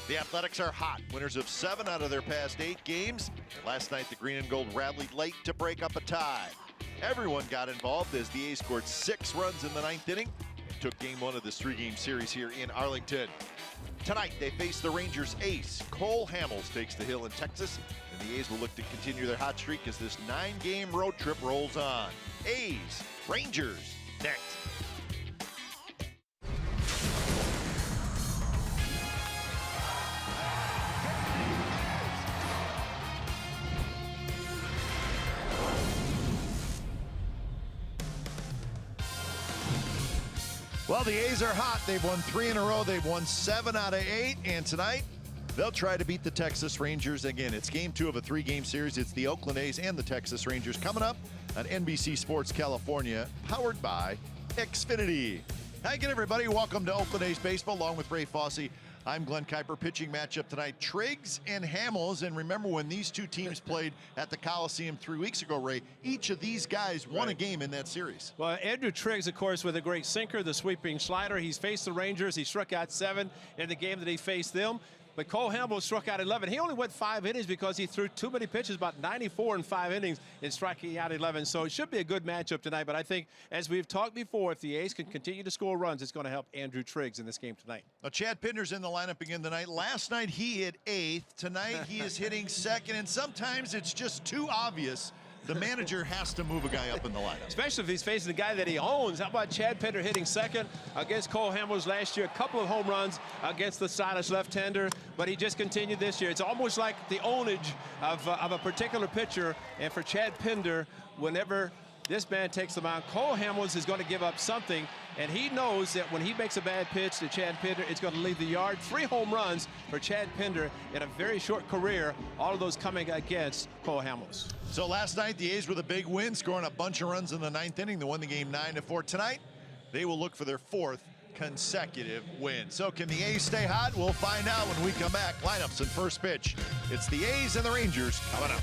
The Athletics are hot, winners of 7 out of their past 8 games. Last night, the green and gold rallied late to break up a tie. Everyone got involved as the A's scored 6 runs in the 9th inning and took game 1 of this 3-game series here in Arlington. Tonight, they face the Rangers ace. Cole Hamels takes the hill in Texas, and the A's will look to continue their hot streak as this 9-game road trip rolls on. A's, Rangers, next. Well, the A's are hot. They've won 3 in a row. They've won 7 out of 8. And tonight, they'll try to beat the Texas Rangers again. It's game 2 of a 3-game series. It's the Oakland A's and the Texas Rangers coming up on NBC Sports California, powered by Xfinity. Hi again, everybody. Welcome to Oakland A's Baseball, along with Ray Fosse. I'm Glenn Kuiper. Pitching matchup tonight, Triggs and Hamels. And remember when these two teams played at the Coliseum 3 weeks ago, Ray, each of these guys won a game in that series. Well, Andrew Triggs, of course, with a great sinker, the sweeping slider. He's faced the Rangers. He struck out 7 in the game that he faced them. But Cole Hamels struck out 11. He only went 5 innings because he threw too many pitches, about 94 in 5 innings, in striking out 11. So it should be a good matchup tonight. But I think, as we've talked before, if the A's can continue to score runs, it's going to help Andrew Triggs in this game tonight. Now, Chad Pinder's in the lineup again tonight. Last night he hit 8th. Tonight he is hitting 2nd. And sometimes it's just too obvious. The manager has to move a guy up in the lineup. Especially if he's facing the guy that he owns. How about Chad Pinder hitting 2nd against Cole Hamels last year? A couple of home runs against the stylish left-hander, but he just continued this year. It's almost like the ownage of a particular pitcher. And for Chad Pinder, whenever this man takes the mound, Cole Hamels is going to give up something, and he knows that when he makes a bad pitch to Chad Pinder, it's going to leave the yard. 3 home runs for Chad Pinder in a very short career, all of those coming against Cole Hamels. So last night, the A's with a big win, scoring a bunch of runs in the 9th inning. They won the game 9-4. Tonight, they will look for their 4th consecutive win. So can the A's stay hot? We'll find out when we come back. Lineups and first pitch. It's the A's and the Rangers coming up.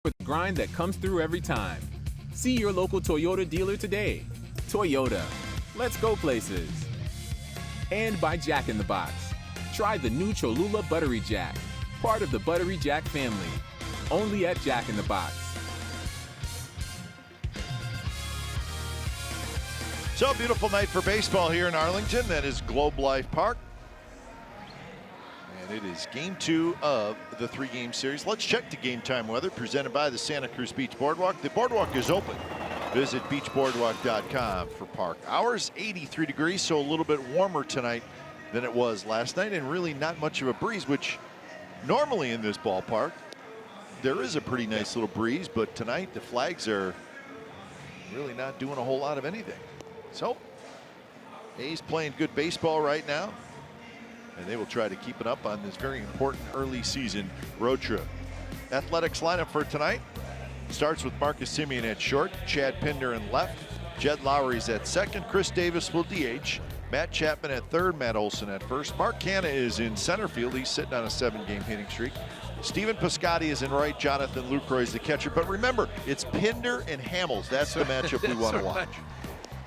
for the grind that comes through every time. See your local Toyota dealer today. Toyota, let's go places. And by Jack in the Box. Try the new Cholula Buttery Jack, part of the Buttery Jack family. Only at Jack in the Box. So, a beautiful night for baseball here in Arlington. That is Globe Life Park. And it is game 2 of the 3-game series. Let's check the game time weather presented by the Santa Cruz Beach Boardwalk. The boardwalk is open. Visit beachboardwalk.com for park hours. 83 degrees, so a little bit warmer tonight than it was last night, and really not much of a breeze, which normally in this ballpark there is a pretty nice little breeze, but tonight the Flags are really not doing a whole lot of anything. So A's playing good baseball right now, and they will try to keep it up on this very important early season road trip. Athletics lineup for tonight starts with Marcus Semien at short, Chad Pinder in left, Jed Lowry's at second, Chris Davis will DH, Matt Chapman at third, Matt Olson at first. Mark Canha is in center field. He's sitting on a 7-game hitting streak. Stephen Piscotty is in right. Jonathan Lucroy is the catcher. But remember, it's Pinder and Hamels. That's the matchup we want to watch.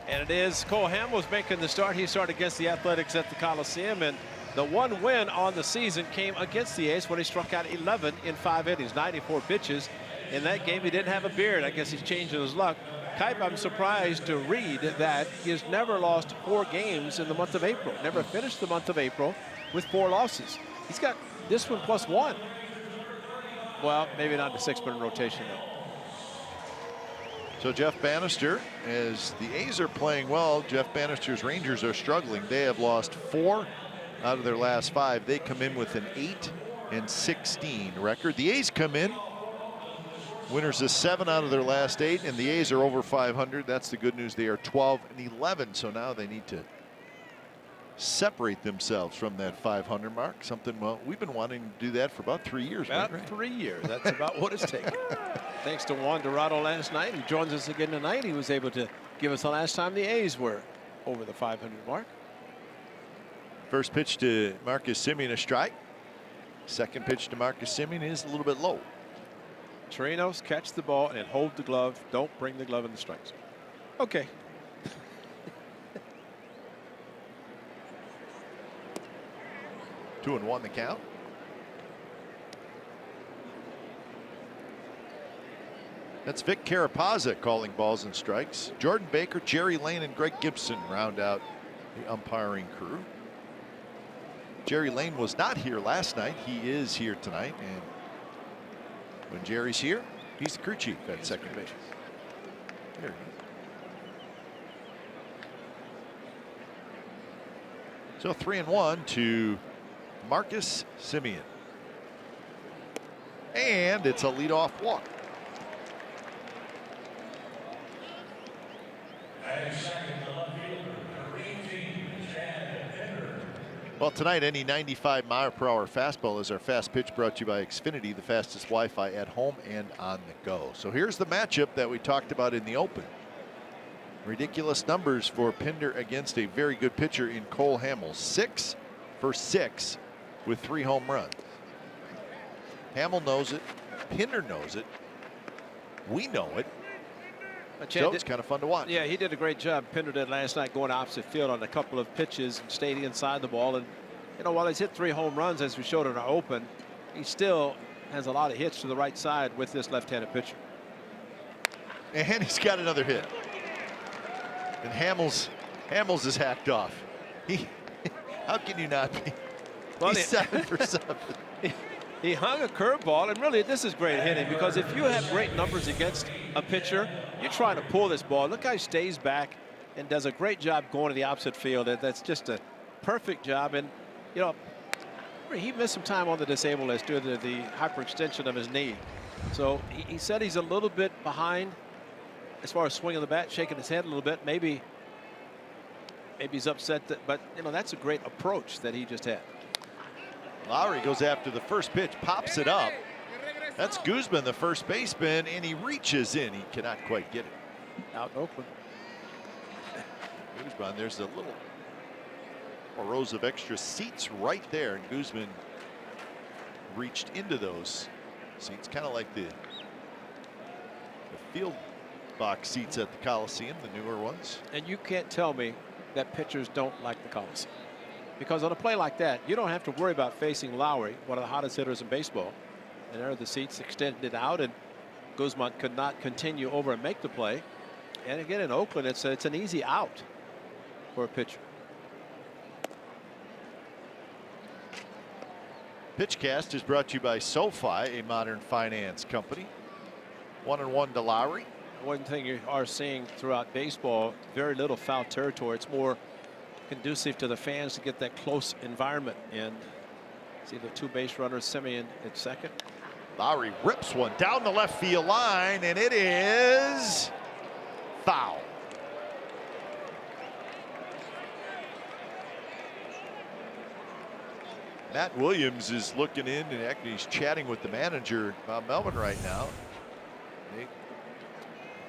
And it is Cole Hamels making the start. He started against the Athletics at the Coliseum, and the one win on the season came against the A's when he struck out 11 in 5 innings, 94 pitches. In that game, he didn't have a beard. I guess he's changing his luck. Kipe, I'm surprised to read that he has never lost 4 games in the month of April. Never finished the month of April with 4 losses. He's got this one +1. Well, maybe not the 6-man rotation though. So Jeff Bannister, as the A's are playing well, Jeff Bannister's Rangers are struggling. They have lost 4 out of their last 5. They come in with an 8-16 record. The A's come in winners of 7 out of their last 8, and the A's are over 500. That's the good news. They are 12-11, so now they need to separate themselves from that 500 mark. Something, well, we've been wanting to do that for about 3 years. About right? 3 years. That's about what it's taken. Thanks to Juan Dorado last night, who joins us again tonight. He was able to give us the last time the A's were over the 500 mark. First pitch to Marcus Semien, a strike. Second pitch to Marcus Semien is a little bit low. Chirinos, catch the ball and hold the glove. Don't bring the glove in the strike zone. Okay. 2-1 the count. That's Vic Carapazza calling balls and strikes. Jordan Baker, Jerry Lane, and Greg Gibson round out the umpiring crew. Jerry Lane was not here last night. He is here tonight, and when Jerry's here, he's the crew chief at second base. There he is. So 3-1 to Marcus Semien. And it's a leadoff walk. Well, tonight, any 95-mile-per-hour fastball is our fast pitch, brought to you by Xfinity, the fastest Wi-Fi at home and on the go. So here's the matchup that we talked about in the open. Ridiculous numbers for Pinder against a very good pitcher in Cole Hamels. 6 for 6 with 3 home runs. Hamel knows it. Pinder knows it. We know it. So it's kind of fun to watch. Yeah, he did a great job. Pinder did last night, going opposite field on a couple of pitches and stayed inside the ball. And, you know, while he's hit 3 home runs, as we showed in our open, he still has a lot of hits to the right side with this left-handed pitcher. And he's got another hit. And Hamels is hacked off. How can you not be? Well, he's 7 for 7. He hung a curveball, and really this is great hitting, because if you have great numbers against a pitcher, you're trying to pull this ball. Look how he stays back and does a great job going to the opposite field. That's just a perfect job. And, you know, he missed some time on the disabled list due to the hyperextension of his knee. So he said he's a little bit behind as far as swinging the bat, shaking his head a little bit. Maybe he's upset, but, you know, that's a great approach that he just had. Lowry goes after the first pitch, pops it up. That's Guzman, the first baseman, and he reaches in. He cannot quite get it. Out open. Guzman, there's a rows of extra seats right there, and Guzman reached into those seats, kind of like the field box seats at the Coliseum, the newer ones. And you can't tell me that pitchers don't like the Coliseum. Because on a play like that, you don't have to worry about facing Lowry, one of the hottest hitters in baseball. And there are the seats extended out, and Guzman could not continue over and make the play. And again, in Oakland, it's an easy out for a pitcher. Pitchcast is brought to you by SoFi, a modern finance company. 1-1 to Lowry. One thing you are seeing throughout baseball, very little foul territory. It's more conducive to the fans to get that close environment. And see the two base runners, Simeon at second. Lowry rips one down the left field line, and it is foul. Matt Williams is looking in, and actually he's chatting with the manager about Melvin right now.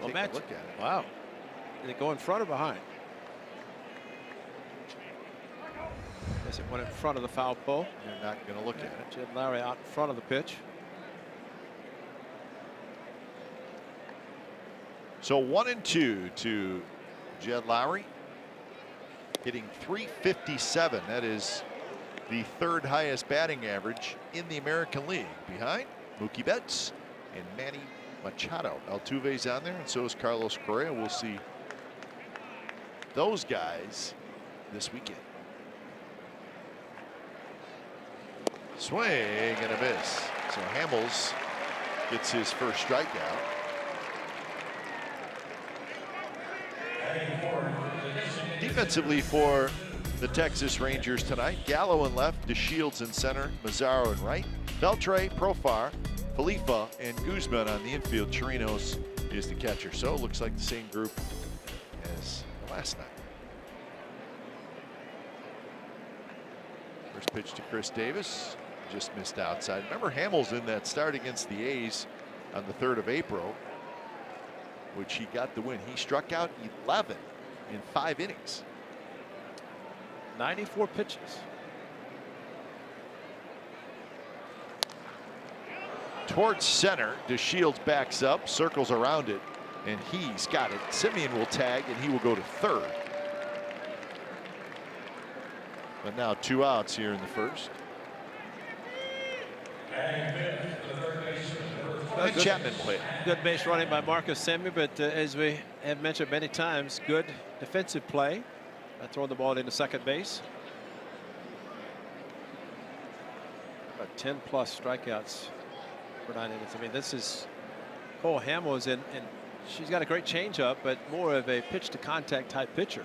Well, Matt, look at it. Wow. Did it go in front or behind? Guess it went in front of the foul pole. They're not going to look at it. Jed Lowry out in front of the pitch. So 1-2 to Jed Lowry, hitting .357. That is the third highest batting average in the American League, behind Mookie Betts and Manny Machado. Altuve's on there, and so is Carlos Correa. We'll see those guys this weekend. Swing and a miss. So Hamels gets his first strikeout. Defensively for the Texas Rangers tonight, Gallo in left, DeShields in center, Mazzaro in right, Beltre, Profar, Khalifa, and Guzman on the infield. Chirinos is the catcher. So it looks like the same group as last night. First pitch to Chris Davis, just missed outside. Remember, Hamels in that start against the A's on the 3rd of April, which he got the win. He struck out 11 in 5 innings. 94 pitches. Towards center, DeShields backs up, circles around it, and he's got it. Simeon will tag, and he will go to third. But now 2 outs here in the first. And Chapman played. Good base running by Marcus Semien, but as we have mentioned many times, good defensive play. Throwing the ball into second base. About 10+ strikeouts for 9 innings. I mean, this is Cole Hamels, and she's got a great changeup, but more of a pitch to contact type pitcher.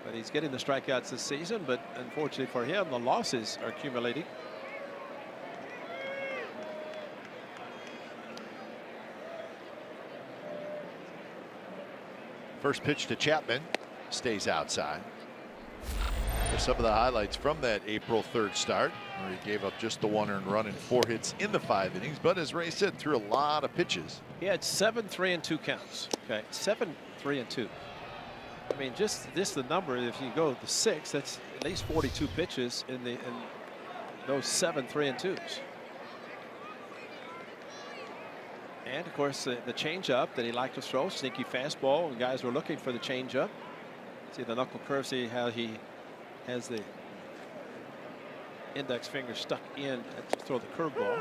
But he's getting the strikeouts this season, but unfortunately for him, the losses are accumulating. First pitch to Chapman stays outside. There's some of the highlights from that April 3rd start, where he gave up just the 1 earned run and 4 hits in the 5 innings. But as Ray said, threw a lot of pitches. He had 7 3-2 counts. Okay, 7 3-2. I mean, just the number. If you go to 6, that's at least 42 pitches in those 7 3-2s. And of course, the changeup that he liked to throw, sneaky fastball, and guys were looking for the changeup. See the knuckle curve. See how he has the index finger stuck in to throw the curveball.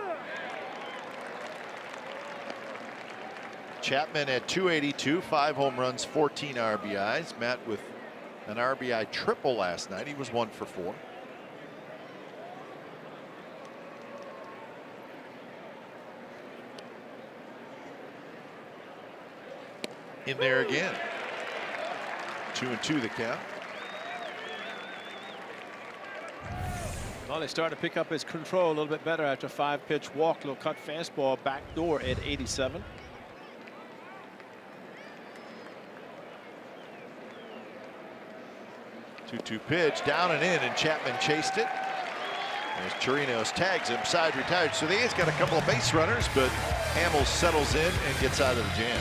Chapman at .282, 5 home runs, 14 RBIs. Matt with an RBI triple last night. He was 1 for 4. In there again. 2-2 the count. Well, they started to pick up his control a little bit better after 5-pitch walk, little cut fastball, backdoor at 87. Two pitch down and in, and Chapman chased it. As Chirinos tags him, side retired. So the A's got a couple of base runners, but Hamels settles in and gets out of the jam.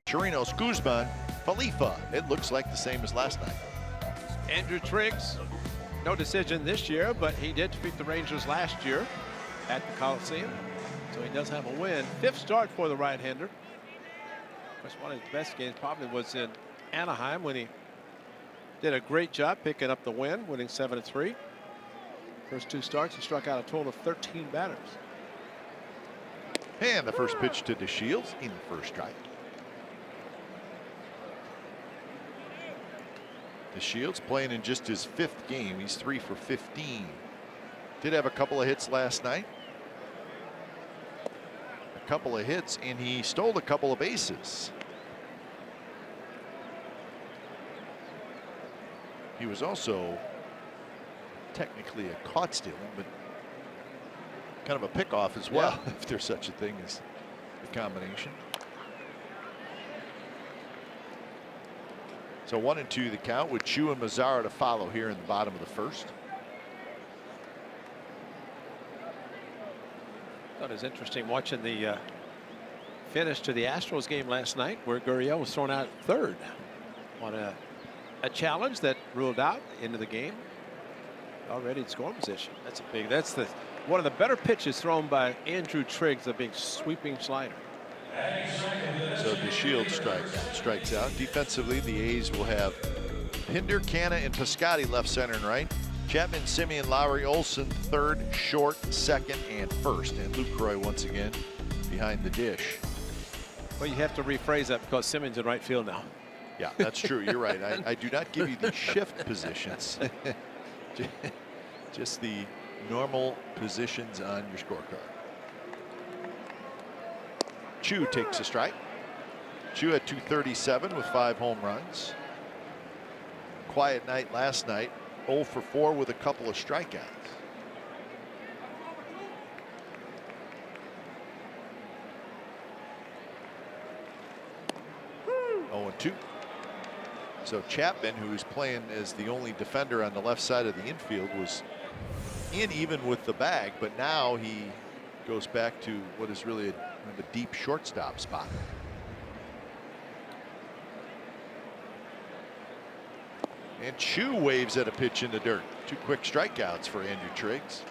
Chirinos, Guzman, Falifa. It looks like the same as last night. Andrew Triggs, no decision this year, but he did defeat the Rangers last year at the Coliseum. So he does have a win. 5th start for the right-hander. Of course, one of his best games probably was in Anaheim when he did a great job picking up the win, winning 7-3. First 2 starts, he struck out a total of 13 batters. And the first pitch to DeShields in the first strike. DeShields playing in just his 5th game. He's 3 for 15. Did have a couple of hits last night. A couple of hits, and he stole a couple of bases. He was also technically a caught stealing, but kind of a pickoff as well, if there's such a thing as a combination. So 1-2 the count with Chu and Mazzara to follow here in the bottom of the first. Thought it was interesting watching the finish to the Astros game last night, where Gurriel was thrown out 3rd on a challenge that ruled out into the game. Already in scoring position. That's one of the better pitches thrown by Andrew Triggs, a big sweeping slider. So DeShields strikes out. Defensively, the A's will have Pinder, Canna, and Piscotty left, center, and right. Chapman, Simeon, Lowry, Olson 3rd, Short 2nd, and 1st. And Lucroy once again behind the dish. Well, you have to rephrase that because Simmons in right field now. Yeah, that's true. You're right. I do not give you the shift positions. Just the normal positions on your scorecard. Chu takes a strike. Chu had 237 with 5 home runs. Quiet night last night. 0 for 4 with a couple of strikeouts. Oh, and 2. So Chapman, who is playing as the only defender on the left side of the infield, was in even with the bag, but now he goes back to what is really a deep shortstop spot. And Chu waves at a pitch in the dirt. 2 quick strikeouts for Andrew Triggs.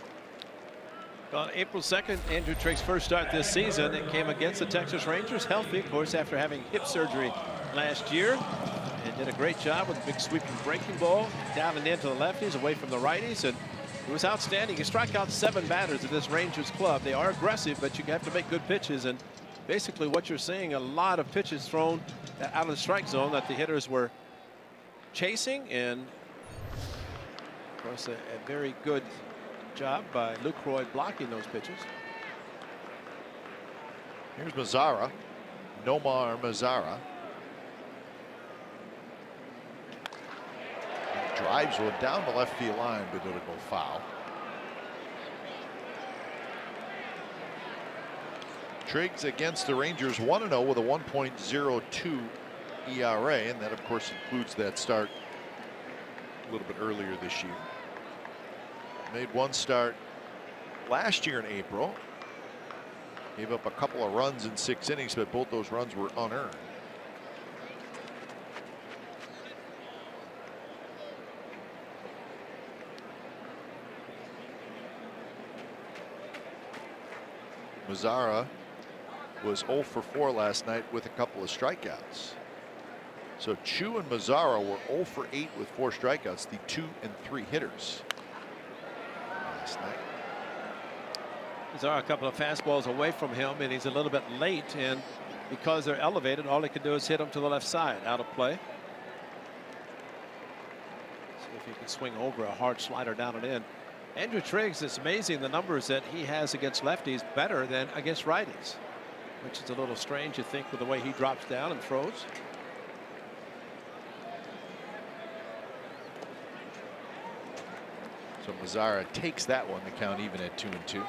On April 2nd, Andrew Triggs' first start this season. It came against the Texas Rangers, healthy, of course, after having hip surgery last year. And did a great job with a big sweeping breaking ball, down and into the lefties, away from the righties, and it was outstanding. He struck out 7 batters at this Rangers club. They are aggressive, but you have to make good pitches, and basically what you're seeing, a lot of pitches thrown out of the strike zone that the hitters were chasing, and of course a very good job by Lucroy blocking those pitches. Here's Mazzara, Nomar Mazzara. Drives one down the left field line, but it'll go foul. Triggs against the Rangers 1-0 with a 1.02 ERA, and that of course includes that start a little bit earlier this year. Made 1 start last year in April. Gave up a couple of runs in 6 innings, but both those runs were unearned. Mazzara was 0 for 4 last night with a couple of strikeouts. So Chu and Mazzara were 0 for 8 with 4 strikeouts, the 2 and 3 hitters last night. Mazzara a couple of fastballs away from him, and he's a little bit late, and because they're elevated, all he can do is hit them to the left side, out of play. See if he can swing over a hard slider down and in. Andrew Triggs, it's amazing the numbers that he has against lefties better than against righties, which is a little strange, you think, with the way he drops down and throws. So Mazzara takes that one, the count even at 2-2.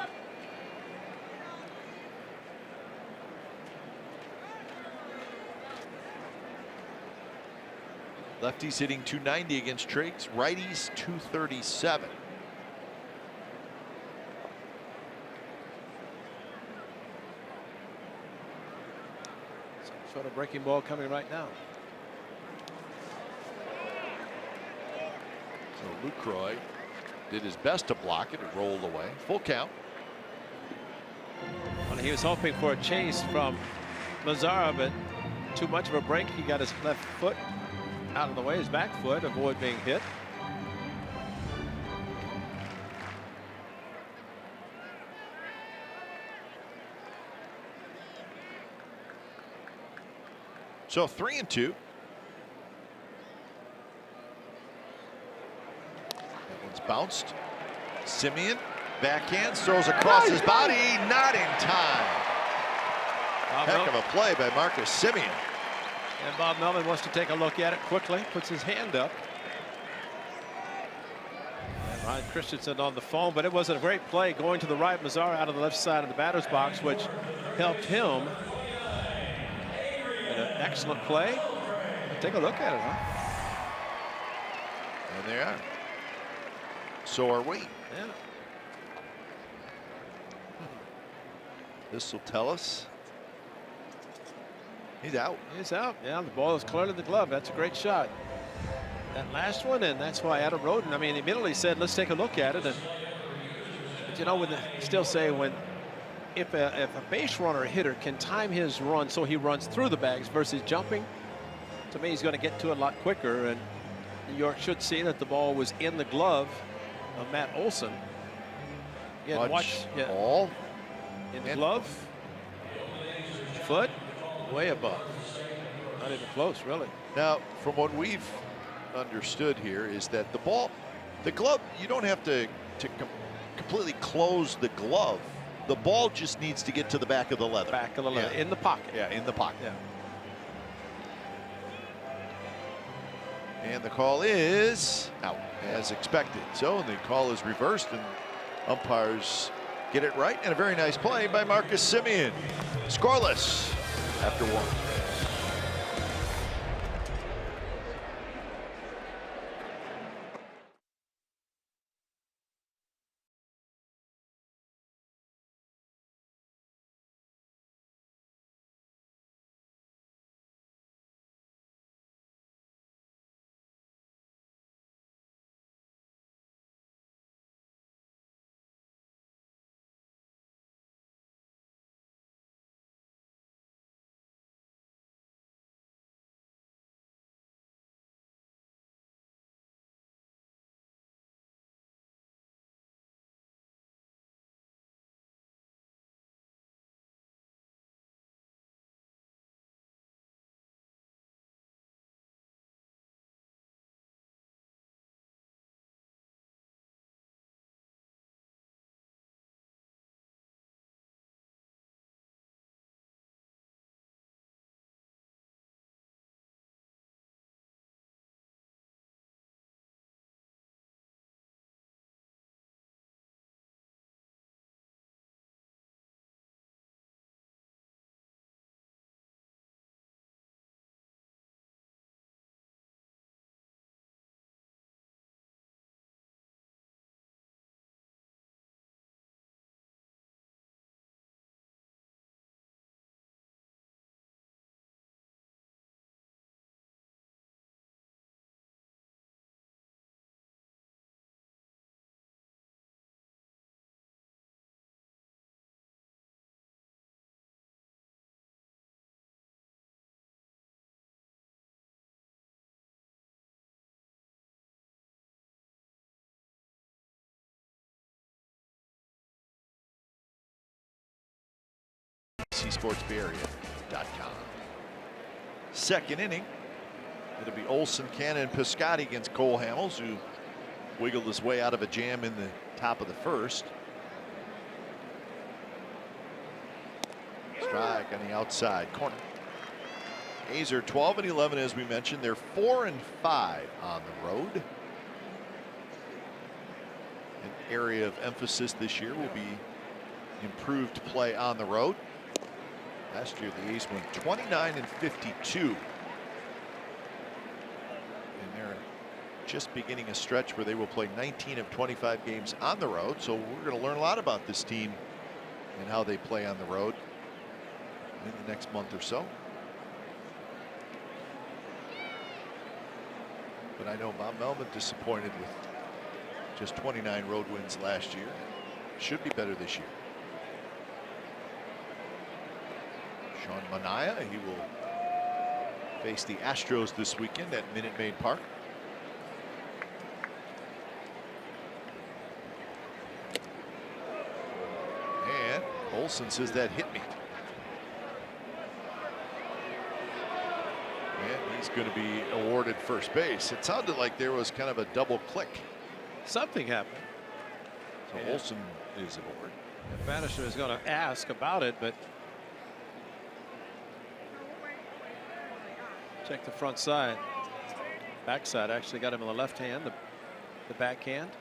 Lefties hitting .290 against Triggs, righties .237. sort of breaking ball coming right now. So Lucroy did his best to block it. It rolled away. Full count. Well, he was hoping for a chase from Mazzara, but too much of a break. He got his left foot out of the way, his back foot, avoid being hit. So 3-2. That one's bounced. Simeon backhands, throws across his body, not in time. Heck of a play by Marcus Simeon. And Bob Melvin wants to take a look at it quickly, puts his hand up. And Ryan Christensen on the phone, but it was a great play going to the right. Mazzara out of the left side of the batter's box, which helped him. And an excellent play. Take a look at it, huh? And they are. So are we. Yeah. This will tell us he's out. He's out. Yeah, the ball is clearly the glove. That's a great shot. That last one, and that's why Adam Roden, I mean, immediately said, let's take a look at it. And but you know, when still say when if a base runner hitter can time his run so he runs through the bags versus jumping, to me he's going to get to it a lot quicker. And New York should see that the ball was in the glove of Matt Olson. Again, watch ball in the glove, foot way above, not even close, really. Now, from what we've understood here is that the ball, the glove, you don't have to completely close the glove. The ball just needs to get to the back of the leather. Back of the leather, in the pocket. Yeah, in the pocket. Yeah. And the call is out, as expected. So the call is reversed, and umpires get it right. And a very nice play by Marcus Simeon. Scoreless after one. sportsbayarea.com. Second inning. It'll be Olson, Cannon, and Piscotty against Cole Hamels, who wiggled his way out of a jam in the top of the first. Strike on the outside corner. A's are 12-11, as we mentioned. They're 4-5 on the road. An area of emphasis this year will be improved play on the road. Last year, the A's went 29-52. And they're just beginning a stretch where they will play 19 of 25 games on the road. So we're going to learn a lot about this team and how they play on the road in the next month or so. But I know Bob Melvin disappointed with just 29 road wins last year. Should be better this year. Sean Manaea, he will face the Astros this weekend at Minute Maid Park. And Olson says that hit me. And he's going to be awarded first base. It sounded like there was kind of a double click. Something happened. So Olson is aboard. And Bannister is going to ask about it, but check the front side. Backside actually got him on the left hand, the backhand.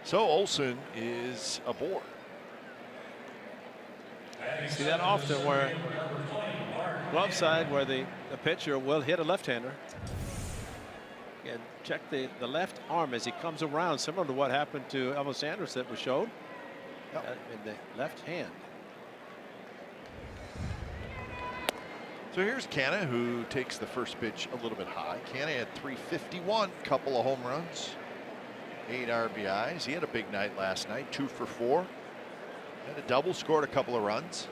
So Olson is aboard. See that often where glove side where the pitcher will hit a left-hander. And check the left arm as he comes around, similar to what happened to Elvis Sanders that was showed in the left hand. So here's Canna, who takes the first pitch a little bit high. Canna had 351, couple of home runs, 8 RBIs. He had a big night last night, 2 for 4. Had a double, scored a couple of runs.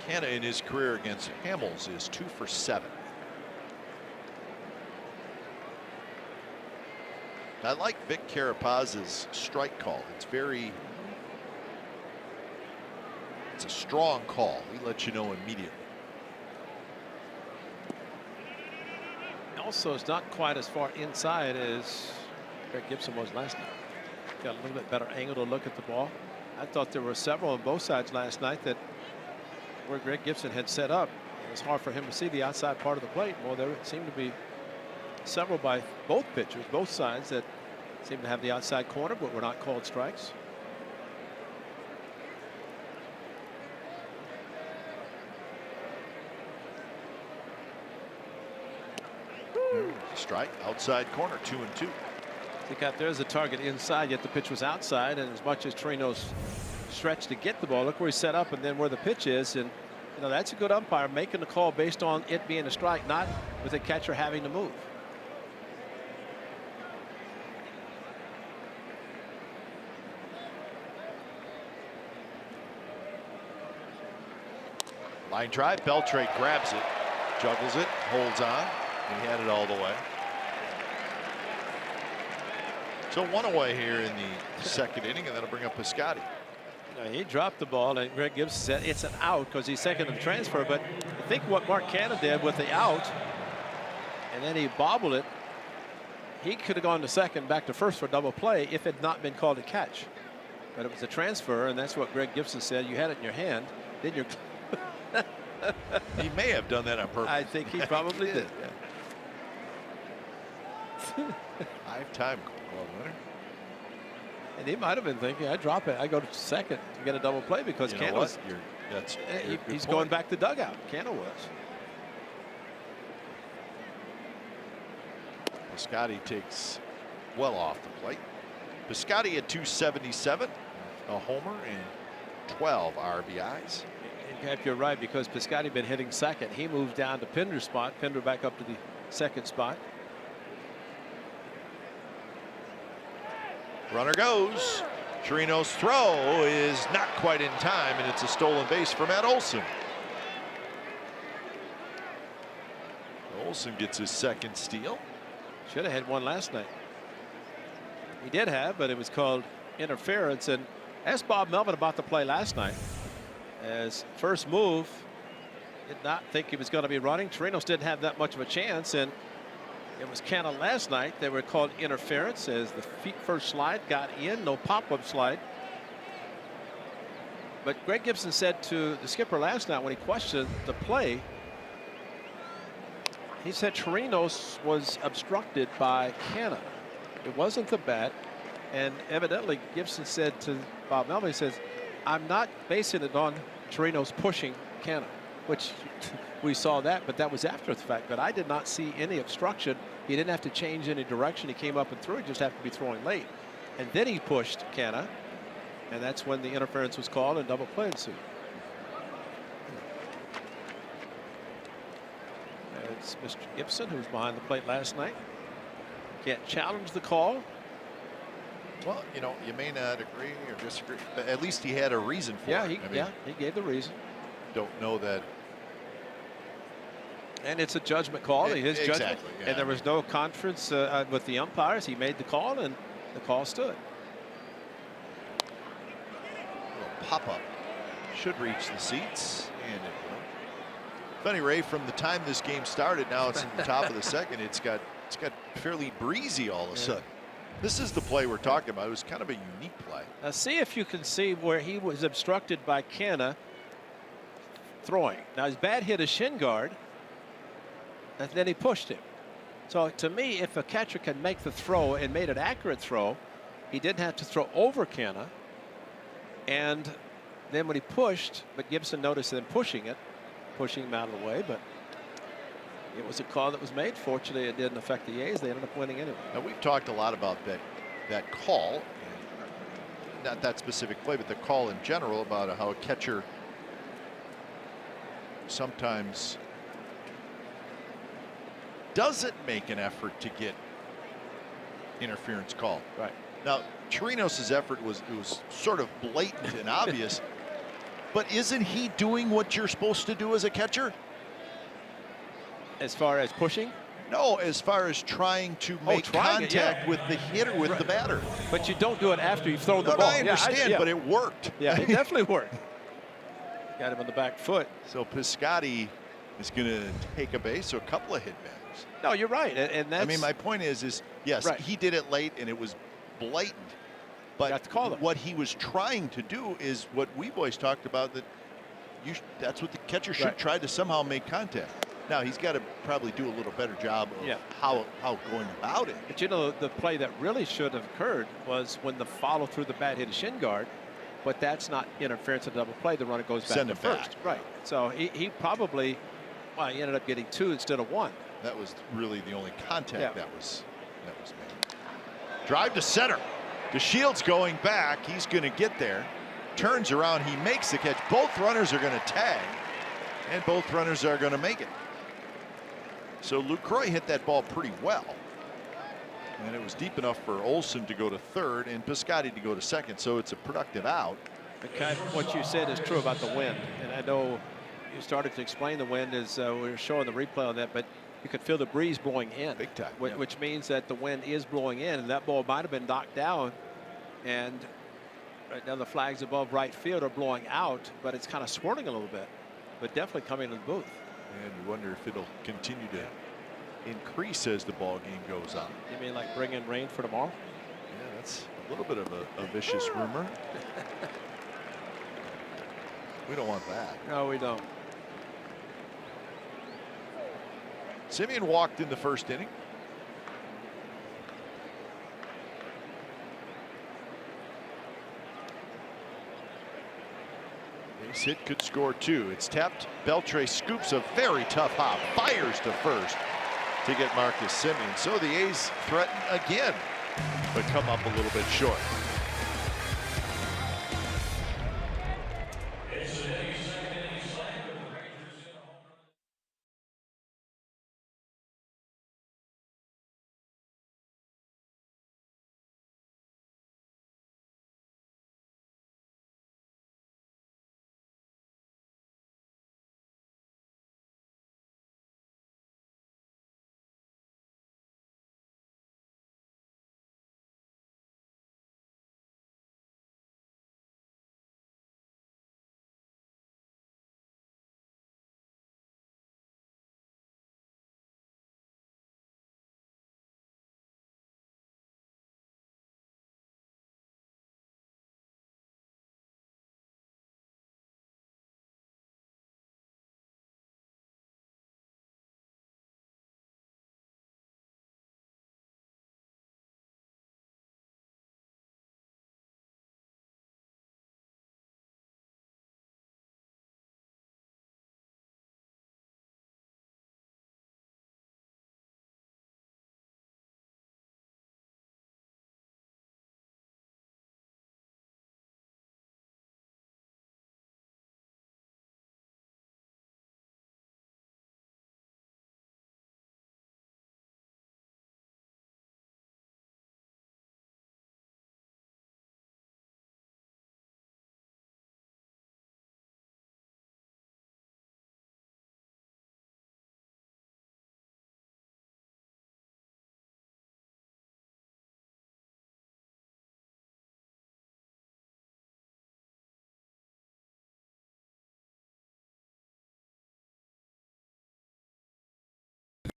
Canna in his career against Hamels is 2 for 7. I like Vic Carapaz's strike call. It's a strong call. He lets you know immediately. Also, it's not quite as far inside as Greg Gibson was last night. Got a little bit better angle to look at the ball. I thought there were several on both sides last night that where Greg Gibson had set up. It was hard for him to see the outside part of the plate. Well, there seemed to be several by both pitchers, both sides, that seemed to have the outside corner, but were not called strikes. Strike, outside corner, 2-2. I think out there's a target inside, yet the pitch was outside, and as much as Torino's stretched to get the ball, look where he set up and then where the pitch is, and you know that's a good umpire making the call based on it being a strike, not with the catcher having to move. Line drive, Beltre grabs it, juggles it, holds on, and he had it all the way. So 1 away here in the second inning, and that'll bring up Piscotty. You know, he dropped the ball, and Greg Gibson said it's an out because he's second in the transfer. But I think what Mark Canna did with the out, and then he bobbled it, he could have gone to second, back to first for double play if it had not been called a catch. But it was a transfer, and that's what Greg Gibson said. You had it in your hand, then you're. He may have done that on purpose. I think he probably did. Yeah. 5-time Gold winner. And he might have been thinking, I drop it, I go to second to get a double play because Canna's. He's going back to dugout. Canna was. Piscotty takes well off the plate. Piscotty at 277, a homer and 12 RBIs. In fact, you're right, because Piscotty been hitting second. He moved down to Pinder's spot. Pinder back up to the second spot. Runner goes. Chirino's throw is not quite in time, and it's a stolen base for Matt Olson. Olson gets his second steal. Should have had one last night. He did have, but it was called interference. And asked Bob Melvin about the play last night. As first move, did not think he was going to be running. Chirinos didn't have that much of a chance, and it was Canna last night. They were called interference as the feet first slide got in, no pop-up slide. But Greg Gibson said to the skipper last night when he questioned the play, he said Chirinos was obstructed by Canna. It wasn't the bat, and evidently Gibson said to Bob Melvin, he says, I'm not basing it on Chirinos pushing Canna. which we saw that, but that was after the fact. But I did not see any obstruction. He didn't have to change any direction. He came up and threw. He just happened to be throwing late. And then he pushed Canna, and that's when the interference was called and double play ensued. It's Mr. Gibson, who was behind the plate last night. Can't challenge the call. Well, you know, you may not agree or disagree, but at least he had a reason for it. He gave the reason. Don't know that. And it's a judgment call, his judgment. Exactly, yeah. And there was no conference with the umpires. He made the call, and the call stood. Little pop-up should reach the seats, and it will. Funny, Ray, from the time this game started, now it's in the top of the second. It's got fairly breezy all of a sudden. This is the play we're talking about. It was kind of a unique play. Now see if you can see where he was obstructed by Canna throwing. Now his bat hit a shin guard, and then he pushed him. So to me, if a catcher can make the throw and made an accurate throw, he didn't have to throw over Canna. And then when he pushed, but Gibson noticed him pushing him out of the way, but it was a call that was made. Fortunately, it didn't affect the A's. They ended up winning anyway. Now, we've talked a lot about that call, not that specific play, but the call in general about how a catcher sometimes doesn't make an effort to get interference called. Right. Now, Chirinos' effort was sort of blatant and obvious, but isn't he doing what you're supposed to do as a catcher? As far as pushing? No, as far as trying to make contact with the hitter, with the batter. But you don't do it after you throw the ball. I understand, but it worked. Yeah, it definitely worked. Got him on the back foot. So Piscotty is going to take a base, so a couple of hit batters. No, you're right, and that's. I mean, my point is yes, he did it late, and it was blatant. But what he was trying to do is what we boys talked about, that that's what the catcher should try to somehow make contact. Now he's got to probably do a little better job of how going about it. But you know, the play that really should have occurred was when the follow through the bat hit a shin guard, but that's not interference in double play. The runner goes back to first. Right. So he probably, well, he ended up getting 2 instead of 1. That was really the only contact that was made. Drive to center. DeShields going back. He's going to get there. Turns around. He makes the catch. Both runners are going to tag, and both runners are going to make it. So Lucroy hit that ball pretty well, and it was deep enough for Olson to go to third and Piscotty to go to second. So it's a productive out. But kind of what you said is true about the wind, and I know you started to explain the wind as we were showing the replay on that, but you could feel the breeze blowing in, big time, which means that the wind is blowing in, and that ball might have been knocked down. And right now the flags above right field are blowing out, but it's kind of swirling a little bit, but definitely coming to the booth. And you wonder if it'll continue to increase as the ball game goes on. You mean like bring in rain for tomorrow? Yeah, that's a little bit of a vicious rumor. We don't want that. No, we don't. Simeon walked in the first inning. Base hit could score 2. It's tapped. Beltre scoops a very tough hop, fires to first to get Marcus Simeon. So the A's threaten again, but come up a little bit short.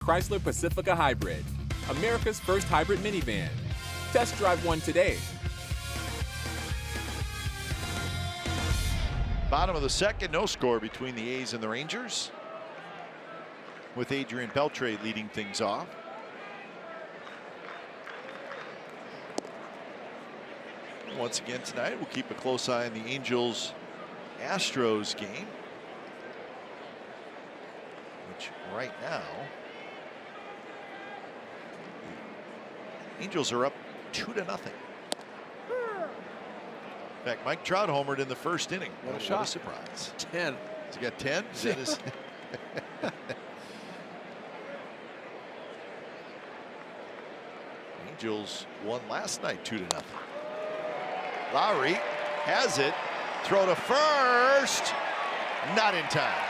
Chrysler Pacifica Hybrid, America's first hybrid minivan. Test drive one today. Bottom of the second, no score between the A's and the Rangers, with Adrian Beltre leading things off. Once again tonight, we'll keep a close eye on the Angels-Astros game, which right now, the Angels are up 2-0. In fact, Mike Trout homered in the first inning. What a shot. What a surprise. 10. Has he got 10? Is that his? Angels won last night 2-0. Lowry has it. Throw to first. Not in time.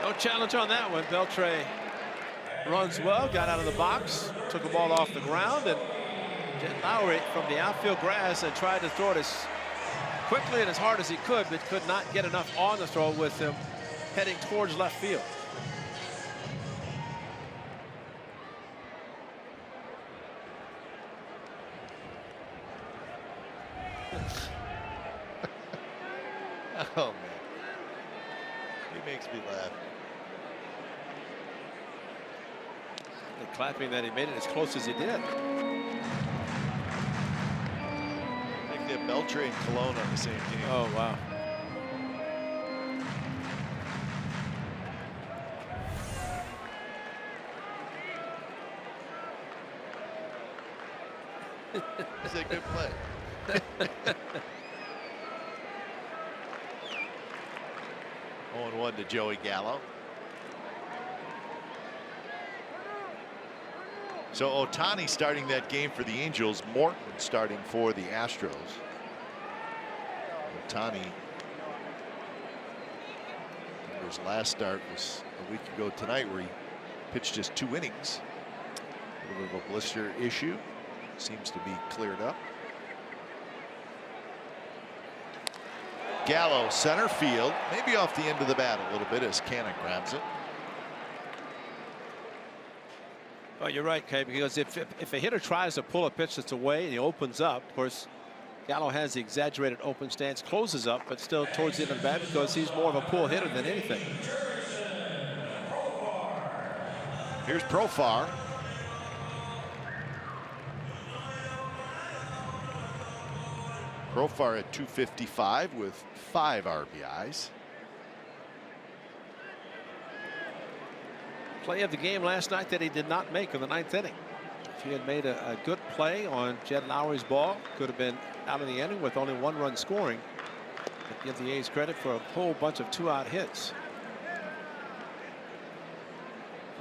No challenge on that one. Beltre runs well, got out of the box, took the ball off the ground, and Jet Lowry from the outfield grass and tried to throw it as quickly and as hard as he could, but could not get enough on the throw with him heading towards left field. Oh, man. He makes me laugh. The clapping that he made it as close as he did. I think they have Beltre and Cologne on the same team. Oh, wow. It's a good play. 0-1 to Joey Gallo. So Ohtani starting that game for the Angels, Morton starting for the Astros. Ohtani, his last start was a week ago tonight, where he pitched just 2 innings. A little bit of a blister issue. Seems to be cleared up. Gallo, center field, maybe off the end of the bat a little bit as Cannon grabs it. Oh, you're right, Kay, because if a hitter tries to pull a pitch that's away and he opens up, of course, Gallo has the exaggerated open stance, closes up, but still towards the end of the bat because he's more of a pull hitter than anything. Here's Profar. Profar at 255 with 5 RBIs. Play of the game last night that he did not make in the 9th inning. If he had made a good play on Jed Lowry's ball, could have been out of the inning with only 1 run scoring. But give the A's credit for a whole bunch of 2-out hits.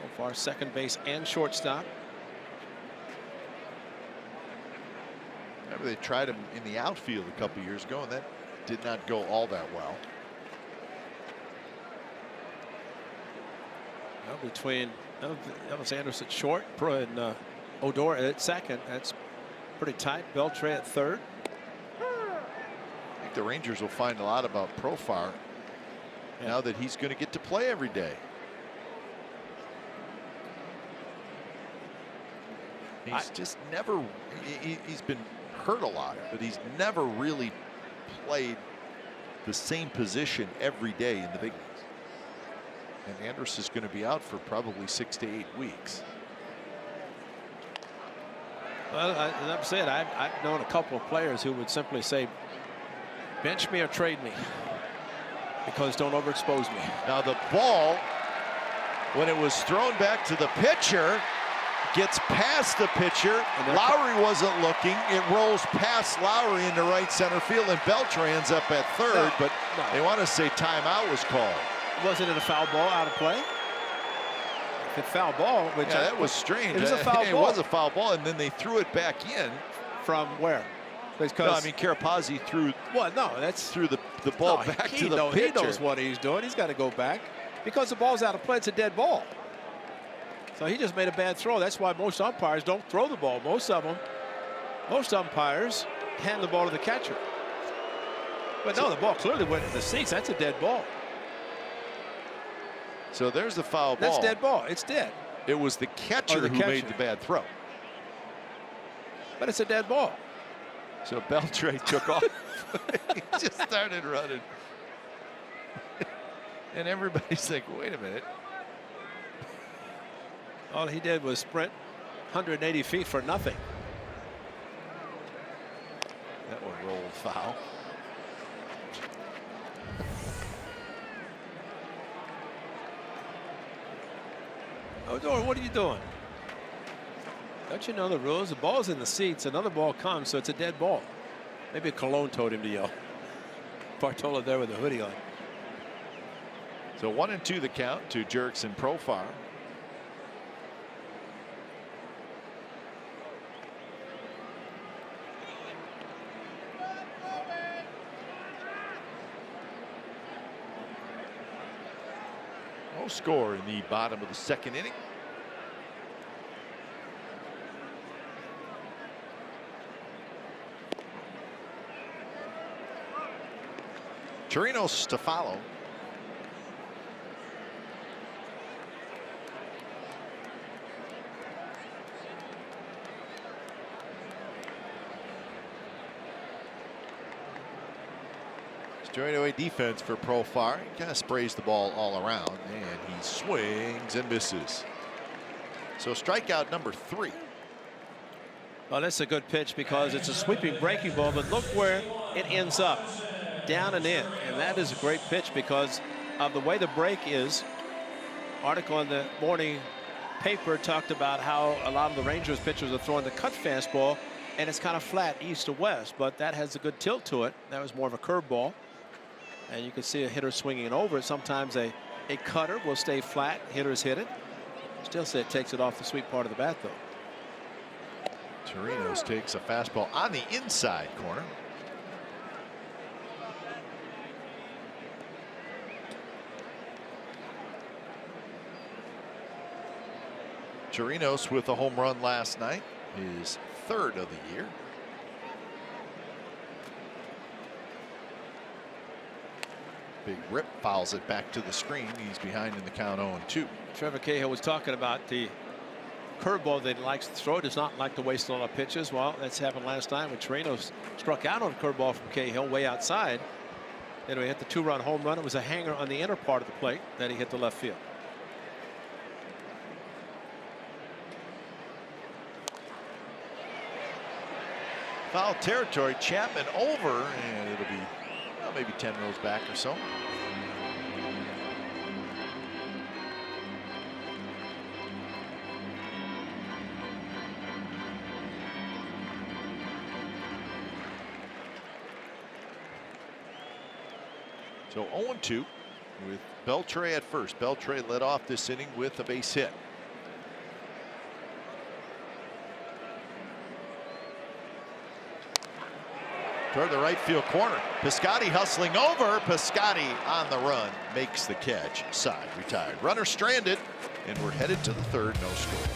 So far, second base and shortstop. Remember, they tried him in the outfield a couple years ago, and that did not go all that well. Well, between Elvis Anderson at short and Odor at second, that's pretty tight. Beltre at third. I think the Rangers will find a lot about Profar now that he's going to get to play every day. He's just never, he's been hurt a lot, but he's never really played the same position every day in the big leagues. And Anderson's going to be out for probably 6 to 8 weeks. Well, as I've said, I've known a couple of players who would simply say, bench me or trade me, because don't overexpose me. Now the ball, when it was thrown back to the pitcher, gets past the pitcher. Lowry wasn't looking. It rolls past Lowry into right center field, and Beltre ends up at third. But they want to say timeout was called. Wasn't it a foul ball out of play? If it's foul ball, which that was strange. It was a foul ball. It was a foul ball, and then they threw it back in. From where? Because no, I mean Carapazzi threw. Well, no, that's threw the ball back to the pitcher. He knows what he's doing. He's got to go back because the ball's out of play. It's a dead ball. So he just made a bad throw. That's why most umpires don't throw the ball. Most umpires hand the ball to the catcher. But no, the ball clearly went in the seats. That's a dead ball. So there's the foul ball. That's dead ball. It's dead. It was the catcher who made the bad throw. But it's a dead ball. So Beltre took off. He just started running. And everybody's like, wait a minute. All he did was sprint 180 feet for nothing. That one rolled foul. Odor, what are you doing? Don't you know the rules? The ball's in the seats. Another ball comes, so it's a dead ball. Maybe Cologne told him to yell. Bartola there with a hoodie on. So 1-2 the count to Jerks and Profar. No score in the bottom of the second inning. Chirinos to follow. Straightaway defense for Profar. He kind of sprays the ball all around, and he swings and misses. So strikeout number 3. Well, that's a good pitch because it's a sweeping breaking ball, but look where it ends up, down and in. And that is a great pitch because of the way the break is. Article in the morning paper talked about how a lot of the Rangers pitchers are throwing the cut fastball, and it's kind of flat east to west, but that has a good tilt to it. That was more of a curveball. And you can see a hitter swinging it over it. Sometimes a cutter will stay flat. Hitters hit it. Still say it takes it off the sweet part of the bat, though. Chirinos takes a fastball on the inside corner. Chirinos with a home run last night, his 3rd of the year. Big rip, fouls it back to the screen. He's behind in the count 0-2. Trevor Cahill was talking about the curveball that he likes to throw. Does not like to waste a lot of pitches. Well, that's happened last time when Chirinos struck out on a curveball from Cahill way outside. Then he hit the 2-run home run. It was a hanger on the inner part of the plate that he hit the left field. Foul territory. Chapman over, and it'll be maybe 10 rows back or so. So 0-2 with Beltre at first. Beltre led off this inning with a base hit. Toward the right field corner. Piscotty hustling over. Piscotty on the run makes the catch. Side retired. Runner stranded, and we're headed to the 3rd. No score.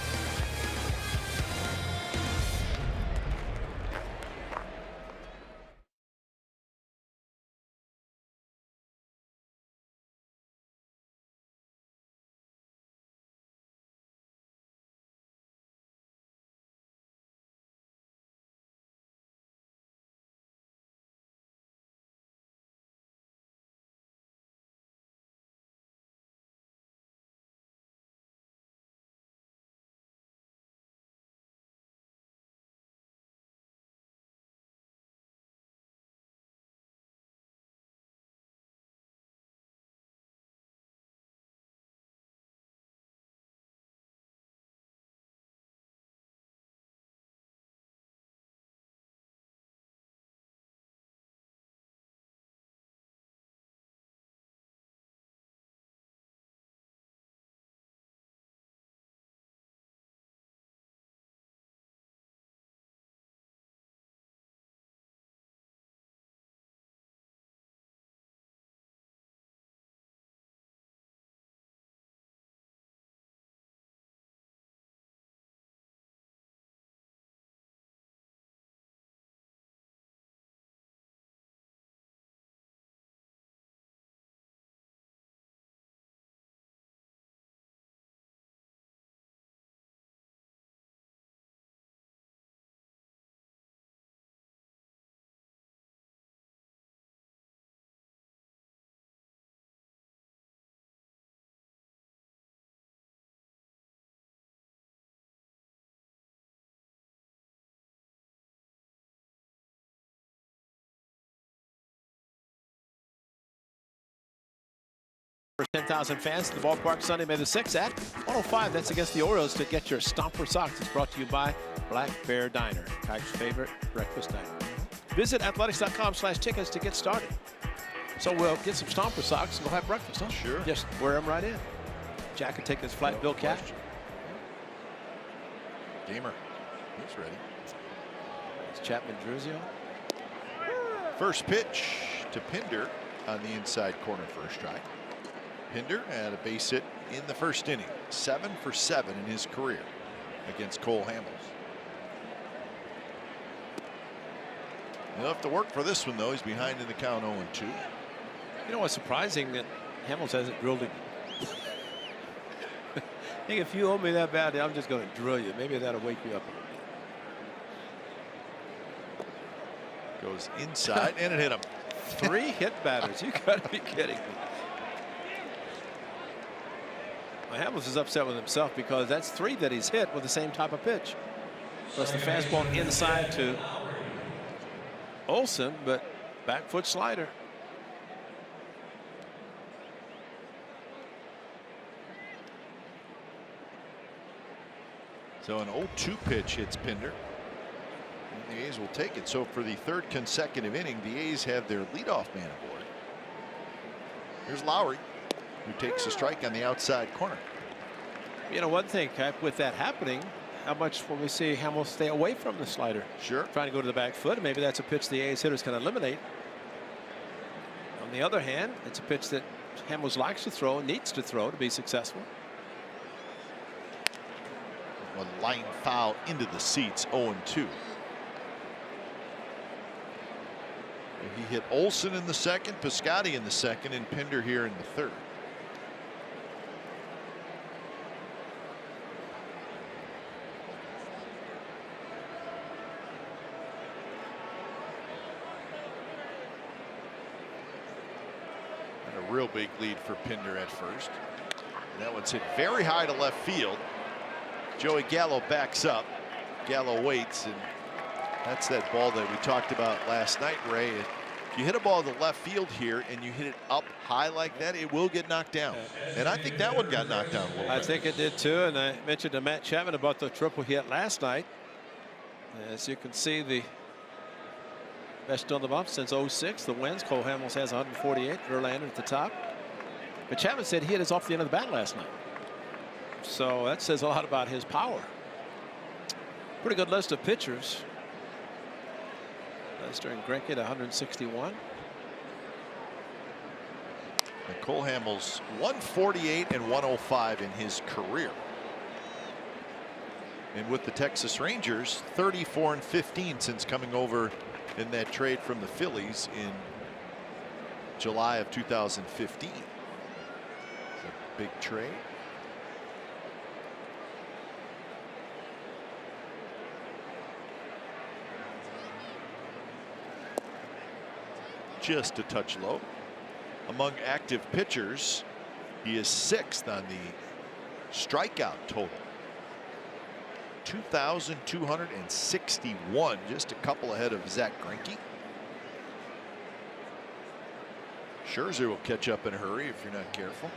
For 10,000 fans to the ballpark Sunday, May the 6th at 105. That's against the Orioles to get your Stomper socks. It's brought to you by Black Bear Diner, Tiger's favorite breakfast diner. Visit athletics.com/tickets to get started. So we'll get some Stomper socks and we'll have breakfast, huh? Sure. Just wear them right in. Jack can take his flat bill cap. Gamer, he's ready. It's Chapman jersey on. First pitch to Pinder on the inside corner for a strike. Pinder had a base hit in the first inning. 7 for 7 in his career against Cole Hamels. He'll have to work for this one, though. He's behind in the count 0-2. You know what's surprising? That Hamels hasn't drilled it. I think if you owe me that bad, I'm just going to drill you. Maybe that'll wake you up. Goes inside and it hit him. 3 hit batters. You got to be kidding me. Well, Hamels is upset with himself because that's 3 that he's hit with the same type of pitch. Plus the fastball inside to Olsen, but back foot slider. So an 0-2 pitch hits Pinder. And the A's will take it. So for the 3rd consecutive inning, the A's have their leadoff man aboard. Here's Lowry, who takes a strike on the outside corner. You know, one thing, Cap, with that happening, how much will we see Hamels stay away from the slider? Sure. Trying to go to the back foot. Maybe that's a pitch the A's hitters can eliminate. On the other hand, it's a pitch that Hamels likes to throw, needs to throw to be successful. A line foul into the seats, 0-2. He hit Olsen in the 2nd, Piscotty in the 2nd, and Pinder here in the 3rd. And a real big lead for Pinder at first. And that one's hit very high to left field. Joey Gallo backs up. Gallo waits, and that's that ball that we talked about last night, Ray. If you hit a ball to the left field here and you hit it up high like that, it will get knocked down. And I think that one got knocked down a little bit. I think it did too, and I mentioned to Matt Chapman about the triple hit last night. As you can see, the best on the bump since 06. The wins. Cole Hamels has 148. Verlander at the top. But Chapman said he hit his off the end of the bat last night. So that says a lot about his power. Pretty good list of pitchers. Lester and Greinke at 161. And Cole Hamels 148 and 105 in his career. And with the Texas Rangers, 34 and 15 since coming over in that trade from the Phillies in July of 2015. It's a big trade. Just a touch low. Among active pitchers, he is 6th on the strikeout total. 2,261, just a couple ahead of Zach Greinke. Scherzer will catch up in a hurry if you're not careful.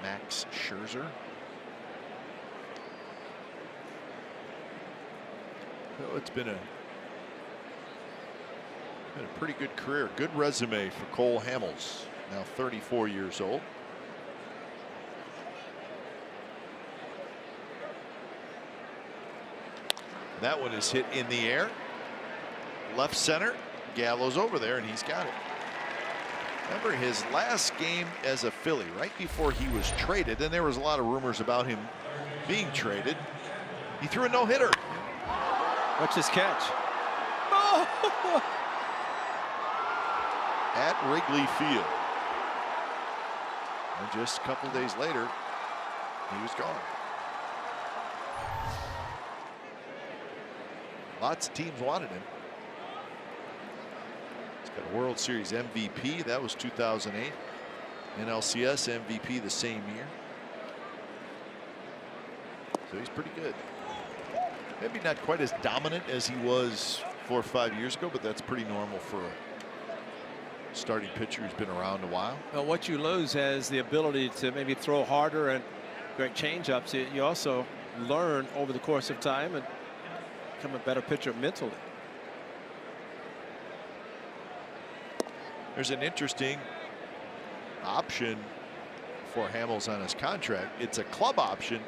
Max Scherzer. Oh, it's been a pretty good career. Good resume for Cole Hamels, now 34 years old. That one is hit in the air. Left center. Gallo's over there, and he's got it. Remember his last game as a Philly, right before he was traded, and there was a lot of rumors about him being traded. He threw a no-hitter. Watch his catch. At Wrigley Field. And just a couple days later, he was gone. Lots of teams wanted him. He's got a World Series MVP. That was 2008. NLCS MVP the same year. So he's pretty good. Maybe not quite as dominant as he was 4 or 5 years ago, but that's pretty normal for a starting pitcher who's been around a while. Well, what you lose is the ability to maybe throw harder and great changeups. You also learn over the course of time and become a better pitcher mentally. There's an interesting option for Hamels on his contract. It's a club option,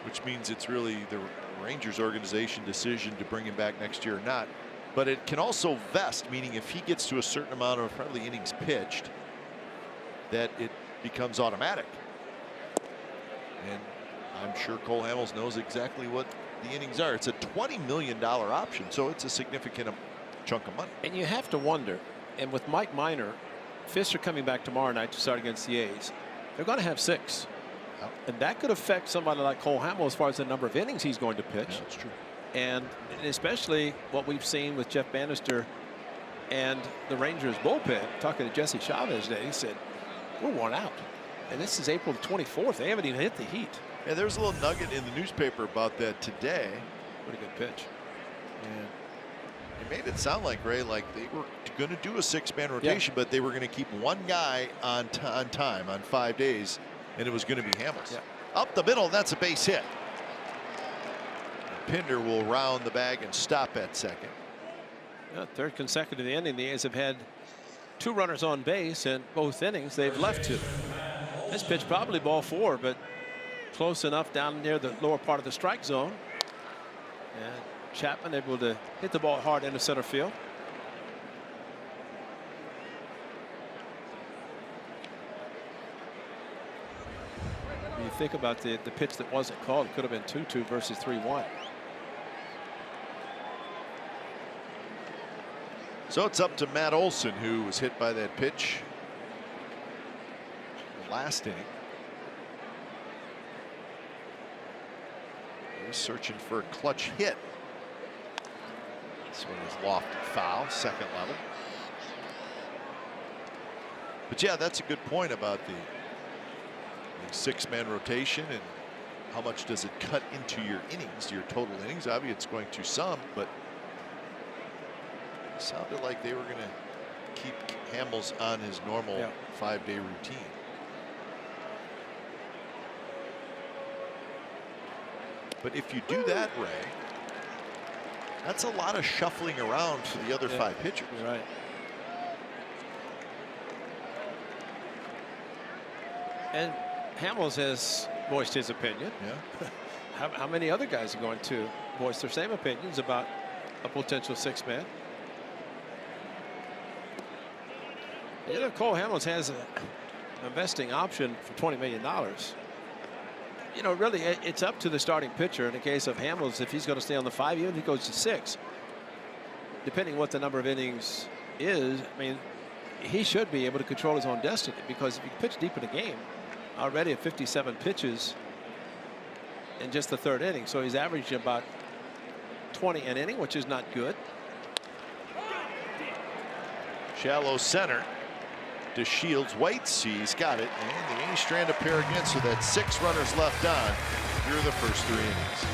which means it's really the Rangers organization decision to bring him back next year or not. But it can also vest, meaning if he gets to a certain amount of friendly innings pitched, that it becomes automatic. And I'm sure Cole Hamels knows exactly what the innings are. It's a $20 million option, so it's a significant chunk of money. And you have to wonder, and with Mike Minor, Fisher coming back tomorrow night to start against the A's, they're going to have 6. Yep. And that could affect somebody like Cole Hamels as far as the number of innings he's going to pitch. Yeah, that's true. And especially what we've seen with Jeff Bannister and the Rangers bullpen. Talking to Jesse Chavez today, he said, we're worn out. And this is April 24th. They haven't even hit the heat. Yeah, there's a little nugget in the newspaper about that today. Pretty good pitch. And it made it sound like, Ray, like they were going to do a 6-man rotation, but they were going to keep one guy on time on 5 days, and it was going to be Hamels. Yeah. Up the middle, that's a base hit. Pinder will round the bag and stop at second. Yeah, third consecutive inning, the A's have had 2 runners on base, and both innings they've left 2. This pitch probably ball 4, but close enough down near the lower part of the strike zone. And Chapman able to hit the ball hard into center field. When you think about the pitch that wasn't called, it could have been 2-2 versus 3-1. So it's up to Matt Olson, who was hit by that pitch the last inning. He's searching for a clutch hit. This one is lofted foul, second level. But yeah, that's a good point about the 6-man rotation and how much does it cut into your innings, your total innings. Obviously, it's going to some, but it sounded like they were going to keep Hamels on his normal 5-day routine. But if you do that, Ray, that's a lot of shuffling around for the other 5 pitchers. You're right. And Hamels has voiced his opinion. Yeah. How many other guys are going to voice their same opinions about a potential 6-man? You know, Cole Hamels has an investing option for $20 million. You know, really, it's up to the starting pitcher in the case of Hamels if he's going to stay on the 5, even if he goes to 6. Depending what the number of innings is, I mean, he should be able to control his own destiny, because if you pitch deep in the game, already at 57 pitches in just the 3rd inning, so he's averaging about 20 an inning, which is not good. Shallow center. DeShields waits. He's got it. And the A's strand a pair again, so that's 6 runners left on through the first 3 innings.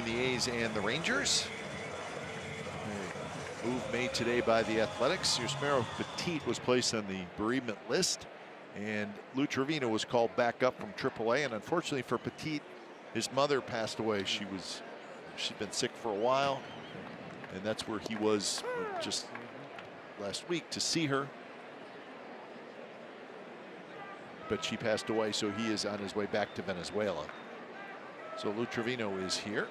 The A's and the Rangers. A move made today by the Athletics. Yusmeiro Petit was placed on the bereavement list, and Lou Trevino was called back up from AAA. And unfortunately for Petit, his mother passed away. She'd been sick for a while, and that's where he was just last week to see her. But she passed away, so he is on his way back to Venezuela. So Lou Trevino is here.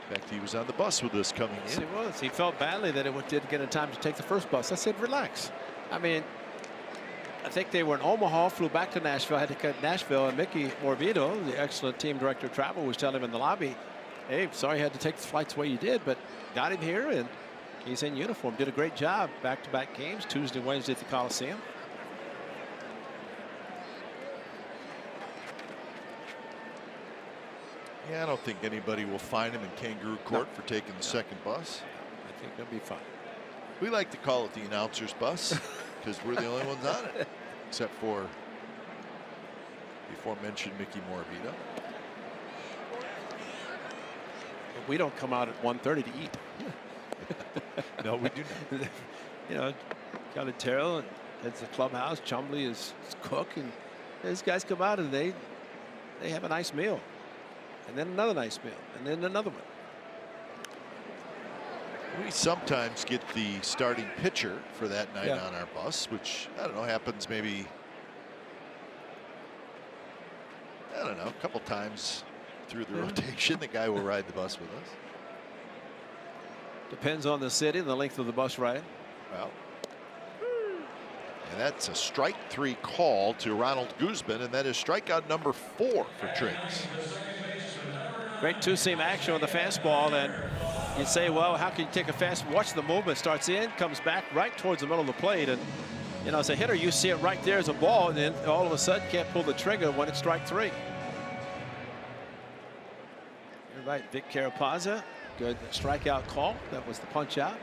In fact, he was on the bus with us coming in. Yes, he was. He felt badly that it didn't get in time to take the first bus. I said, relax. I mean, I think they were in Omaha, flew back to Nashville, had to cut Nashville, and Mickey Morbido, the excellent team director of travel, was telling him in the lobby, hey, sorry you had to take the flights the way you did, but got him here, and he's in uniform. Did a great job. Back-to-back games, Tuesday, Wednesday at the Coliseum. Yeah, I don't think anybody will fine him in Kangaroo Court for taking the second bus. I think they'll be fine. We like to call it the announcer's bus because we're the only ones on it, except for before mentioned Mickey Morbido. But we don't come out at 1:30 to eat. No, we do not. You know, Calotero heads the clubhouse. Chumley is cook, and these guys come out and they have a nice meal. And then another nice meal, and then another one. We sometimes get the starting pitcher for that night on our bus, which, I don't know, happens maybe, I don't know, a couple times through the rotation. The guy will ride the bus with us. Depends on the city and the length of the bus ride. Well, and that's a strike 3 call to Ronald Guzman, and that is strikeout number 4 for Triggs. Great two-seam action on the fastball, and you'd say, well, how can you take a fast? Watch the movement. Starts in, comes back right towards the middle of the plate, and you know, as a hitter, you see it right there as a ball, and then all of a sudden can't pull the trigger when it's strike 3. You're right, Vic Carapazza, good strikeout call. That was the punch out.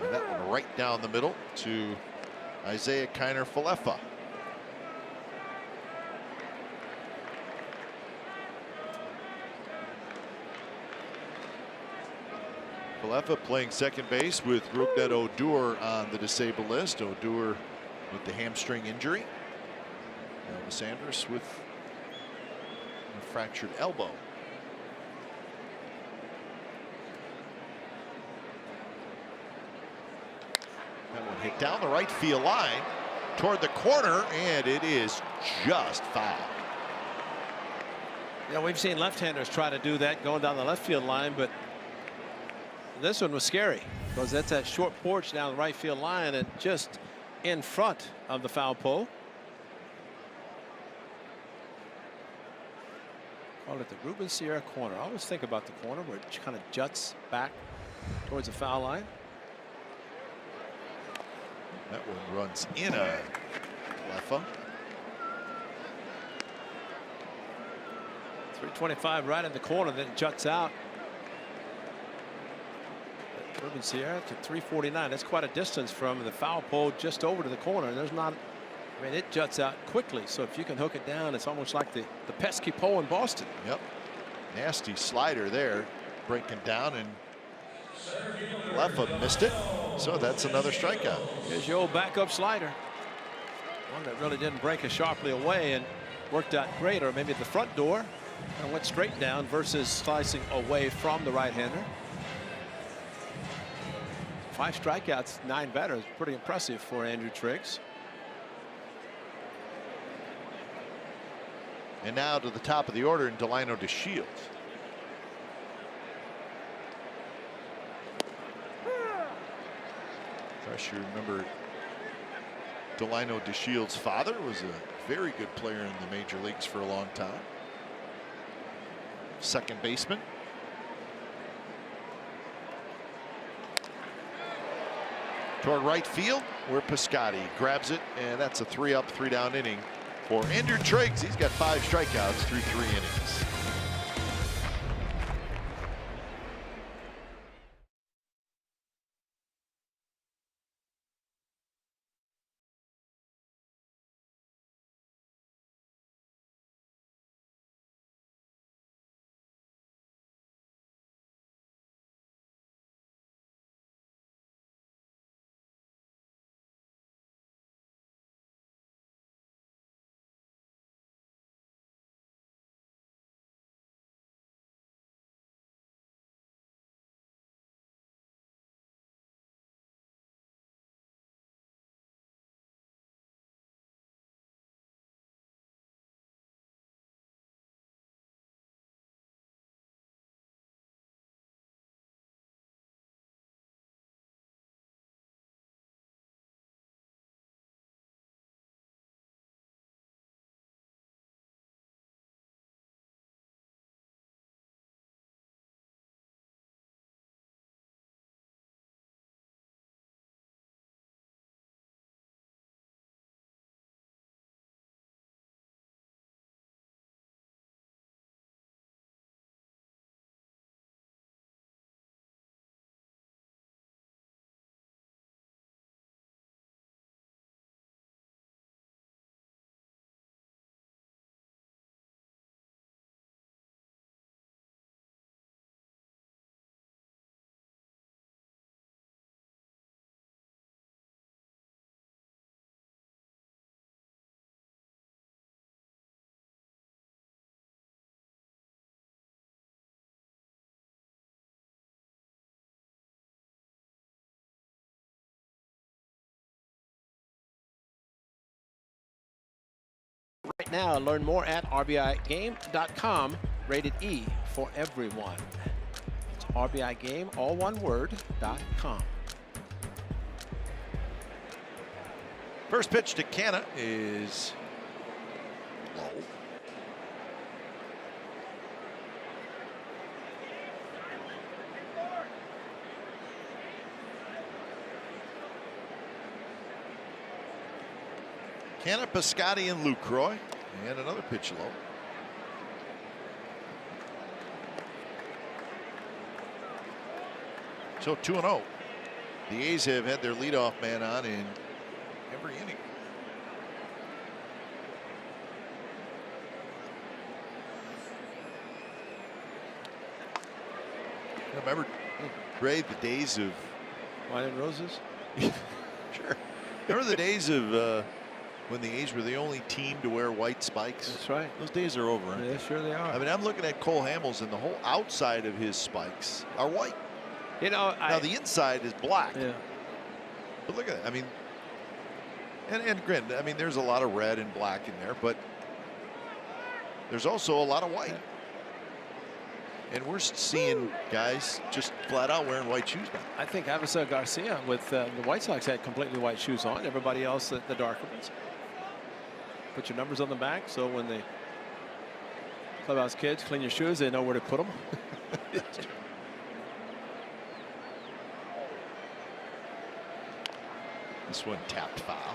And that one right down the middle to Isaiah Kiner-Falefa. Falefa playing second base with Rougned Odor on the disabled list. Odor with the hamstring injury. Elvis Andrus with a fractured elbow. That one hit down the right field line toward the corner, and it is just foul. Yeah, we've seen left-handers try to do that going down the left field line, but this one was scary because that's that short porch down the right field line and just in front of the foul pole. Call it the Ruben Sierra corner. I always think about the corner where it kind of juts back towards the foul line. That one runs in a Falefa. 325 right in the corner, then it juts out. Ruben Sierra to 349. That's quite a distance from the foul pole just over to the corner. There's not, I mean, it juts out quickly. So if you can hook it down, it's almost like the pesky pole in Boston. Yep. Nasty slider there, breaking down, and Falefa missed it. So that's another strikeout. Here's your old backup slider. One that really didn't break as sharply away and worked out great, or maybe at the front door and went straight down versus slicing away from the right-hander. 5 strikeouts, 9 batters. Pretty impressive for Andrew Triggs. And now to the top of the order in Delino DeShields. Fresh, you remember Delino DeShields' father was a very good player in the major leagues for a long time. Second baseman. Toward right field, where Piscotty grabs it, and that's a 3-up, 3-down inning for Andrew Triggs. He's got 5 strikeouts through 3 innings. Right now, learn more at rbigame.com. Rated E for everyone. It's rbigame, all one word, .com. First pitch to Canna is low. Canna, Piscotti, and Lucroy. And another pitch low. So 2-0. The A's have had their leadoff man on in every inning. Remember, Ray, the days of Wine and roses? Sure. Remember the days of when the A's were the only team to wear white spikes? That's right. Those days are over. Aren't Yeah, sure they are. I mean, I'm looking at Cole Hamels, and the whole outside of his spikes are white. You know, Now the inside is black. Yeah. But look at it. I mean, and granted, I mean, there's a lot of red and black in there, but there's also a lot of white. And we're seeing guys just flat out wearing white shoes now. I think Avisar Garcia with the White Sox had completely white shoes on. Everybody else the darker ones. Put your numbers on the back, so when the clubhouse kids clean your shoes, they know where to put them. This one tapped foul.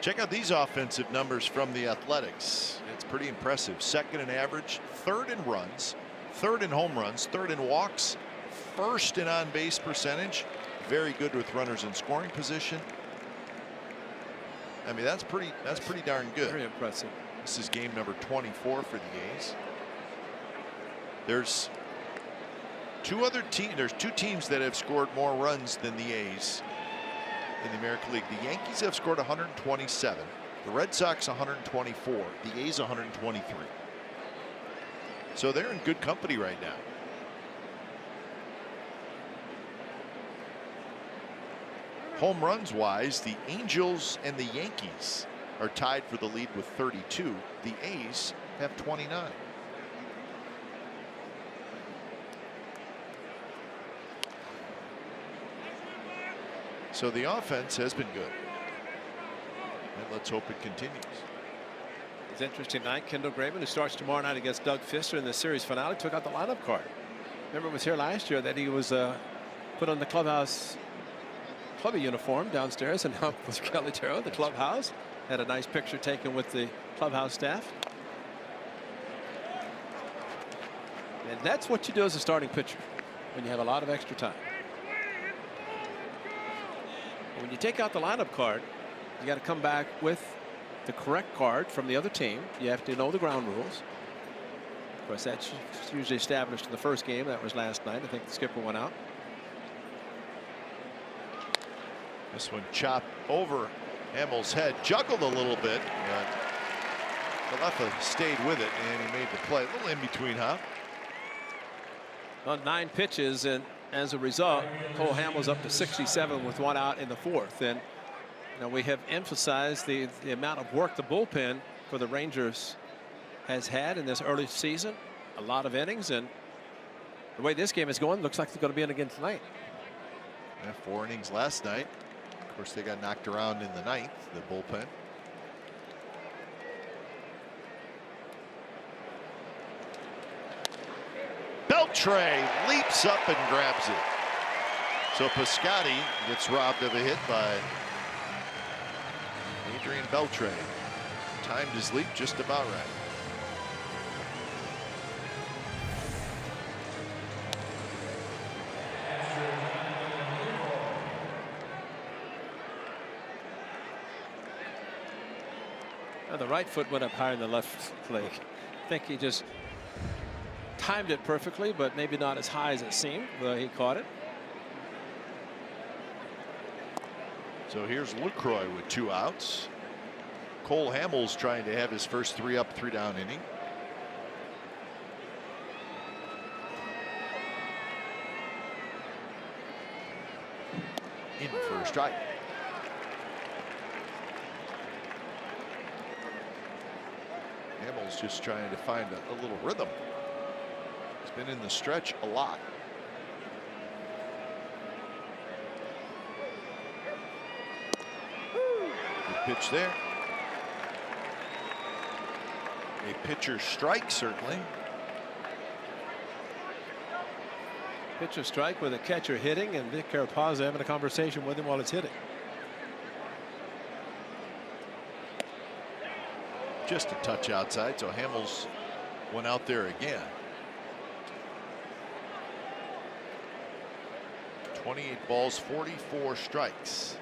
Check out these offensive numbers from the Athletics. It's pretty impressive. Second in average, third in runs, third in home runs, third in walks, first in on-base percentage. Very good with runners in scoring position. I mean, that's pretty darn good. Very impressive. This is game number 24 for the A's. There's two teams that have scored more runs than the A's in the American League. The Yankees have scored 127. The Red Sox 124. The A's 123. So they're in good company right now. Home runs wise, the Angels and the Yankees are tied for the lead with 32. The A's have 29. So the offense has been good. And let's hope it continues. It's an interesting night. Kendall Graveman, who starts tomorrow night against Doug Fister in the series finale, took out the lineup card. Remember, it was here last year that he was put on the clubhouse clubby uniform downstairs, and now with Kelly Terrell, the clubhouse. Had a nice picture taken with the clubhouse staff. And that's what you do as a starting pitcher when you have a lot of extra time. When you take out the lineup card, you got to come back with the correct card from the other team. You have to know the ground rules. Of course, that's usually established in the first game. That was last night. I think the skipper went out. This one chopped over Hamels' head, juggled a little bit, but Kalefa stayed with it, and he made the play. A little in between, huh? On 9 pitches, and as a result, Cole Hamels up to 67 with 1 out in the 4th. And you know, we have emphasized the amount of work the bullpen for the Rangers has had in this early season. A lot of innings, and the way this game is going, looks like they're going to be in again tonight. Yeah, 4 innings last night. Of course, they got knocked around in the 9th, the bullpen. Beltre leaps up and grabs it. So Piscotti gets robbed of a hit by Adrian Beltre. Timed his leap just about right. Now, the right foot went up higher than the left leg. I think he just timed it perfectly, but maybe not as high as it seemed, though he caught it. So here's Lucroy with 2 outs. Cole Hamels trying to have his first 3 up, 3 down inning. in for a strike. Hamels just trying to find a little rhythm. He's been in the stretch a lot. Good pitch there. A pitcher strike, certainly. Pitcher strike with a catcher hitting, and Vic Carapazza having a conversation with him while it's hitting. Just a touch outside, so Hamels went out there again. 28 balls, 44 strikes.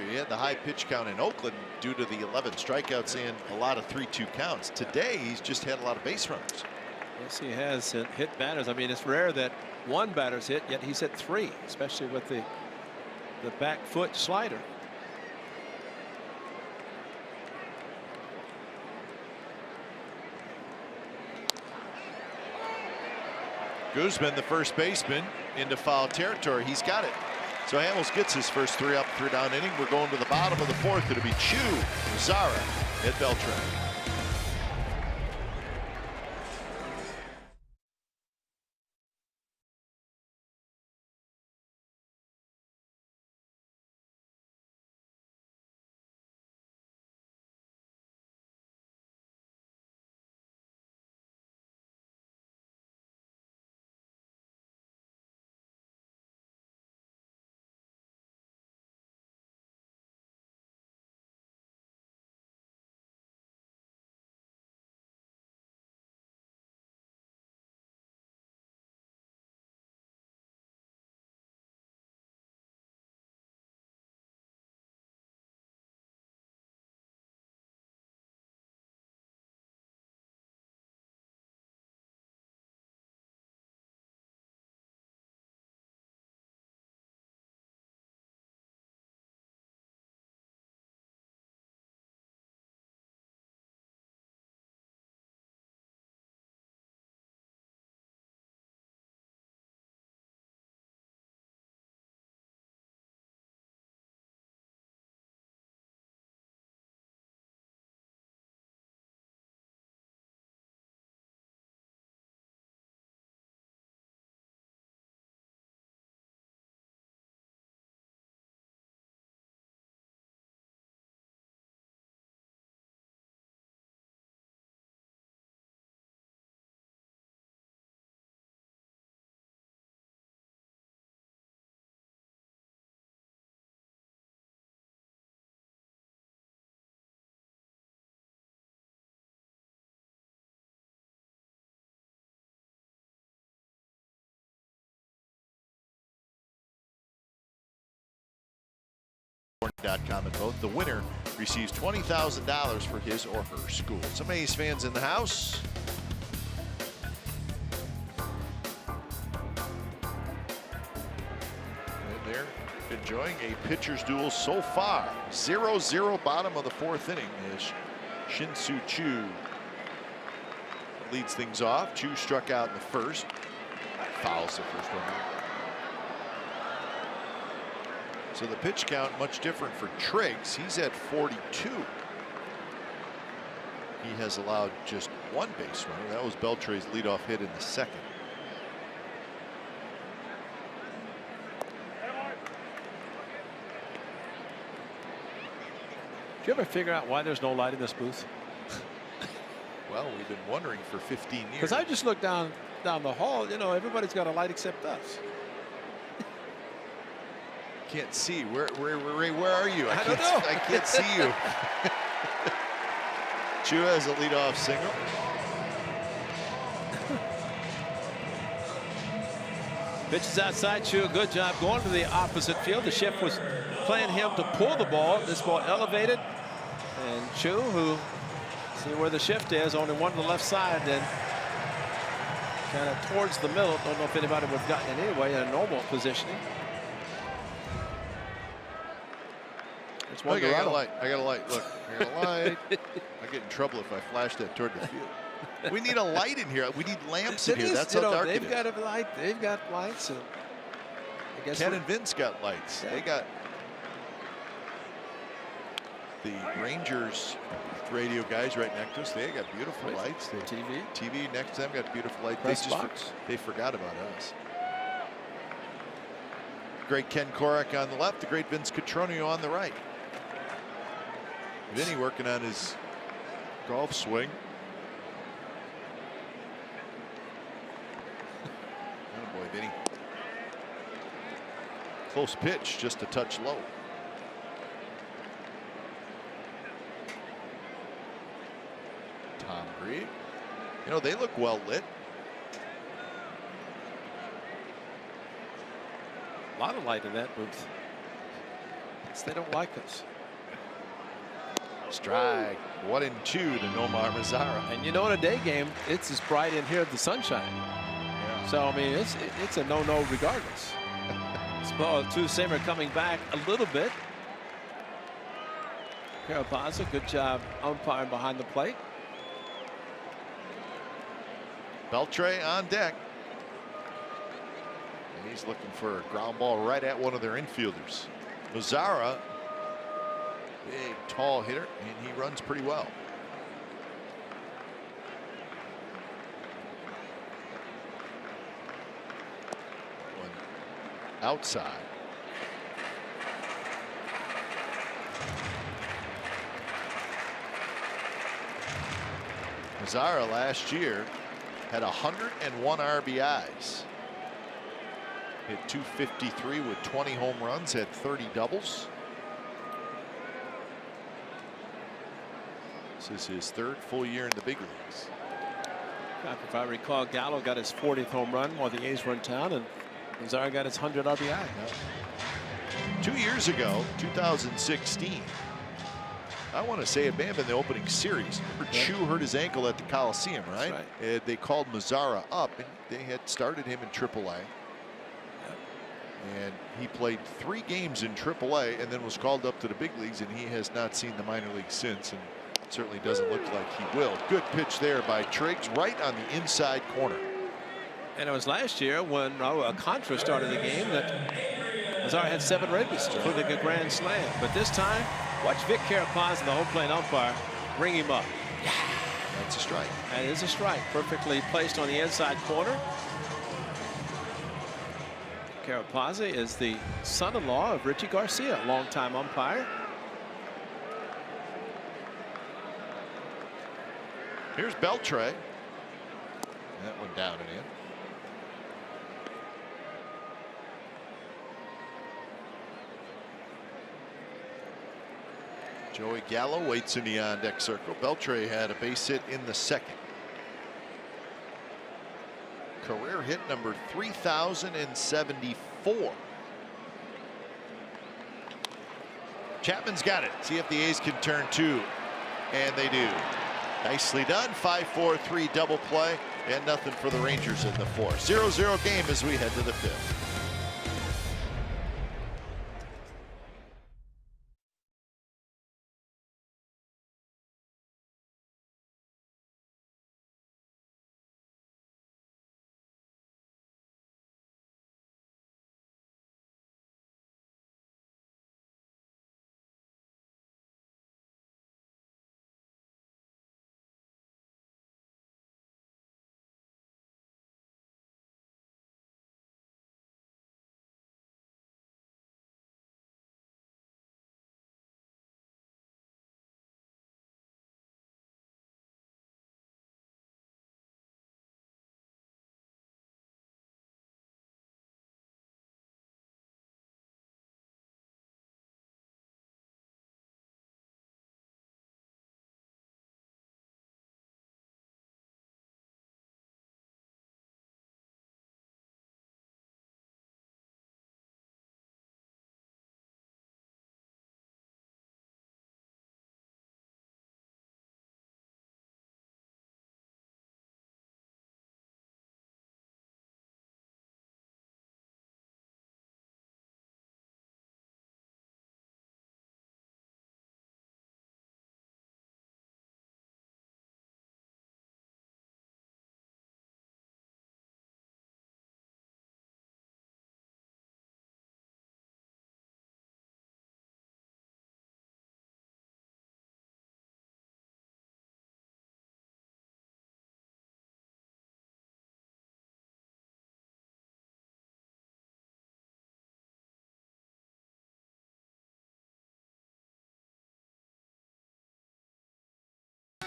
He had the high pitch count in Oakland due to the 11 strikeouts and a lot of 3-2 counts. Today, he's just had a lot of base runners. Yes, he has hit batters. I mean, it's rare that one batter's hit, yet he's hit 3, especially with the back foot slider. Guzman, the first baseman, into foul territory. He's got it. So Hamels gets his first 3 up, 3 down inning. We're going to the bottom of the 4th. It'll be Chu, Zara, and Beltran. .com and vote. The winner receives $20,000 for his or her school. Some A's fans in the house. And they're enjoying a pitcher's duel so far. 0-0 bottom of the 4th inning as Shin-Soo Choo leads things off. Choo struck out in the first. Fouls the first one. So the pitch count much different for Triggs. He's at 42. He has allowed just 1 base runner. That was Beltre's leadoff hit in the 2nd. Do you ever figure out why there's no light in this booth? Well, we've been wondering for 15 years. Because I just look down the hall. You know, everybody's got a light except us. Can't see. Where are you? I don't know. I can't see you. Chu has a leadoff single. Pitches outside. Chu, good job going to the opposite field. The shift was playing him to pull the ball. This ball elevated, and Chu, who see where the shift is, only one to the left side, then kind of towards the middle. Don't know if anybody would have gotten it anyway in a normal positioning. Look, I got a light. I got a light. Look, I got a light. I get in trouble if I flash that toward the field. We need a light in here. We need lamps in It here. is, That's you how know, dark it they've is. got a light. They've got lights. And I guess Ken and Vince got lights. Yeah. They got the Rangers radio guys right next to us. They got beautiful lights. The TV next to them got beautiful lights. Press box. They forgot about us. Great Ken Korak on the left. The great Vince Cotroneo on the right. Vinny working on his golf swing. Oh boy, Vinny. Close pitch, just a touch low. Tom Breed. You know, they look well lit. A lot of light in that booth. They don't like us. Strike. 1-2 to Nomar Mazara. And you know, in a day game, it's as bright in here as the sunshine. Yeah. So I mean, it's a no-no regardless. This ball, Two-seamer coming back a little bit. Carapazza, good job umpiring behind the plate. Beltre on deck. And he's looking for a ground ball right at one of their infielders. Mazara, big tall hitter, and he runs pretty well. One outside. Mazara last year had 101 RBIs. Hit 253 with 20 home runs, had 30 doubles. This is his third full year in the big leagues. If I recall, Gallo got his 40th home run while the A's were in town, and Mazara got his 100 RBI. 2 years ago, 2016, I want to say it may have been the opening series. Remember, Chu hurt his ankle at the Coliseum, right? They called Mazara up, and they had started him in AAA. And he played 3 games in AAA and then was called up to the big leagues, and he has not seen the minor leagues since, and certainly doesn't look like he will. Good pitch there by Triggs, right on the inside corner. And it was last year when Raul Contra started the game that Mazara had 7 ribbies, including a grand slam. But this time, watch Vic Carapazza, the home plate umpire, bring him up. That's a strike. And it is a strike, perfectly placed on the inside corner. Carapazza is the son-in-law of Richie Garcia, longtime umpire. Here's Beltre. That one down and in. Joey Gallo waits in the on-deck circle. Beltre had a base hit in the second. Career hit number 3,074. Chapman's got it. See if the A's can turn 2. And they do. Nicely done. 5-4-3 double play. And nothing for the Rangers in the 4th. 0-0 game as we head to the 5th.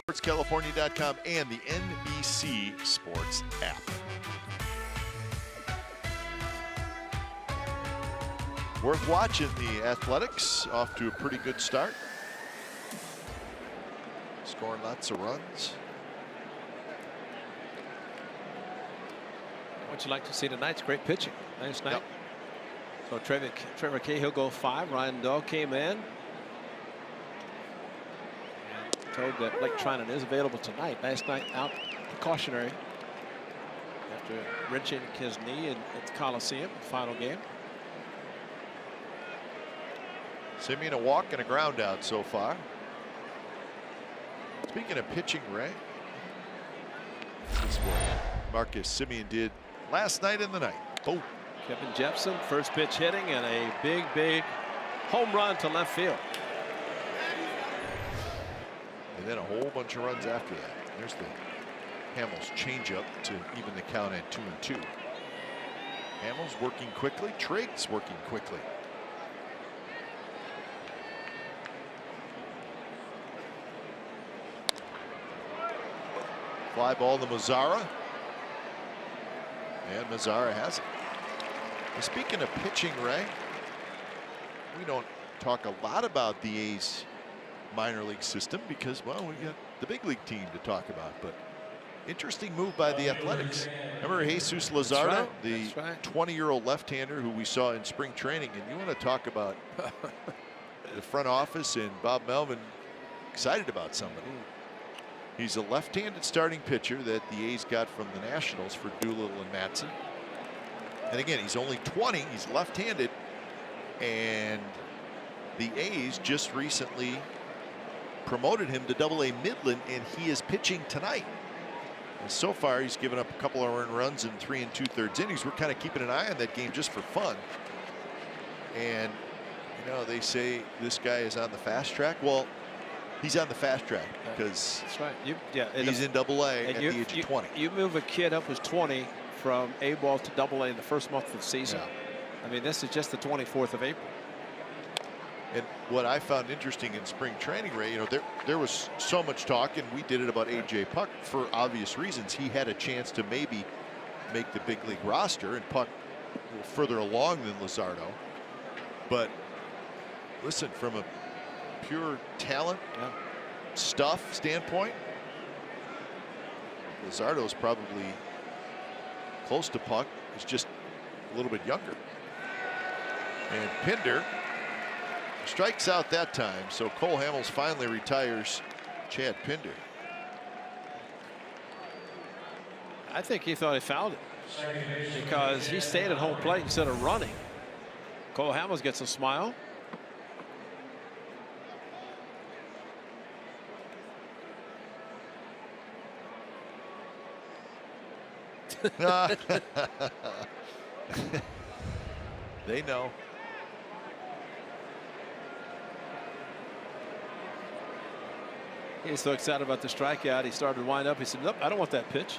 SportsCalifornia.com and the NBC Sports app. Worth watching. The Athletics off to a pretty good start. Scoring lots of runs. What you like to see tonight's great pitching. Nice night. Yep. So Trevor Cahill go 5. Ryan Dahl came in. Told that Blake Trinan is available tonight. Last night out precautionary after wrenching his knee at the Coliseum, final game. Simeon a walk and a ground out so far. Speaking of pitching, Ray, this is what Marcus Simeon did last night in the night. Boom. Kevin Jepson, first pitch hitting, and a big home run to left field. And then a whole bunch of runs after that. There's the Hamels changeup to even the count at 2-2. Hamels working quickly. Triggs working quickly. Fly ball to Mazzara. And Mazzara has it. And speaking of pitching, Ray, we don't talk a lot about the A's minor league system because, well, we got the big league team to talk about. But interesting move by the Athletics. Remember Jesus Luzardo, the 20-year-old left-hander who we saw in spring training. And you want to talk about the front office and Bob Melvin excited about somebody. He's a left-handed starting pitcher that the A's got from the Nationals for Doolittle and Matson. And again, he's only 20. He's left-handed. And the A's just recently promoted him to Double-A Midland, and he is pitching tonight. And so far, he's given up a couple of earned runs in 3 2/3 innings. We're kind of keeping an eye on that game just for fun. And, you know, they say this guy is on the fast track. Well, he's on the fast track because that's right. he's in Double-A at the age of 20. You move a kid up who's 20 from A-ball to Double-A in the first month of the season. Yeah. I mean, this is just the 24th of April. And what I found interesting in spring training, Ray, you know, there was so much talk, and we did it about A.J. Puck for obvious reasons. He had a chance to maybe make the big league roster, and Puck further along than Luzardo. But listen, from a pure talent stuff standpoint, Luzardo is probably close to Puck. He's just a little bit younger. And Pinder strikes out that time, so Cole Hamels finally retires Chad Pinder. I think he thought he fouled it because he stayed at home plate instead of running. Cole Hamels gets a smile. They know. He was so excited about the strikeout, he started to wind up. He said, nope, I don't want that pitch.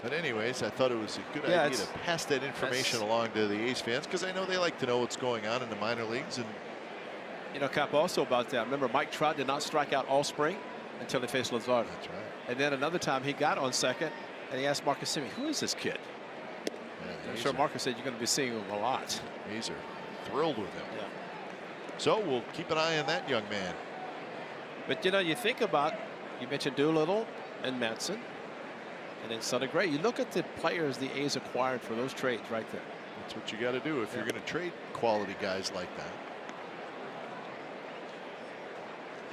But anyways, I thought it was a good idea to pass that information along to the A's fans because I know they like to know what's going on in the minor leagues. And you know, Cap, also about that, remember Mike Trout did not strike out all spring until he faced Luzardo. That's right. And then another time he got on second and he asked Marcus Simeon, who is this kid? Yeah, I'm sure Marcus said you're going to be seeing him a lot. A's are thrilled with him. Yeah. So we'll keep an eye on that young man. But you know, you think about, you mentioned Doolittle and Matson and then Sonny Gray. You look at the players the A's acquired for those trades right there. That's what you got to do if you're going to trade quality guys like that.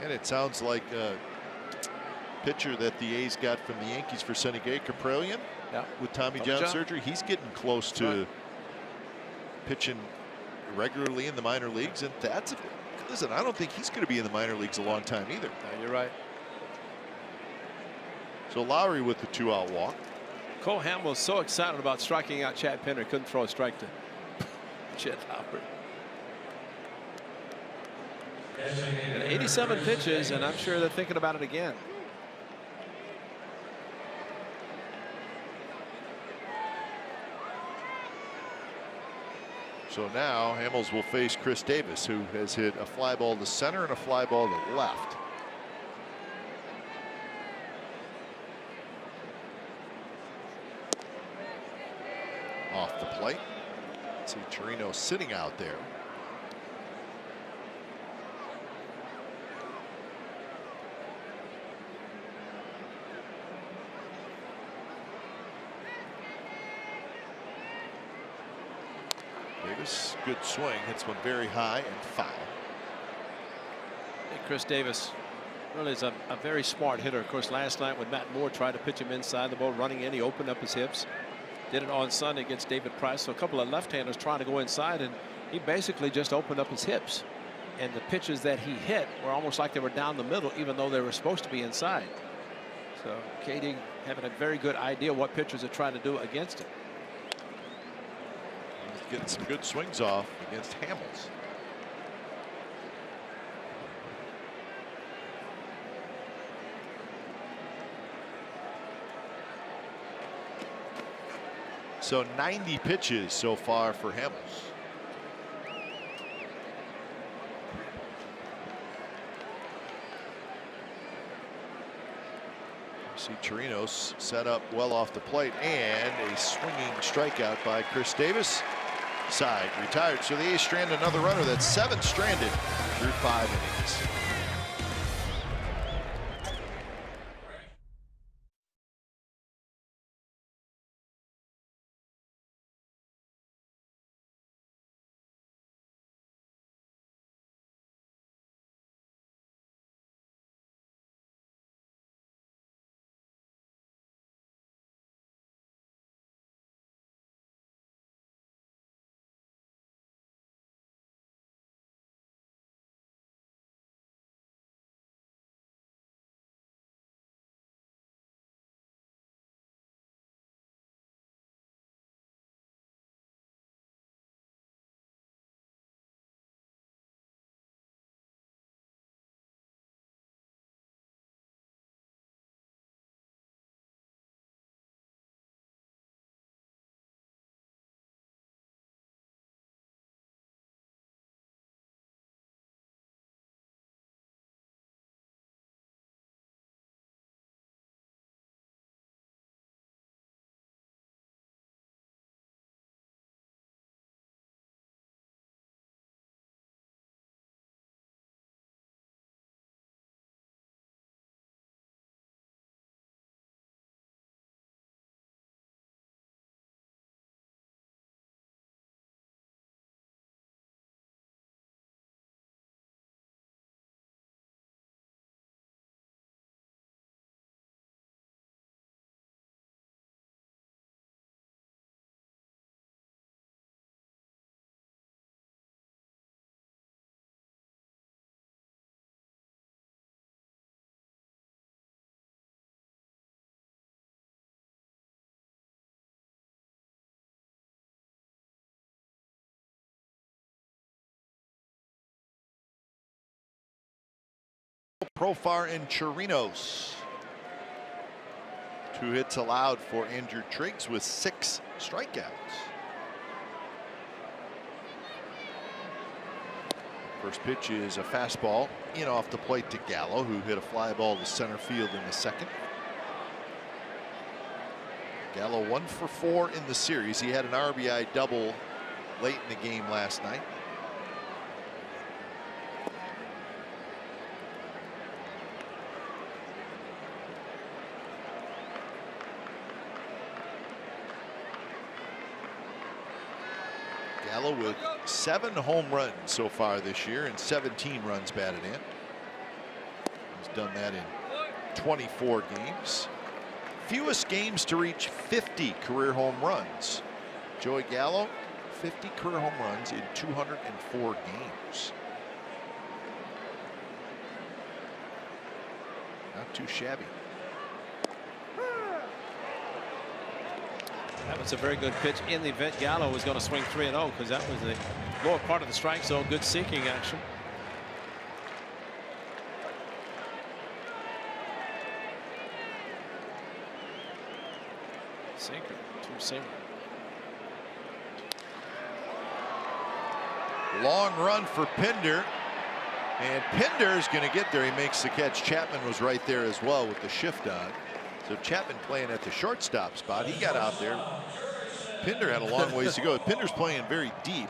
And it sounds like a pitcher that the A's got from the Yankees for Sonny Gray, Caprellian, with Tommy John surgery. He's getting close to pitching regularly in the minor leagues, and that's listen, I don't think he's going to be in the minor leagues a long time either. No, you're right. So Lowry with the 2-out walk. Cole Hamels was so excited about striking out Chad Pinder, couldn't throw a strike to Chet Lowry. And 87 pitches, and I'm sure they're thinking about it again. So now Hamels will face Chris Davis, who has hit a fly ball to center and a fly ball to left. Off the plate. See Torino sitting out there. Davis, good swing, hits one very high and foul. Hey, Chris Davis really is a very smart hitter. Of course, last night when Matt Moore tried to pitch him inside, the ball running in, he opened up his hips. Did it on Sunday against David Price. So a couple of left-handers trying to go inside, and he basically just opened up his hips. And the pitches that he hit were almost like they were down the middle, even though they were supposed to be inside. So Katie having a very good idea what pitchers are trying to do against him. He's getting some good swings off against Hamels. So 90 pitches so far for Hamels. See Chirinos set up well off the plate, and a swinging strikeout by Chris Davis. Side retired. So the A's strand another runner. That's 7 stranded through 5 innings. Profar and Chirinos. 2 hits allowed for Andrew Triggs with 6 strikeouts. First pitch is a fastball in off the plate to Gallo, who hit a fly ball to center field in the second. Gallo 1 for 4 in the series. He had an RBI double late in the game last night. Gallo with 7 home runs so far this year and 17 runs batted in. He's done that in 24 games. Fewest games to reach 50 career home runs. Joey Gallo, 50 career home runs in 204 games. Not too shabby. That was a very good pitch in the event Gallo was going to swing 3-0, because that was the lower part of the strike zone. Good seeking action. Sinker, 2-seamer. Long run for Pinder. And Pinder is going to get there. He makes the catch. Chapman was right there as well with the shift on. So Chapman playing at the shortstop spot. He got out there. Pinder had a long ways to go. Pinder's playing very deep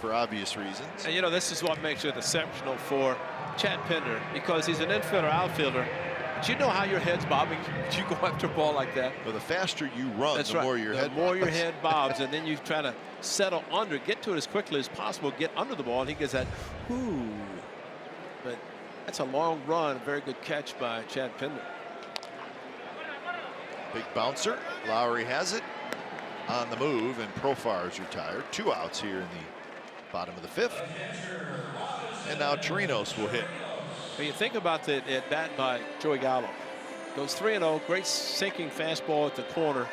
for obvious reasons. And you know, this is what makes it exceptional for Chad Pinder, because he's an infielder, outfielder. But you know how your head's bobbing. You go after a ball like that. Well, the faster you run, That's the right. more your the head more bobs. your head bobs, and then you try to settle under, get to it as quickly as possible, get under the ball, and he gets that whoo. But that's a long run, very good catch by Chad Pinder. Big bouncer. Lowry has it on the move, and Profar is retired. 2 outs here in the bottom of the 5th. And now Chirinos will hit. When you think about the at bat by Joey Gallo, goes 3-0, great sinking fastball at the corner,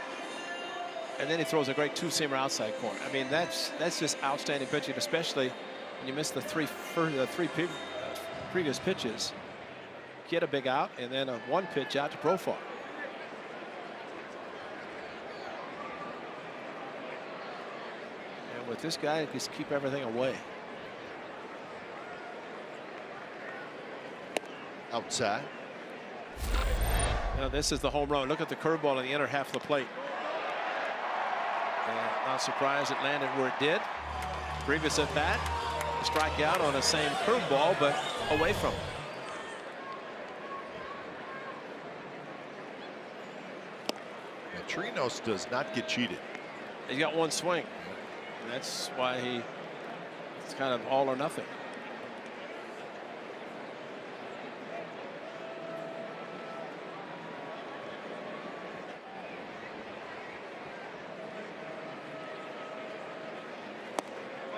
and then he throws a great 2-seamer outside corner. I mean, that's just outstanding pitching, especially when you miss the three previous pitches. Get a big out, and then a 1 pitch out to Profar. And with this guy, just keep everything away. Outside. Now this is the home run. Look at the curveball in the inner half of the plate. And not surprised it landed where it did. Previous at bat, strike out on the same curveball, but away from it. And Chirinos does not get cheated. He's got 1 swing. And that's why it's kind of all or nothing.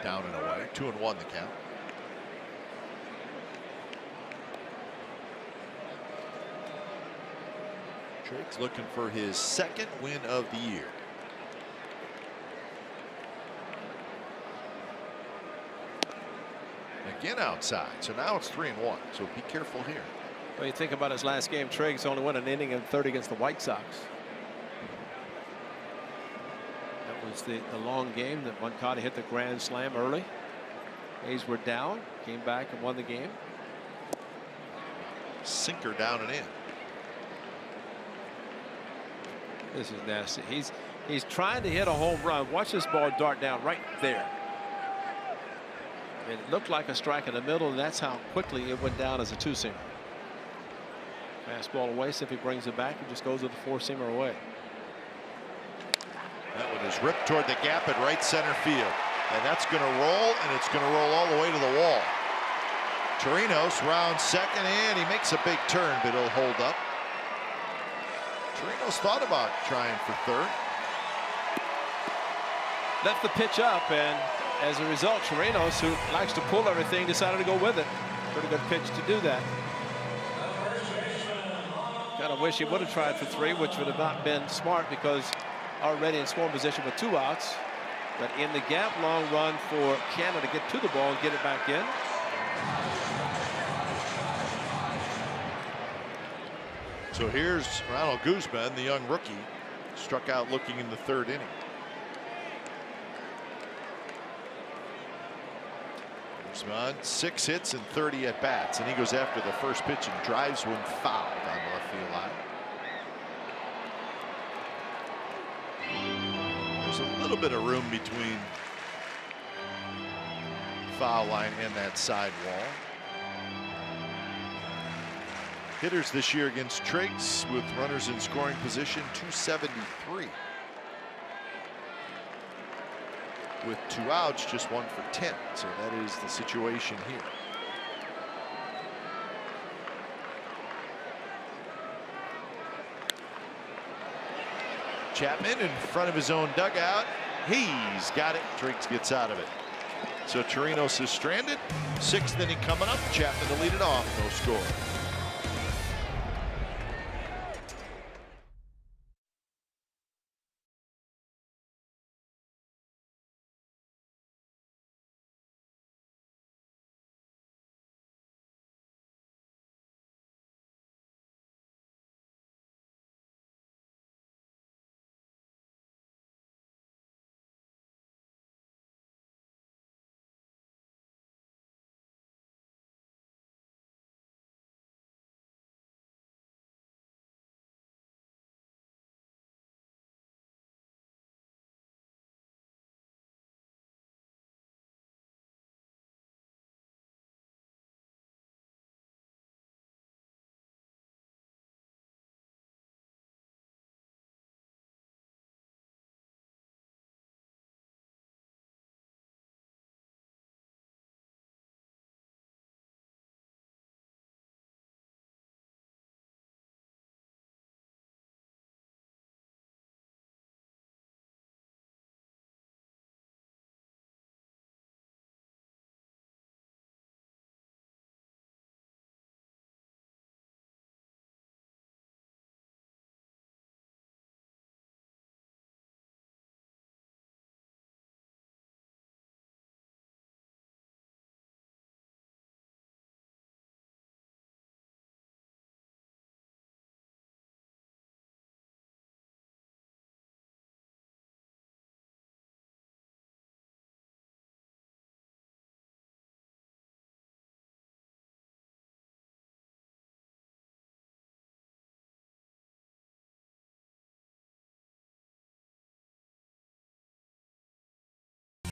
Down and away. 2-1 the count. Triggs looking for his 2nd win of the year. Again outside. So now it's 3-1. So be careful here. When you think about his last game, Triggs only won an inning in 3rd against the White Sox. That was the long game that Moncada hit the grand slam early. A's were down, came back and won the game. Sinker down and in. This is nasty. He's trying to hit a home run. Watch this ball dart down right there. It looked like a strike in the middle, and that's how quickly it went down as a 2-seamer. Fastball away. So if he brings it back, he just goes with the 4-seamer away. That one is ripped toward the gap at right center field. And that's going to roll, and it's going to roll all the way to the wall. Chirinos rounds 2nd, and he makes a big turn, but he'll hold up. Chirinos thought about trying for 3rd. Left the pitch up, and as a result, Chirinos, who likes to pull everything, decided to go with it. Pretty good pitch to do that. Kind of wish he would have tried for 3, which would have not been smart because already in scoring position with 2 outs. But in the gap, long run for Canada to get to the ball and get it back in. So here's Ronald Guzman, the young rookie, struck out looking in the 3rd inning. Guzman, 6 hits and 30 at bats, and he goes after the first pitch and drives one foul down the left field line. There's a little bit of room between foul line and that side wall. Hitters this year against Triggs with runners in scoring position, 273. With 2 outs, just 1 for 10. So that is the situation here. Chapman in front of his own dugout. He's got it. Triggs gets out of it. So Chirinos is stranded. 6th inning coming up. Chapman to lead it off. No score.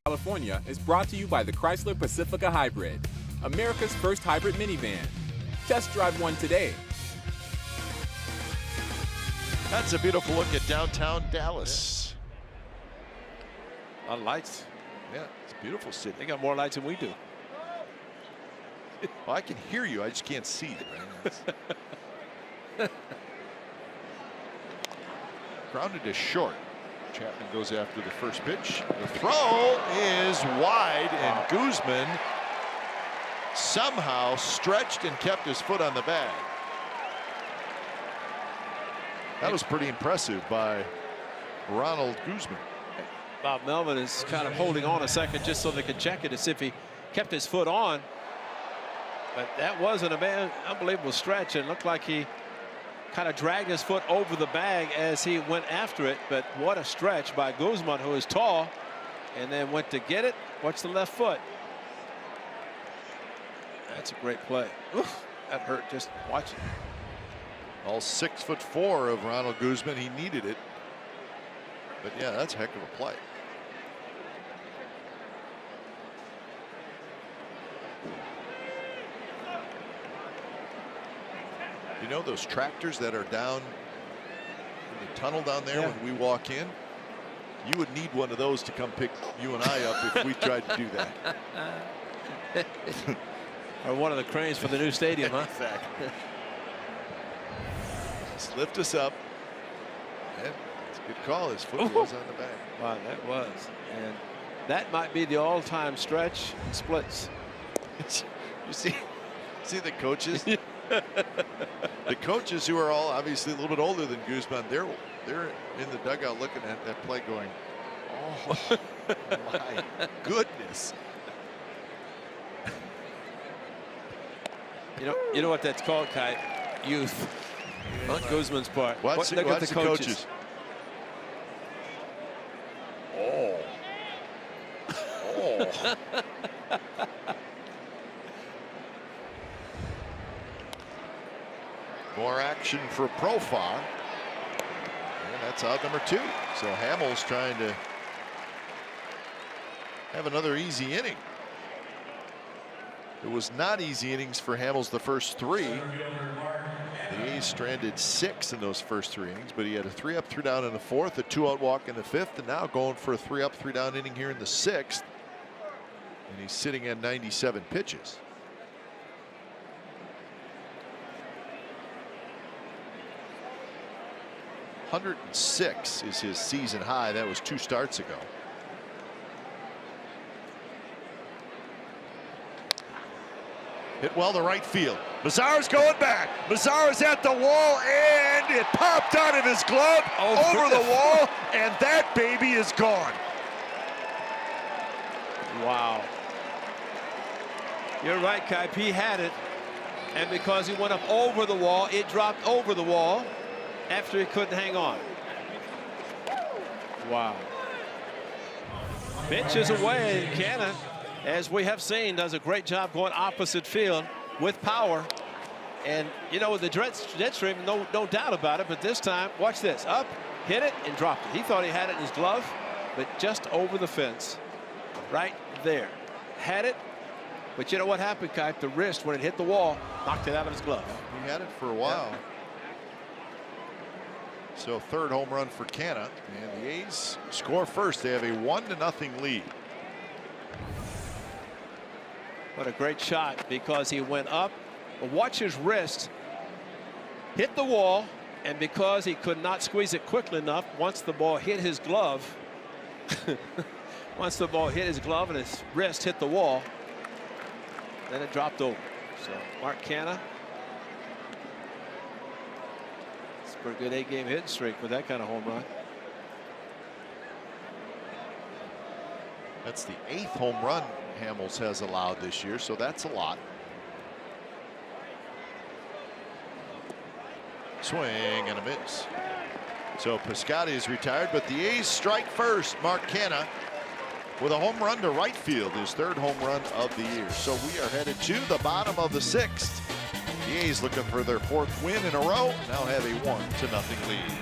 California is brought to you by the Chrysler Pacifica Hybrid, America's first hybrid minivan. Test drive one today. That's a beautiful look at downtown Dallas. A lot of lights. Yeah, it's a beautiful city. They got more lights than we do. Well, I can hear you. I just can't see you. Right? Grounded is short. Chapman goes after the first pitch. The throw is wide, and Guzman somehow stretched and kept his foot on the bag. That was pretty impressive by Ronald Guzman. Bob Melvin is kind of holding on a second just so they could check it to see if he kept his foot on. But that wasn't an unbelievable stretch. It looked like he kind of dragged his foot over the bag as he went after it. But what a stretch by Guzman, who is tall, and then went to get it. Watch the left foot. That's a great play. Oof, that hurt just watching. All 6'4" of Ronald Guzman. He needed it. But yeah, that's a heck of a play. You know those tractors that are down in the tunnel down there when we walk in? You would need one of those to come pick you and I up if we tried to do that. Or one of the cranes for the new stadium, huh? Exactly. Just lift us up. And it's a good call. His foot was on the back. Wow, that was. And that might be the all-time stretch splits. You see the coaches? The coaches, who are all obviously a little bit older than Guzman, they're in the dugout looking at that play going, oh my goodness. You know what that's called, Kai? Youth on Guzman's part. Watch Look at the coaches. Oh. Oh. More action for Profar. And that's out number 2. So Hamels trying to have another easy inning. It was not easy innings for Hamels the first 3. The A's stranded 6 in those first 3 innings, but he had a 3-up, 3-down in the 4th, a 2-out walk in the 5th, and now going for a 3-up, 3-down inning here in the 6th. And he's sitting at 97 pitches. .106 is his season high. That was 2 starts ago. Hit well to right field. Mazara's going back. Mazara's at the wall, and it popped out of his glove over the wall, and that baby is gone. Wow. You're right, Kai. He had it, and because he went up over the wall, it dropped over the wall after he couldn't hang on. Wow. Pitch is away. Cannon, as we have seen, does a great job going opposite field with power. And you know, the jet stream, no doubt about it, but this time, watch this. Up, hit it, and dropped it. He thought he had it in his glove, but just over the fence. Right there. Had it, but you know what happened, Kai? The wrist, when it hit the wall, knocked it out of his glove. He had it for a while. Yeah. So 3rd home run for Canna, and the A's score first. They have a 1-0 lead. What a great shot, because he went up. Watch his wrist hit the wall, and because he could not squeeze it quickly enough, once the ball hit his glove, once the ball hit his glove and his wrist hit the wall, then it dropped over. So Mark Canna, it's a pretty good 8-game hitting streak with that kind of home run. That's the 8th home run Hamels has allowed this year, so that's a lot. Swing and a miss. So Piscotty is retired, but the A's strike first. Mark Canna with a home run to right field, his 3rd home run of the year. So we are headed to the bottom of the 6th. The A's looking for their 4th win in a row, now have a 1-0 lead.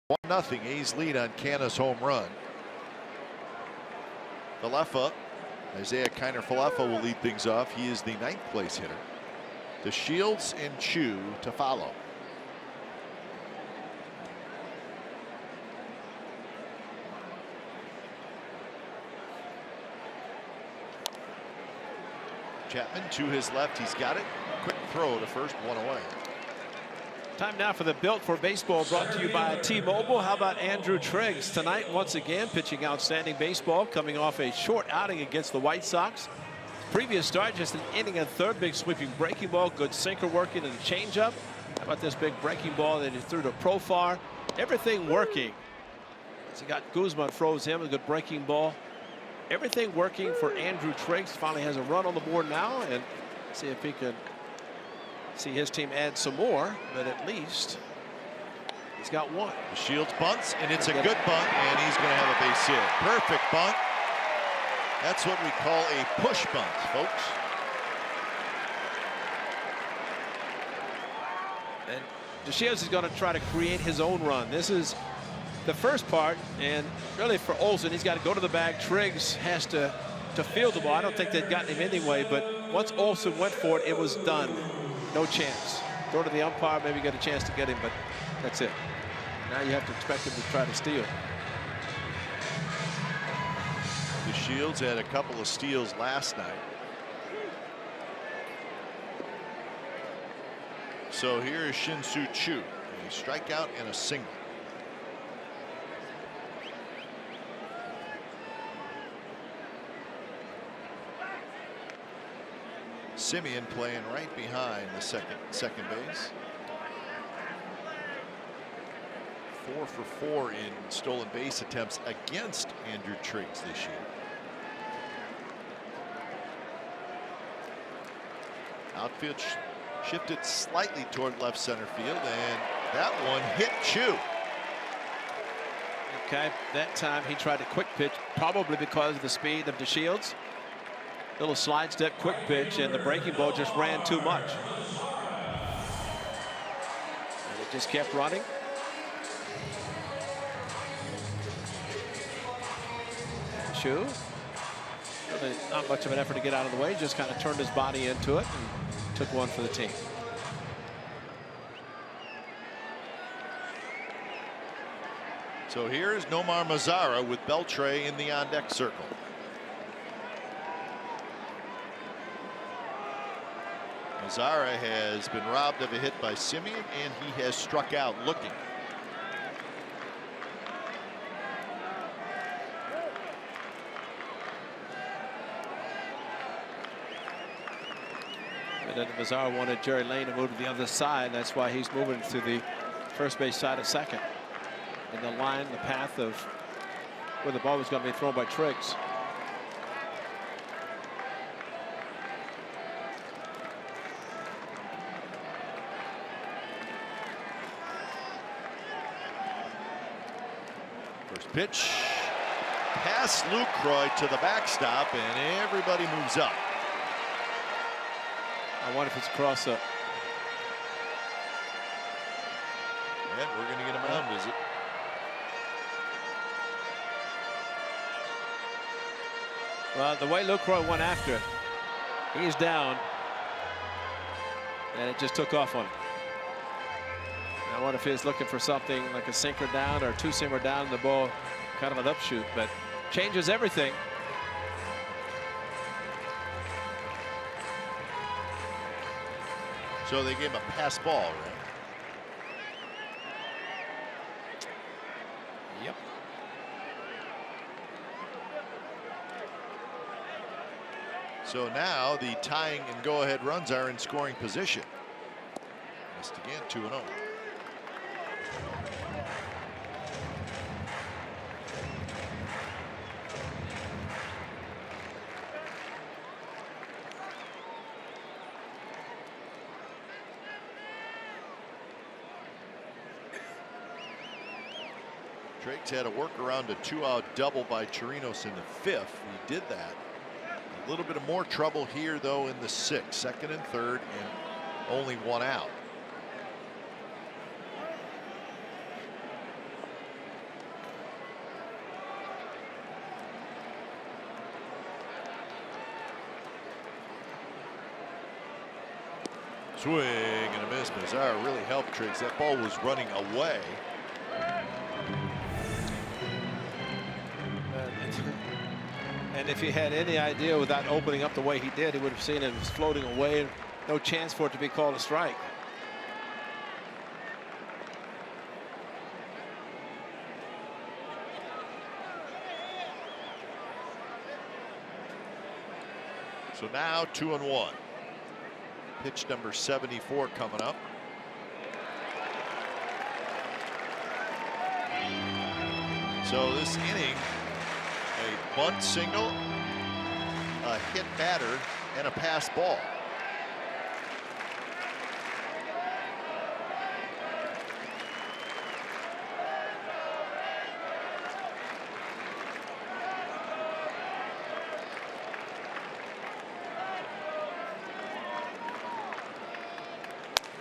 1-0 A's lead on Canna's home run. Falefa, Isaiah Kiner-Falefa will lead things off. He is the 9th place hitter. The Shields and Chu to follow. Chapman to his left. He's got it. Quick throw to first, 1 away. Time now for the Built for Baseball, brought to you by T-Mobile. How about Andrew Triggs tonight, once again, pitching outstanding baseball, coming off a short outing against the White Sox. Previous start, just an inning and third, big sweeping breaking ball, good sinker working, and a changeup. How about this big breaking ball that he threw to Profar? Everything working. As he got Guzman, froze him, a good breaking ball. Everything working for Andrew Triggs. Finally has a run on the board now, and see if he can see his team add some more, but at least he's got one. The Shields bunts, and it's a good bunt, and he's going to have a base hit. Perfect bunt. That's what we call a push bunt, folks. And DeShields is going to try to create his own run. This is the first part, and really for Olsen, he's got to go to the bag. Triggs has to field the ball. I don't think they'd gotten him anyway, but once Olsen went for it, it was done. No chance. Throw to the umpire, maybe get a chance to get him, but that's it. Now you have to expect him to try to steal. The Shields had a couple of steals last night. So here is Shin-Soo Choo. A strikeout and a single. Simeon playing right behind the second base. 4 for 4 in stolen base attempts against Andrew Triggs this year. Outfield shifted slightly toward left center field, and that one hit Chu. Okay, that time he tried a quick pitch, probably because of the speed of DeShields. Little slide step, quick pitch, and the breaking ball just ran too much. And it just kept running. Chu, really not much of an effort to get out of the way, just kind of turned his body into it and took one for the team. So here is Nomar Mazara with Beltre in the on-deck circle. Mazara has been robbed of a hit by Simeon, and he has struck out looking. And then Mazara wanted Jerry Lane to move to the other side. That's why he's moving to the first base side of second. In the line, the path of where the ball was going to be thrown by Triggs. First pitch, past Lucroy to the backstop, and everybody moves up. I wonder if it's a cross-up. And we're going to get a mound visit. Well, the way Lucroy went after it, he's down, and it just took off on him. I wonder if he's looking for something like a sinker down or a two-seamer down, and the ball kind of an upshoot, but changes everything. So they gave him a pass ball, right? Yep. So now the tying and go-ahead runs are in scoring position. Missed again, 2-0. Triggs had a workaround, a 2-out double by Chirinos in the 5th. He did that. A little bit of more trouble here, though, in the 6th. Second and third, and only 1 out. Swing and a miss. Mazzara really helped Triggs. That ball was running away. And if he had any idea without opening up the way he did, he would have seen it was floating away. No chance for it to be called a strike. So now 2-1. Pitch number 74 coming up. So this inning, a bunt single, a hit batter, and a pass ball.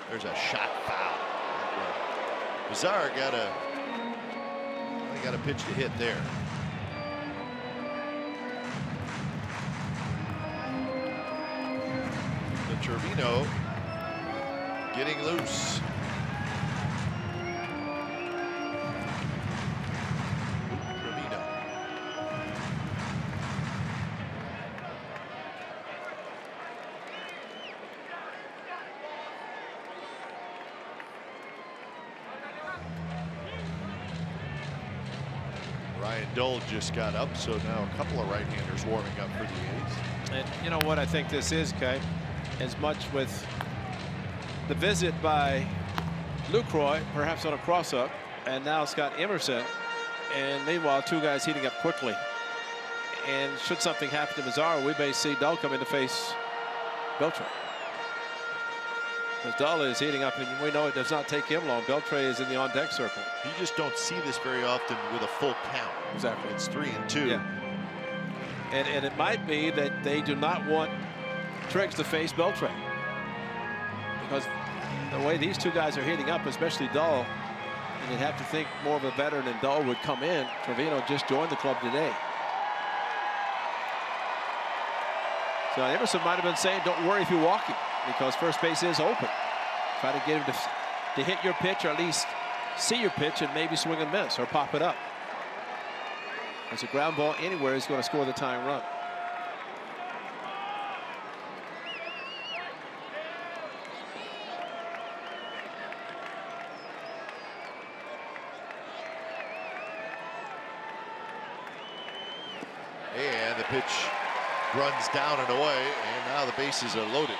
There's a shot foul. Mazzara got a pitch to hit there. The Trevino getting loose. Trevino. Ryan Dole just got up, so now a couple of right-handers warming up for the A's. And you know what I think this is, Kay? As much with the visit by Lucroy, perhaps on a cross-up, and now Scott Emerson, and meanwhile 2 guys heating up quickly. And should something happen to Mazzara, we may see Dull come in to face Beltre. Because Dull is heating up, and we know it does not take him long. Beltre is in the on-deck circle. You just don't see this very often with a full count. Exactly. It's 3-2. Yeah. And it might be that they do not want Triggs to face Beltre. Because the way these 2 guys are heating up, especially Dull, and you'd have to think more of a veteran than Dull would come in. Trevino just joined the club today. So Emerson might have been saying, don't worry if you're walking, because first base is open. Try to get him to hit your pitch, or at least see your pitch and maybe swing and miss or pop it up. There's a ground ball anywhere, he's going to score the tying run. And the pitch runs down and away, and now the bases are loaded.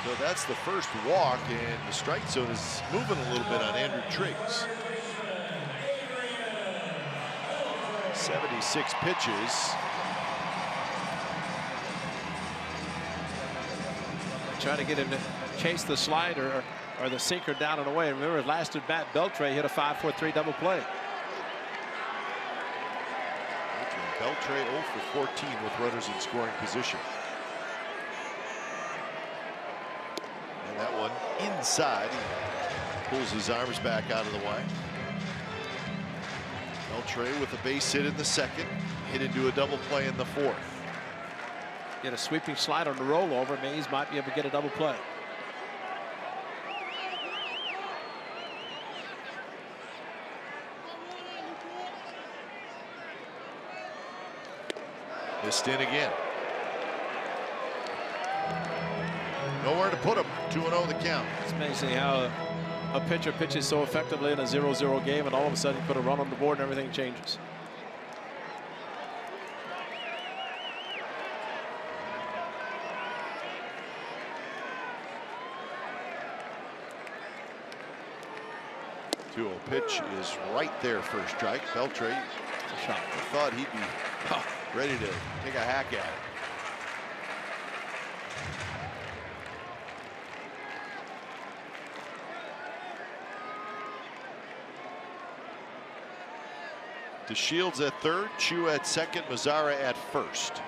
So that's the first walk, and the strike zone is moving a little bit on Andrew Triggs. 76 pitches. Trying to get him to chase the slider or the sinker down and away. Remember, his last at bat, Beltre hit a 5-4-3 double play. Beltre 0 for 14 with runners in scoring position. And that one inside. He pulls his arms back out of the way. Beltre with a base hit in the second. Hit into a double play in the fourth. Get a sweeping slide on the rollover. Mays might be able to get a double play. Missed in again. Nowhere to put him. 2-0 the count. It's amazing how a pitcher pitches so effectively in a 0-0 game, and all of a sudden you put a run on the board and everything changes. The pitch is right there for a strike. Beltre Shot. thought he'd be ready to take a hack at it. DeShields at third, Chu at second, Mazzara at first.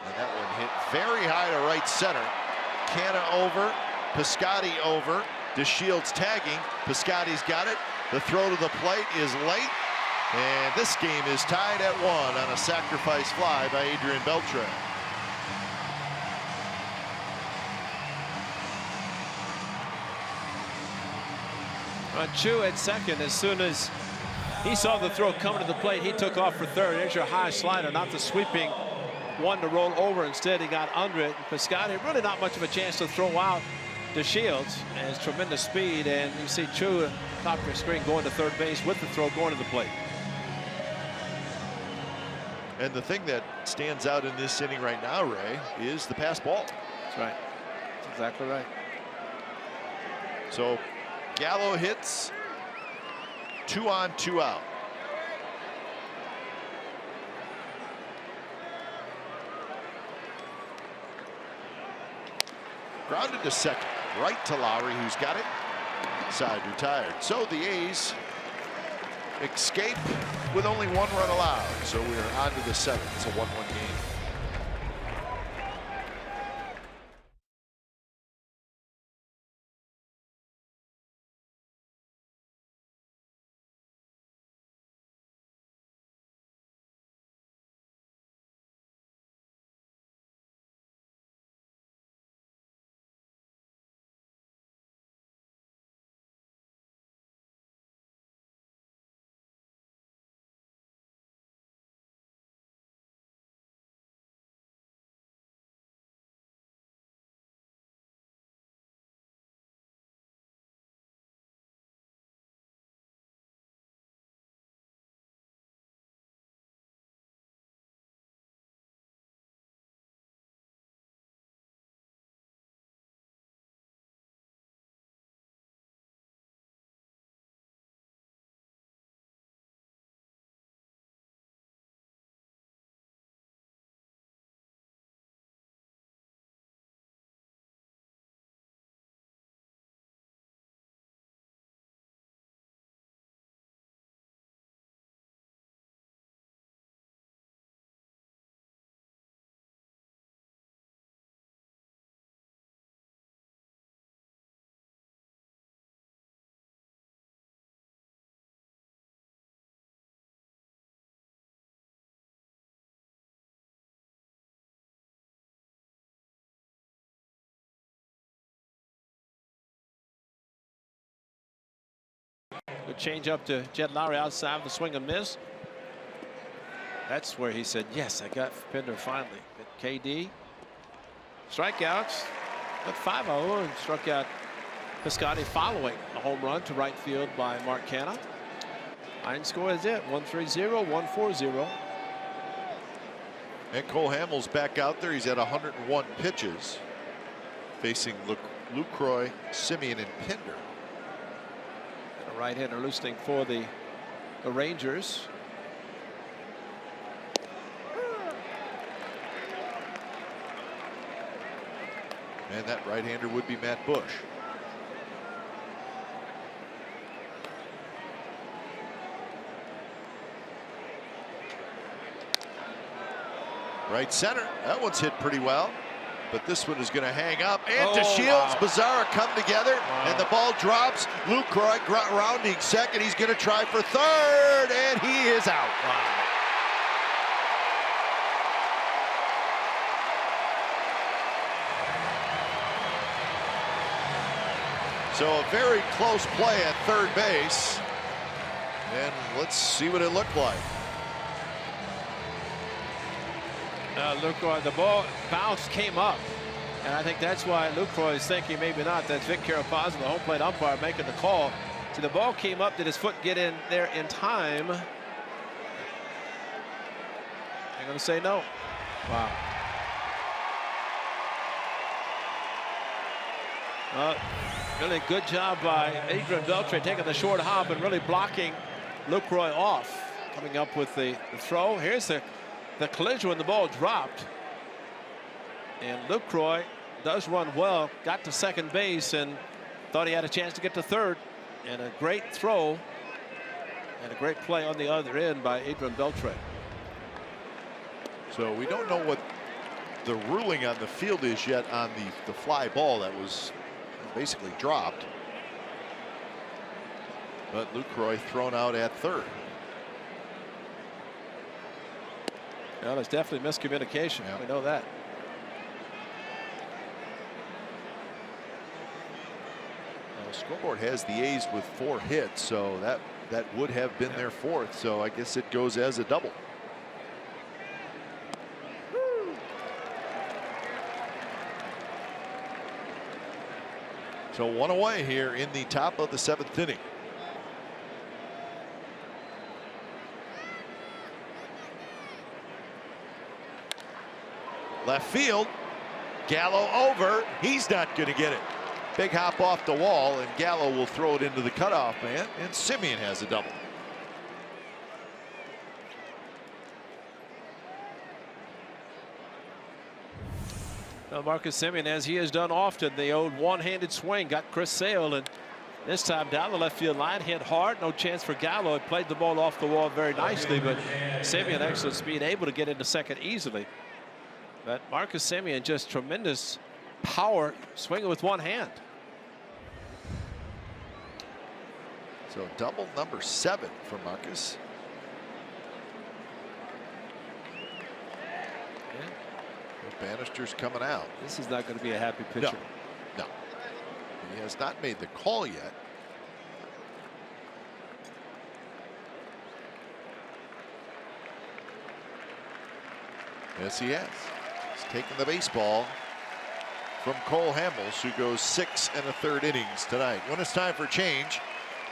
And that one hit very high to right center. Canna over, Piscotti over, DeShields tagging. Piscotty's got it. The throw to the plate is late. And this game is tied at 1 on a sacrifice fly by Adrian Beltre. Chu at second. As soon as he saw the throw coming to the plate, he took off for third. There's your high slider, not the sweeping one to roll over. Instead, he got under it. Piscotty, really not much of a chance to throw out DeShields. Has tremendous speed, and you see Chu top of your screen going to third base with the throw going to the plate. And the thing that stands out in this inning right now, Ray, is the pass ball. That's right. That's exactly right. So Gallo hits, 2 on, 2 out. Grounded to second, right to Lowry, who's got it. Side retired. So the A's escape with only 1 run allowed. So we're on to the 7th. It's a 1-1 game. Good change up to Jed Lowry outside of the swing and miss. That's where he said, yes, I got Pinder finally. But KD, strikeouts, but 5-0 and struck out Piscotty following a home run to right field by Mark Canha. Line score is it, 1-3-0, 1-4-0. And Cole Hamels back out there. He's at 101 pitches, facing Lucroy, Simeon, and Pinder. A right-hander loosening for the Rangers. And that right-hander would be Matt Bush. Right center. That one's hit pretty well. But this one is going to hang up. And DeShields, Bizarra come together. And the ball drops. Lucroy rounding second. He's going to try for third. And he is out. So a very close play at third base. And let's see what it looked like. Lucroy, the ball bounce came up, and I think that's why Lucroy is thinking maybe not. That's Vic Carapazza, the home plate umpire, making the call. So the ball came up. Did his foot get in there in time? I'm going to say no. Wow. Really good job by Adrian Beltre taking the short hop and really blocking Lucroy off. Coming up with the throw. Here's the collision when the ball dropped. And Lucroy does run well, got to second base and thought he had a chance to get to third. And a great throw and a great play on the other end by Adrian Beltre. So we don't know what the ruling on the field is yet on the fly ball that was basically dropped. But Lucroy thrown out at third. Well, there's definitely miscommunication. Yeah. We know that. The scoreboard has the A's with 4 hits, so that would have been their 4th. So I guess it goes as a double. So 1 away here in the top of the 7th inning. Left field, Gallo over. He's not going to get it. Big hop off the wall, and Gallo will throw it into the cutoff man, and Semien has a double. Well, Marcus Semien, as he has done often, the old one-handed swing got Chris Sale, and this time down the left field line, hit hard, no chance for Gallo. It played the ball off the wall very nicely, but Semien, excellent speed, able to get into second easily. But Marcus Semien, just tremendous power, swinging with one hand. So double number 7 for Marcus. Bannister's coming out. This is not going to be a happy pitcher. No. He has not made the call yet. Yes, he has. He's taken the baseball from Cole Hamels, who goes 6 1/3 innings tonight. When it's time for change,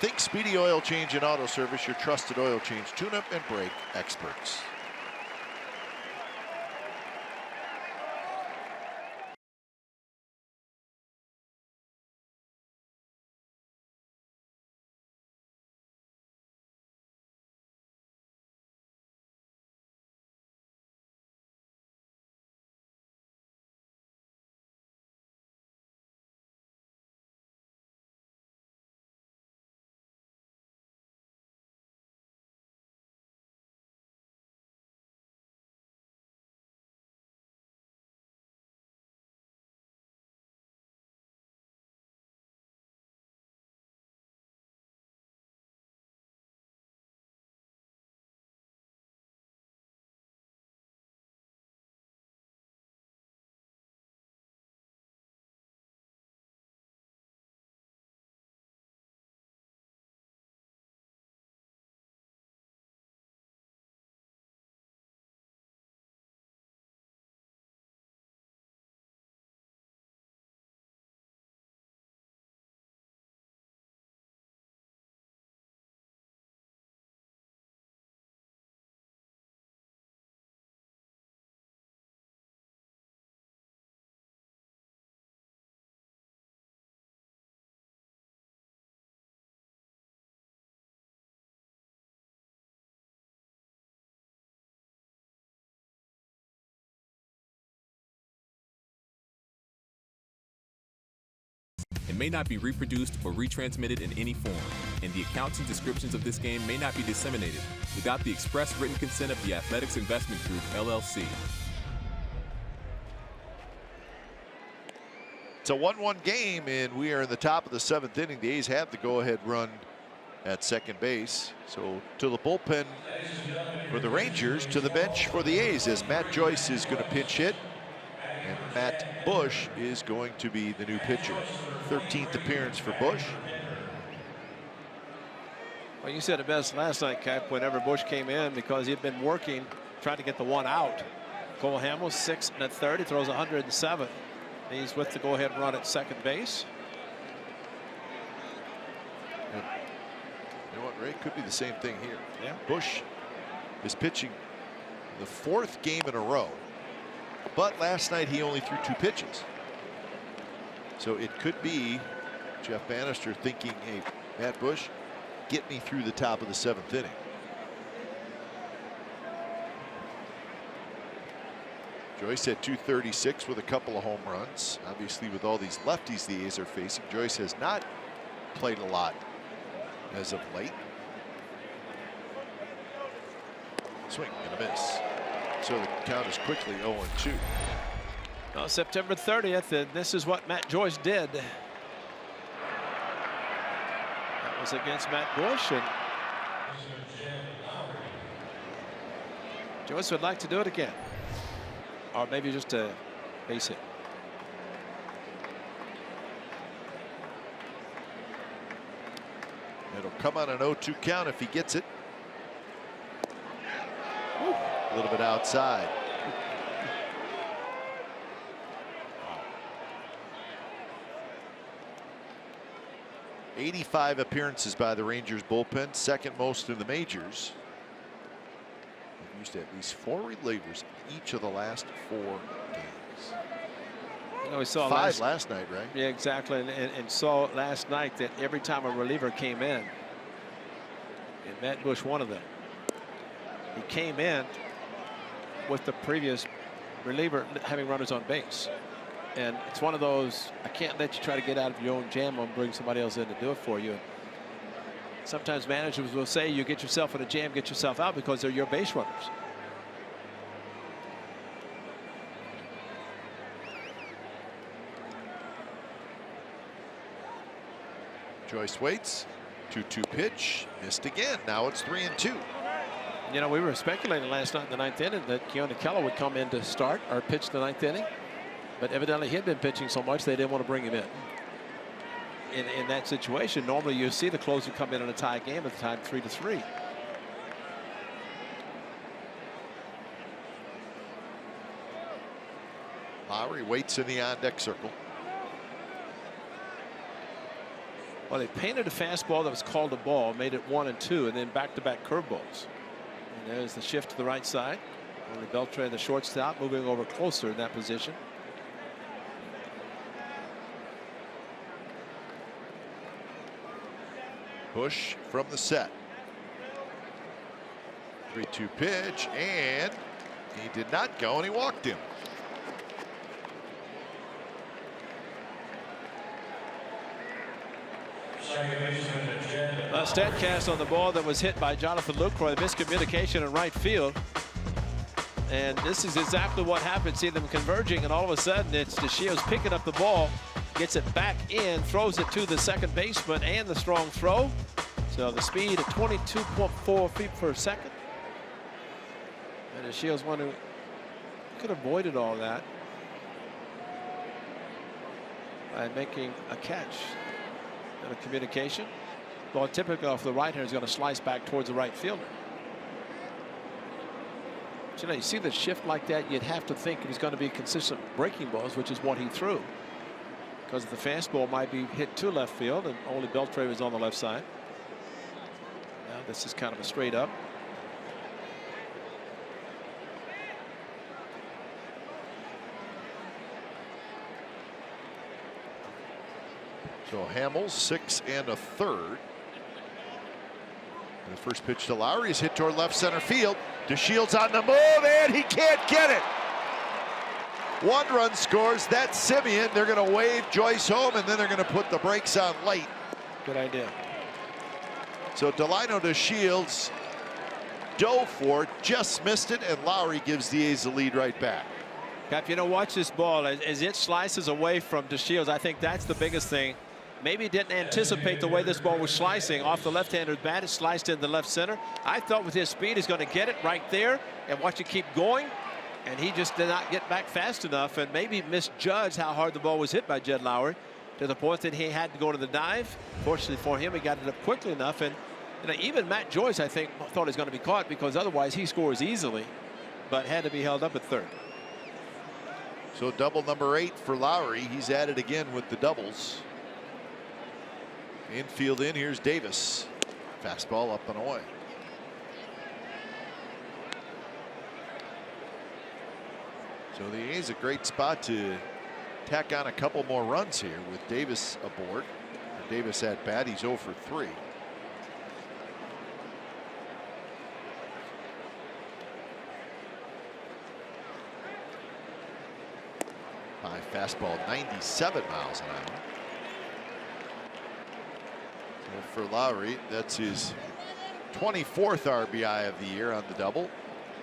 think Speedy Oil Change and Auto Service, your trusted oil change, tune-up, and brake experts. It may not be reproduced or retransmitted in any form, and the accounts and descriptions of this game may not be disseminated without the express written consent of the Athletics Investment Group, LLC. It's a 1-1 game, and we are in the top of the 7th inning. The A's have the go-ahead run at second base. So to the bullpen for the Rangers, to the bench for the A's, as Matt Joyce is going to pinch hit, and Matt Bush is going to be the new pitcher. 13th appearance for Bush. Well, you said it best last night, Cap, whenever Bush came in, because he'd been working, trying to get the one out. Cole Hamels, 6 1/3, he throws 107. He's with the go-ahead run at second base. You know what, Ray? Could be the same thing here. Yeah. Bush is pitching the 4th game in a row, but last night he only threw 2 pitches. So it could be Jeff Bannister thinking, hey, Matt Bush, get me through the top of the 7th inning. Joyce had 236 with a couple of home runs. Obviously, with all these lefties the A's are facing, Joyce has not played a lot as of late. Swing and a miss. So the count is quickly 0-2. Well, September 30th, and this is what Matt Joyce did. That was against Matt Bush, and Joyce would like to do it again, or maybe just a base hit. It'll come on an 0-2 count if he gets it. Woo. A little bit outside. Wow. 85 appearances by the Rangers bullpen, second most in the majors. They've used at least 4 relievers in each of the last 4 games. You know, we saw 5 last night, right? Yeah, exactly. And saw last night that every time a reliever came in, and Matt Bush one of them, he came in with the previous reliever having runners on base. And it's one of those, I can't let you try to get out of your own jam and bring somebody else in to do it for you. And sometimes managers will say, you get yourself in a jam, get yourself out, because they're your base runners. Joyce waits. 2-2 pitch. Missed again. Now it's 3-2. You know, we were speculating last night in the 9th inning that Keone Keller would come in to start or pitch the 9th inning. But evidently he had been pitching so much they didn't want to bring him in. In that situation, normally you see the closer come in a tie game at the time 3-3. Lowry waits in the on-deck circle. Well, they painted a fastball that was called a ball, made it 1-2, and then back-to-back curveballs. And there's the shift to the right side. Only Beltran, the shortstop, moving over closer in that position. Bush from the set. 3-2 pitch, and he did not go, and he walked him. A Statcast on the ball that was hit by Jonathan Lucroy. Miscommunication in right field. And this is exactly what happened. See them converging, and all of a sudden it's DeShields picking up the ball, gets it back in, throws it to the second baseman, and the strong throw. So the speed at 22.4 feet per second. And DeShields one who could have avoided all that by making a catch. And a communication. Ball typically off the right hand is going to slice back towards the right fielder. So, you know, you see the shift like that, you'd have to think he's going to be consistent breaking balls, which is what he threw. Because the fastball might be hit to left field, and only Beltran was on the left side. Now this is kind of a straight up. So Hamels 6 1/3. The first pitch to Lowry is hit toward left center field. DeShields on the move, and he can't get it. 1 run scores. That's Simeon. They're going to wave Joyce home, and then they're going to put the brakes on late. Good idea. So Delino DeShields dove for it, just missed it, and Lowry gives the A's the lead right back. Cap, you know, watch this ball as it slices away from DeShields. I think that's the biggest thing. Maybe didn't anticipate the way this ball was slicing off the left-hander's bat. It sliced in the left center. I thought with his speed he's going to get it right there and watch it keep going. And he just did not get back fast enough and maybe misjudged how hard the ball was hit by Jed Lowry to the point that he had to go to the dive. Fortunately for him, he got it up quickly enough. And you know, even Matt Joyce, I think, thought he was going to be caught because otherwise he scores easily, but had to be held up at third. So double number 8 for Lowry. He's at it again with the doubles. Infield in, here's Davis. Fastball up and away. So the A's a great spot to tack on a couple more runs here with Davis aboard. Davis at bat, he's 0 for 3. High fastball, 97 miles an hour. For Lowry, that's his 24th RBI of the year on the double.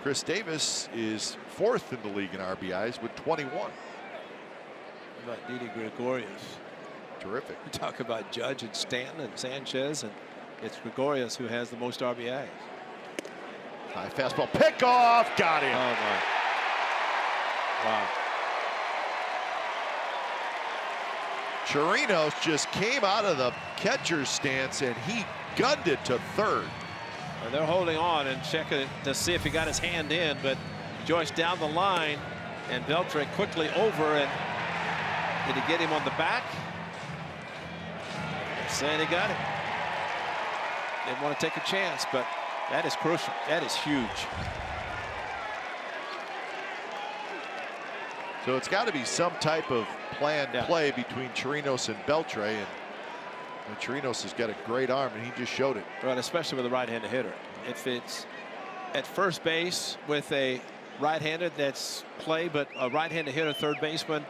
Chris Davis is 4th in the league in RBIs with 21. How about Didi Gregorius? Terrific. We talk about Judge and Stanton and Sanchez, and it's Gregorius who has the most RBIs. High fastball, pick off, got him. Oh my! Wow. Chirinos just came out of the catcher's stance and he gunned it to third. And they're holding on and checking it to see if he got his hand in, but Joyce down the line, and Beltre quickly over, and did he get him on the back? Saying he got it. Didn't want to take a chance, but that is crucial. That is huge. So it's got to be some type of planned play between Chirinos and Beltre, and Chirinos has got a great arm, and he just showed it. Right, especially with a right-handed hitter. If it's at first base with a right-handed, that's play, but a right-handed hitter, third baseman,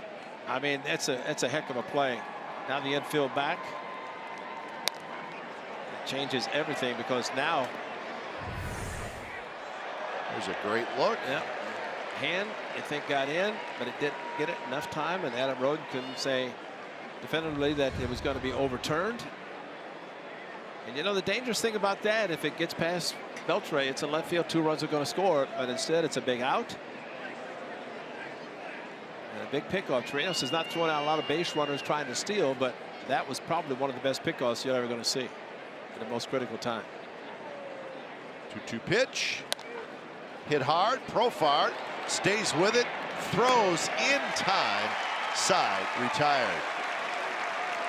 I mean, that's a heck of a play. Now the infield back. It changes everything, because now there's a great look. Yeah. Hand, I think, got in, but it didn't get it enough time, and Adam Roden couldn't say definitively that it was going to be overturned. And you know the dangerous thing about that, if it gets past Beltre, it's a left field, 2 runs are going to score, but instead it's a big out. And a big pickoff. Chirinos is not throwing out a lot of base runners trying to steal, but that was probably one of the best pickoffs you're ever going to see at the most critical time. 2-2 pitch. Hit hard, Profar stays with it, throws in time, side retired.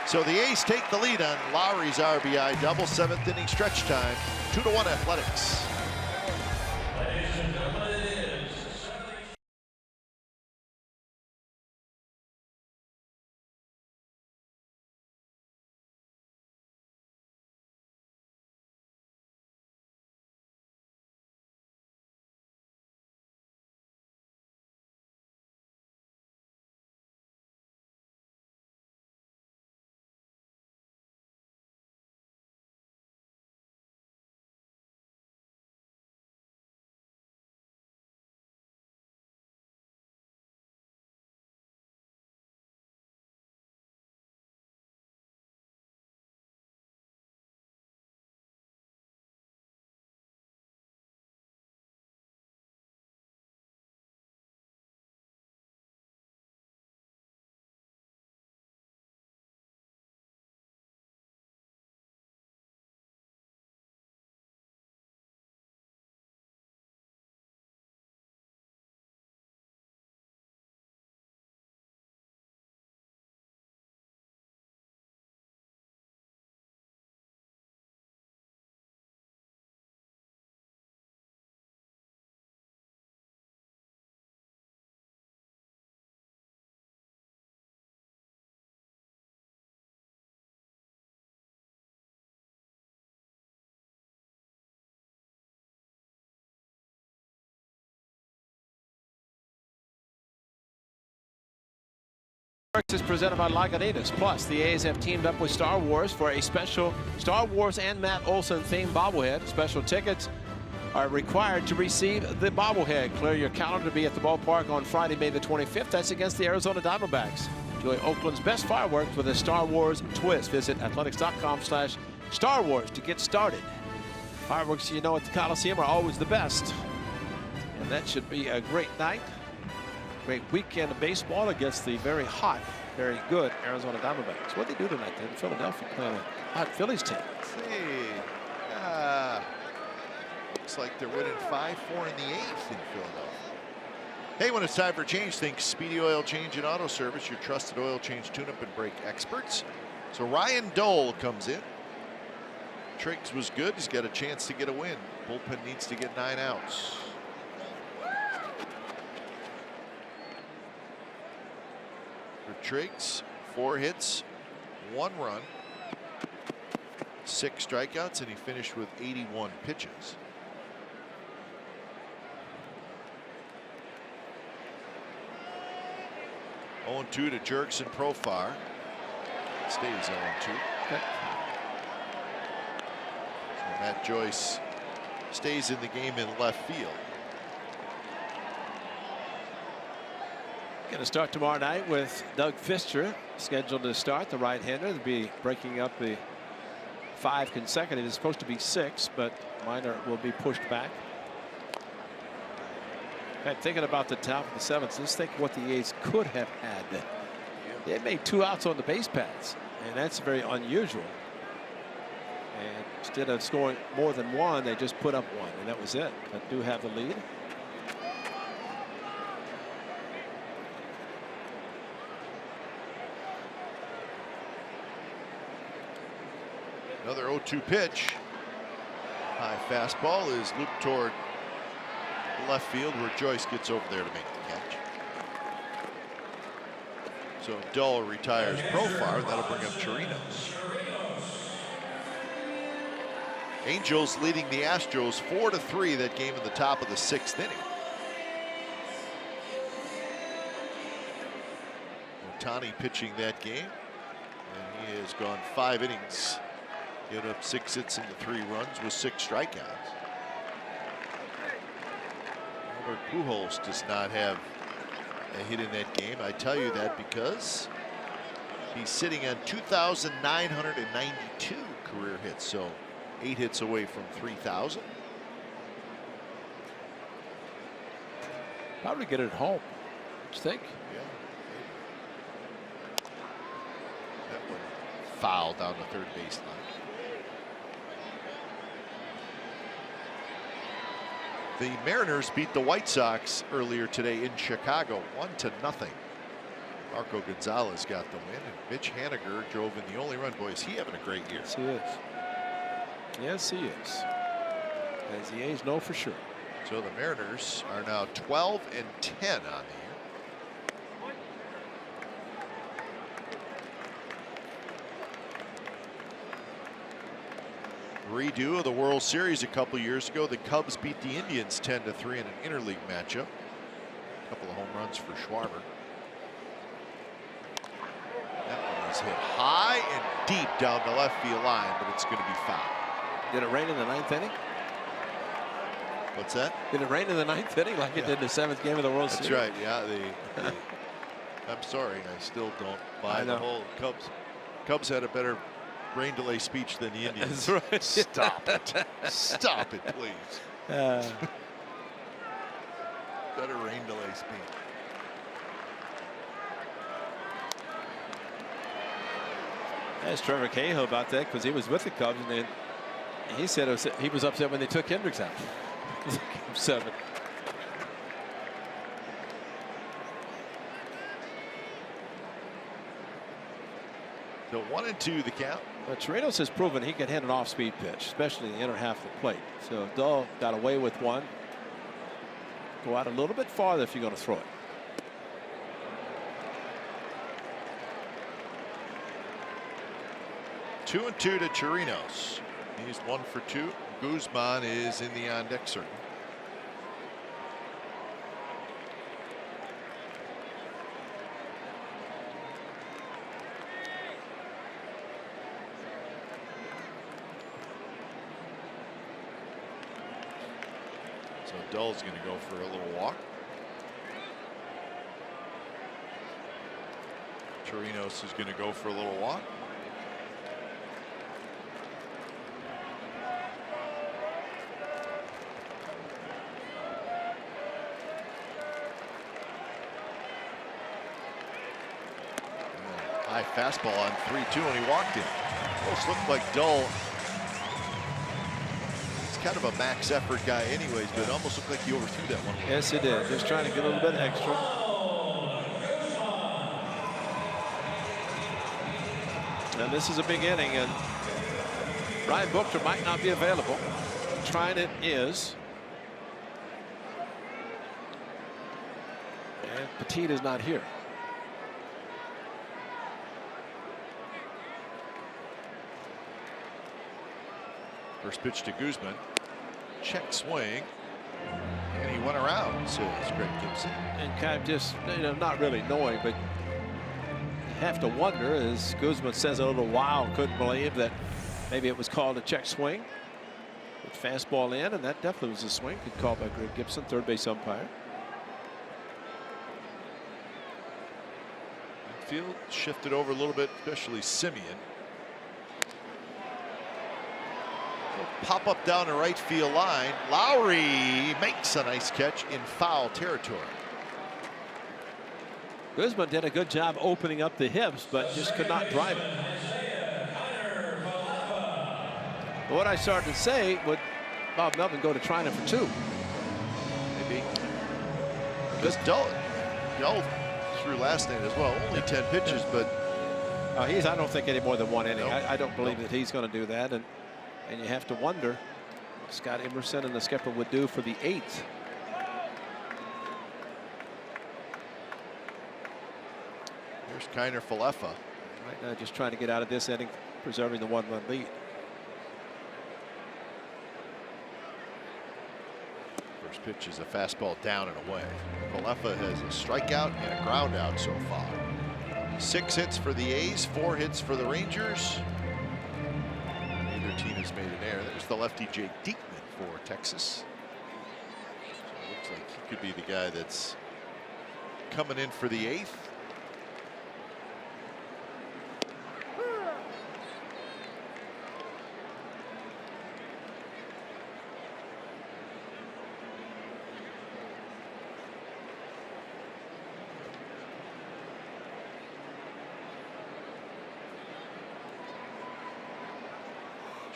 So the A's take the lead on Lowry's RBI double, 7th inning stretch time, 2-1 Athletics. Is presented by Lagunitas. Plus, the A's have teamed up with Star Wars for a special Star Wars and Matt Olson themed bobblehead. Special tickets are required to receive the bobblehead. Clear your calendar to be at the ballpark on Friday, May the 25th. That's against the Arizona Diamondbacks. Enjoy Oakland's best fireworks with a Star Wars twist. Visit athletics.com/Star Wars to get started. Fireworks, you know, at the Coliseum are always the best. And that should be a great night. Great weekend of baseball against the very hot, very good Arizona Diamondbacks. What did they do tonight? They're in Philadelphia playing a hot Phillies team. Looks like they're winning 5-4 in the 8th in Philadelphia. Hey, when it's time for change, think Speedy Oil Change and Auto Service, your trusted oil change, tune-up, and brake experts. So Ryan Dole comes in. Triggs was good. He's got a chance to get a win. Bullpen needs to get 9 outs. For Triggs, 4 hits, 1 run, 6 strikeouts, and he finished with 81 pitches. Oh, 0-2 to Jerks and Profar. Stays 0-2. Okay. So Matt Joyce stays in the game in left field. Going to start tomorrow night with Doug Fister scheduled to start, the right-hander. They'll be breaking up the 5 consecutive. It's supposed to be 6, but Minor will be pushed back. And thinking about the top of the 7th, let's think what the A's could have had. They made 2 outs on the base paths, and that's very unusual. And instead of scoring more than 1, they just put up 1, and that was it. But do have the lead. Another 0-2 pitch. High fastball is looped toward left field, where Joyce gets over there to make the catch. So Dull retires Profar. That'll bring up Chirinos. Angels leading the Astros 4-3 that game in the top of the 6th inning. Ohtani pitching that game, and he has gone 5 innings. Given up 6 hits into 3 runs with 6 strikeouts. Albert Pujols does not have a hit in that game. I tell you that because he's sitting on 2,992 career hits, so 8 hits away from 3,000. Probably get it home. What you think? Yeah. That one foul down the third baseline. The Mariners beat the White Sox earlier today in Chicago, 1-0. Marco Gonzalez got the win, and Mitch Haniger drove in the only run. Boy, is he having a great year. Yes, he is. Yes, he is. As the A's know for sure. So the Mariners are now 12-10 on the year. Redo of the World Series a couple years ago. The Cubs beat the Indians 10-3 in an interleague matchup. A couple of home runs for Schwarber. That one is hit high and deep down the left field line, but it's going to be foul. Did it rain in the 9th inning? What's that? Did it rain in the 9th inning like it did in the 7th game of the World Series? That's right. Yeah. I'm sorry. I still don't buy the whole Cubs had a better rain delay speech than the Indians. That's right. Stop it. Stop it, please. Better rain delay speech. Asked Trevor Cahill about that because he was with the Cubs, and then he said he was upset when they took Hendricks out. 7. So 1-2 the count. But Chirinos has proven he can hit an off-speed pitch, especially in the inner half of the plate. So Dull got away with one. Go out a little bit farther if you're going to throw it. Two and 2 to Chirinos. He's 1 for 2. Guzman is in the on-deck circle. So Dull's going to go for a little walk. Chirinos is going to go for a little walk. High fastball on 3-2, and he walked in. Almost looked like Dull. He's kind of a max effort guy anyways, but it almost looked like he overthrew that one. Yes, it did. Just trying to get a little bit extra. And this is a big inning, and Ryan Buchter might not be available. Trinan is. And Petit is not here. First pitch to Guzman. Check swing. And he went around, says Greg Gibson. And kind of just, not really knowing, but you have to wonder, as Guzman says a little while, couldn't believe that maybe it was called a check swing. With fastball in, and that definitely was a swing. Good call by Greg Gibson, third base umpire. field shifted over a little bit, especially Simeon. Pop up down the right field line. Lowry makes a nice catch in foul territory. Guzman did a good job opening up the hips, but just could not drive it. What I started to say, would Bob Melvin go to trying it for 2? Maybe. Because Dell threw last night as well. Only 10 pitches, but I don't think any more than 1 inning. I don't believe that he's going to do that, and you have to wonder what Scott Emerson and the skipper would do for the 8th. Here's Kiner Falefa. Right now, just trying to get out of this inning, preserving the 1-run lead. First pitch is a fastball down and away. Falefa has a strikeout and a ground out so far. 6 hits for the A's, 4 hits for the Rangers. Neither team has made an error. There's the lefty Jake Diekman for Texas. So it looks like he could be the guy that's coming in for the 8th.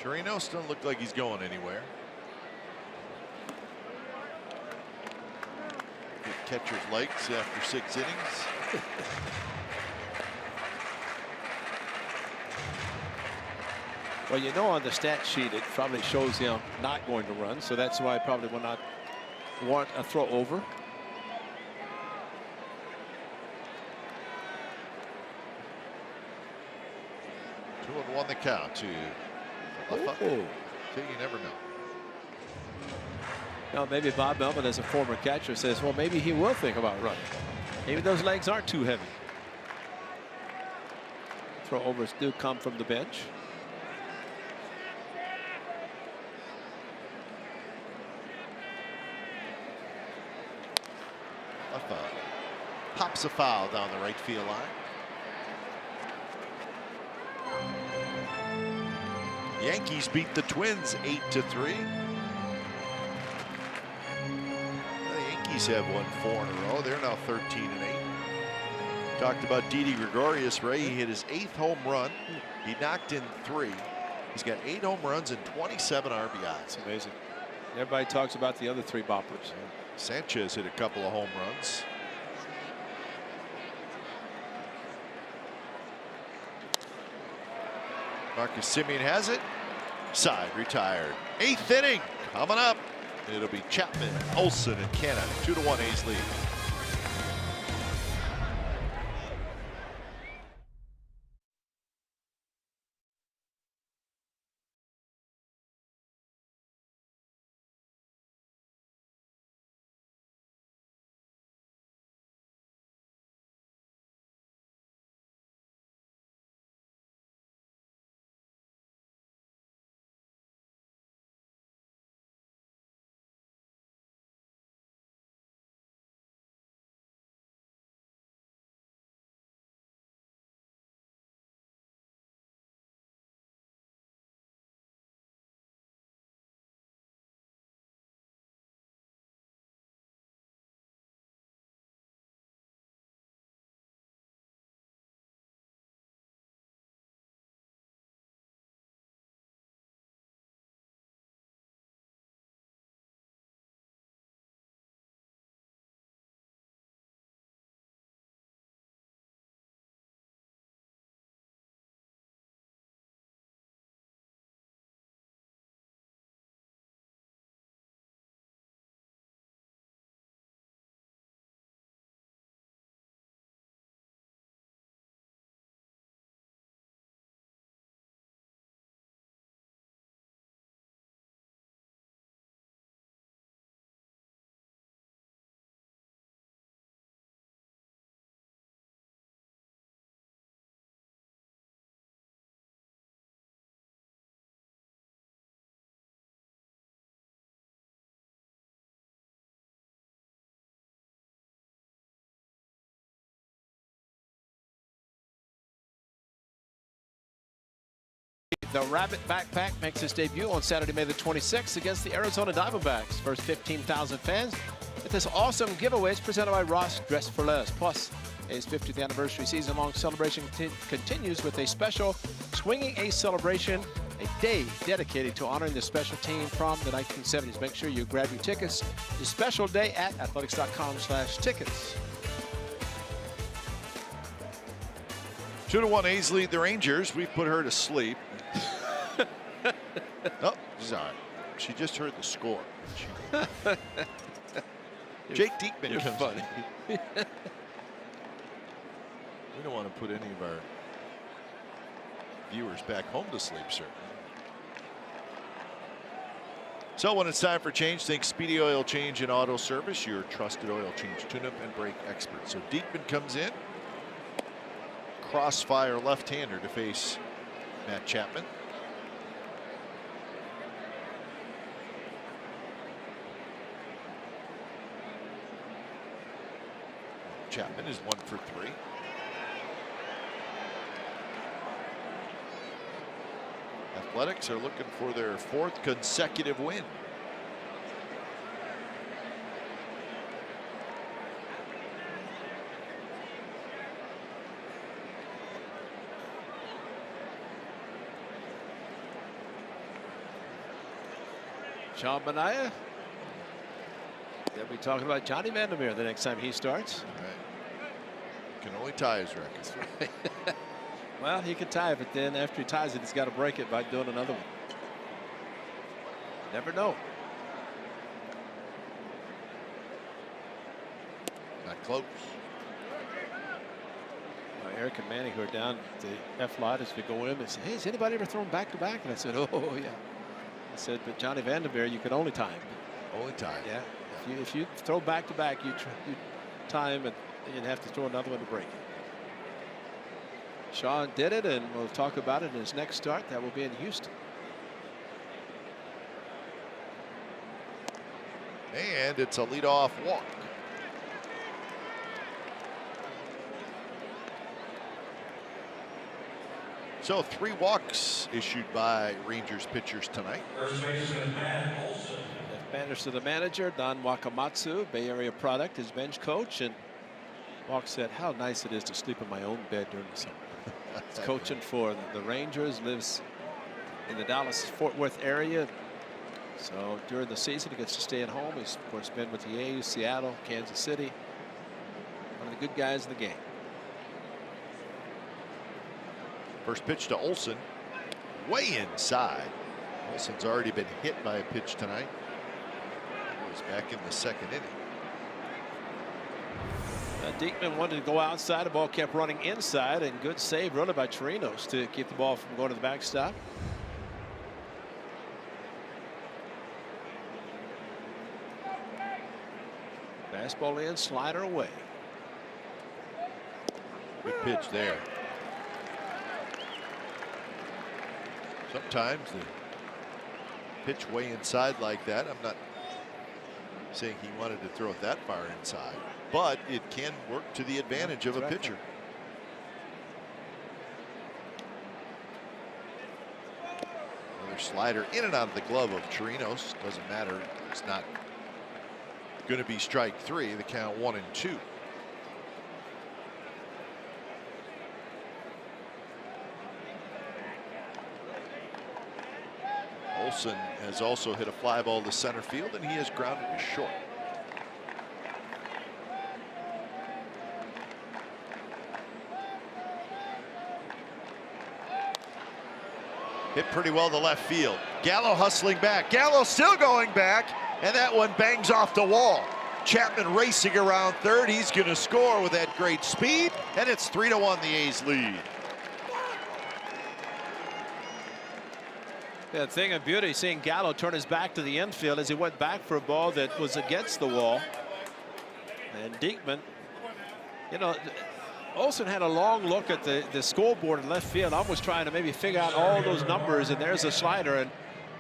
Chirinos doesn't look like he's going anywhere. Good catcher's legs after 6 innings. Well, you know, on the stat sheet, it probably shows him not going to run, so that's why I probably will not want a throw over. Two and 1 the count to Falefa. So you never know. Now, maybe Bob Melvin, as a former catcher, says, well, maybe he will think about running. Maybe those legs aren't too heavy. Throw overs do come from the bench. Falefa pops a foul down the right field line. Yankees beat the Twins 8-3. The Yankees have won 4 in a row. They're now 13-8. Talked about Didi Gregorius, Ray. He hit his 8th home run. He knocked in 3. He's got 8 home runs and 27 RBIs. It's amazing. Everybody talks about the other 3 boppers. Sanchez hit a couple of home runs. Marcus Simeon has it. Side retired. 8th inning coming up. It'll be Chapman, Olsen, and Cannon. 2-1 A's lead. The Rabbit Backpack makes its debut on Saturday, May the 26th against the Arizona Diamondbacks. First 15,000 fans with this awesome giveaway is presented by Ross Dress for Less. Plus, A's 50th anniversary season-long celebration continues with a special Swinging Ace celebration, a day dedicated to honoring the special team from the 1970s. Make sure you grab your tickets. The special day at athletics.com/tickets. 2-1 A's lead the Rangers. We've put her to sleep. Oh, she's all right. She just heard the score. Jake Diekman comes funny. in. We don't want to put any of our viewers back home to sleep, certainly. So when it's time for change, think Speedy Oil Change and Auto Service, your trusted oil change tune-up and brake expert. So Diekman comes in. Crossfire left-hander to face Matt Chapman. Chapman is 1 for 3. Athletics are looking for their 4th consecutive win. Sean Manaea. They'll be talking about Johnny Vandermeer the next time he starts. Right. Can only tie his record. Well, he could tie it, but then after he ties it, he's got to break it by doing another one. Never know. Not close. Eric and Manny, who are down at the F-lot, as we go in and say, hey, has anybody ever thrown back-to-back? And I said, oh, yeah. I said, but Johnny Vandermeer, you could only time. Only time. Yeah. If you throw back-to-back, you time, and you'd have to throw another one to break it. Sean did it, and we'll talk about it in his next start. That will be in Houston. And it's a leadoff walk. So 3 walks issued by Rangers pitchers tonight. First baseman Matt Olson. Banners to the manager, Don Wakamatsu, Bay Area product, his bench coach, and Walk said how nice it is to sleep in my own bed during the summer. He's coaching for the Rangers, lives in the Dallas-Fort Worth area. So during the season, he gets to stay at home. He's, of course, been with the A's, Seattle, Kansas City. One of the good guys in the game. First pitch to Olson, way inside. Olson's already been hit by a pitch tonight. He's back in the 2nd inning. Diekman wanted to go outside. The ball kept running inside, and good save really by Chirinos to keep the ball from going to the backstop. Fastball in, slider away. Good pitch there. Sometimes the pitch way inside like that, I'm not saying he wanted to throw it that far inside, but it can work to the advantage of a pitcher. Another slider in and out of the glove of Chirinos. Doesn't matter. It's not going to be strike 3. The count 1-2. Olson has also hit a fly ball to center field, and he has grounded to short. Hit pretty well to left field. Gallo hustling back. Gallo still going back, and that one bangs off the wall. Chapman racing around third. He's going to score with that great speed, and it's 3-1 the A's lead. Yeah, thing of beauty, seeing Gallo turn his back to the infield as he went back for a ball that was against the wall. And Diekman, you know, Olson had a long look at the scoreboard in left field, almost trying to maybe figure out all those numbers, and there's a slider, and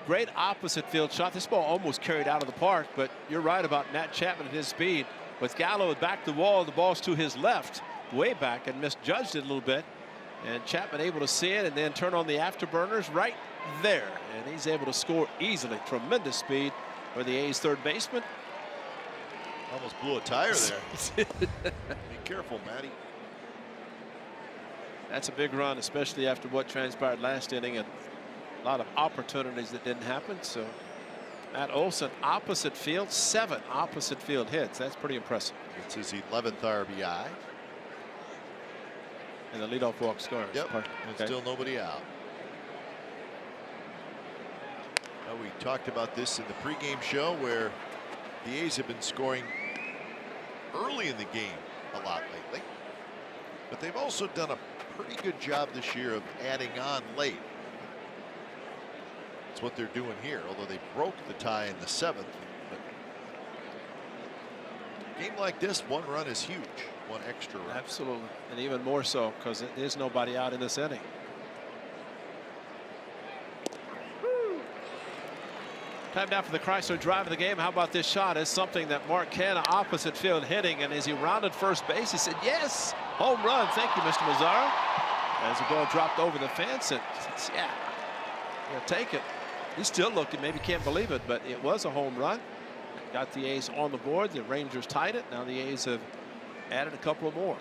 great opposite field shot. This ball almost carried out of the park, but you're right about Matt Chapman and his speed. With Gallo back to the wall, the ball's to his left, way back, and misjudged it a little bit. And Chapman able to see it and then turn on the afterburners right there. And he's able to score easily. Tremendous speed for the A's third baseman. Almost blew a tire there. Be careful, Matty. That's a big run, especially after what transpired last inning and a lot of opportunities that didn't happen. So Matt Olson, opposite field, 7 opposite field hits. That's pretty impressive. It's his 11th RBI. And the leadoff walk scores. Yep. And still nobody out. Now, we talked about this in the pregame show where the A's have been scoring early in the game a lot lately. But they've also done a pretty good job this year of adding on late. That's what they're doing here, although they broke the tie in the 7th. But a game like this, 1 run is huge. 1 extra run. Absolutely. And even more so because there's nobody out in this inning. Time now for the Chrysler drive of the game. How about this shot? It's something that Mark Canha, opposite field hitting, and as he rounded first base, he said, yes, home run. Thank you, Mr. Mazzaro. As the ball dropped over the fence, and yeah, he'll take it. He still looked, maybe can't believe it, but it was a home run. Got the A's on the board. The Rangers tied it. Now the A's have added a couple of more.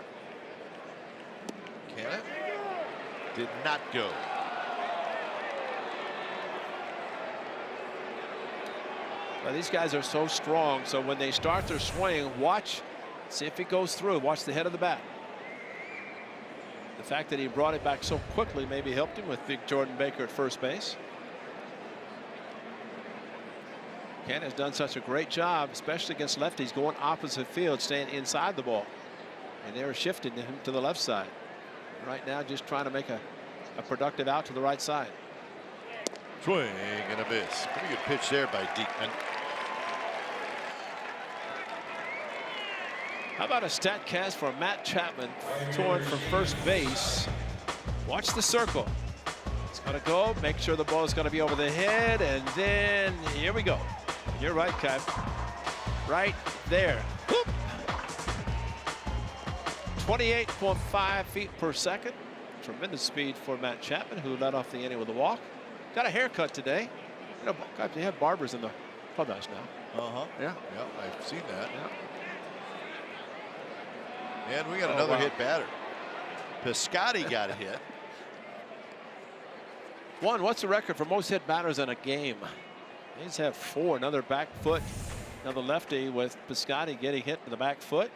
Canha did not go. Well, these guys are so strong, so when they start their swing, watch, see if it goes through. Watch the head of the bat. The fact that he brought it back so quickly maybe helped him with big Jordan Baker at first base. Canha has done such a great job, especially against lefties, going opposite field, staying inside the ball. And they're shifting him to the left side. Right now, just trying to make a productive out to the right side. Swing and a miss. Pretty good pitch there by Diekman. How about a stat cast for Matt Chapman, toward from first base. Watch the circle. It's going to go. Make sure the ball is going to be over the head. And then here we go. You're right, Kev. Right there. 28.5 feet per second. Tremendous speed for Matt Chapman, who led off the inning with a walk. Got a haircut today. You know, guys, they have barbers in the clubhouse now. Yeah. Yeah, I've seen that. Yeah. And we got another hit batter. Piscotty got a hit. What's the record for most hit batters in a game? He's have 4. Another back foot. Another lefty with Piscotty getting hit in the back foot.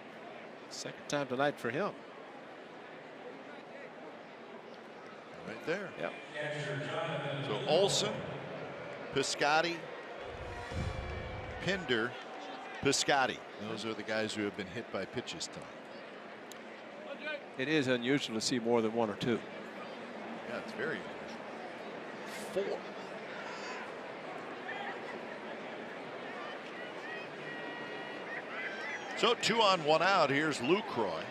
Second time tonight for him. Right there. Yep. So Olson, Piscotty, Pinder, Piscotty. Those are the guys who have been hit by pitches tonight. It is unusual to see more than 1 or 2. Yeah, it's very unusual. 4. So 2 on 1 out. Here's Lucroy.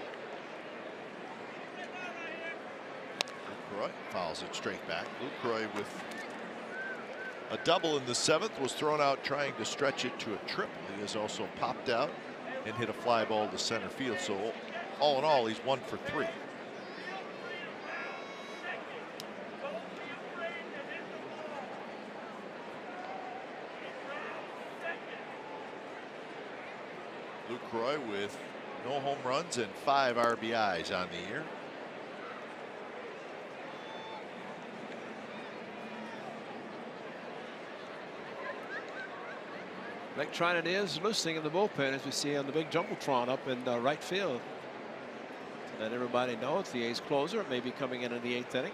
Lucroy fouls it straight back. Lucroy with a double in the 7th was thrown out trying to stretch it to a triple. He has also popped out and hit a fly ball to center field. So all in all, he's 1 for 3. Lucroy with no home runs and 5 RBIs on the year. Blake Trinan is loosening in the bullpen, as we see on the big jumbotron up in right field. To let everybody know it's the A's closer. It may be coming in the 8th inning.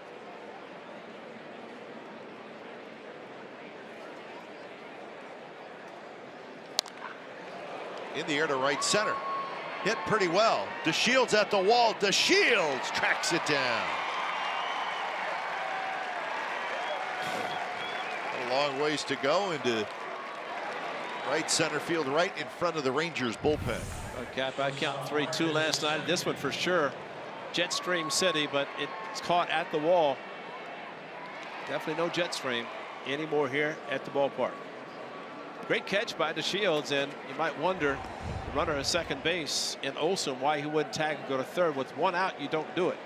In the air to right center. Hit pretty well. DeShields at the wall. DeShields tracks it down. A long ways to go into right center field, right in front of the Rangers bullpen. Cap, I count 3-2 last night. This one for sure. Jetstream City, but it's caught at the wall. Definitely no Jetstream anymore here at the ballpark. Great catch by DeShields, and you might wonder, the runner at second base in Olson, why he wouldn't tag and go to third. With 1 out, you don't do it.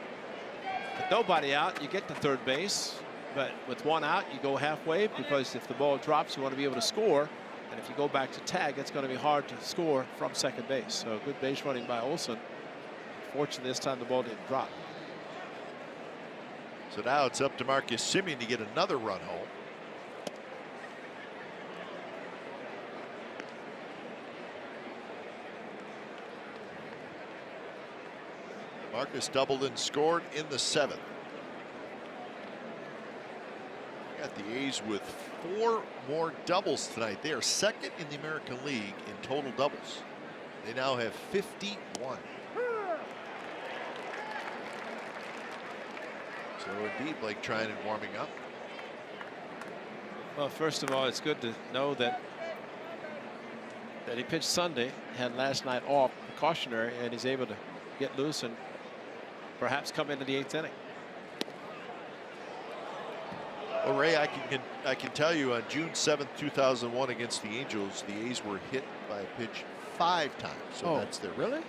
With nobody out, you get to third base. But with one out, you go halfway, because if the ball drops, you want to be able to score. And if you go back to tag, it's going to be hard to score from second base. So good base running by Olson. Fortunately, this time the ball didn't drop. So now it's up to Marcus Semien to get another run home. Marcus doubled and scored in the 7th. Got the A's with 4 more doubles tonight. They are second in the American League in total doubles. They now have 51. So indeed, Blake Treinen warming up. Well, first of all, it's good to know that he pitched Sunday, had last night off, precautionary, and he's able to get loose and perhaps come into the 8th inning. Well, Ray, I can tell you on June 7th, 2001 against the Angels, the A's were hit by a pitch 5 times. So that's their really?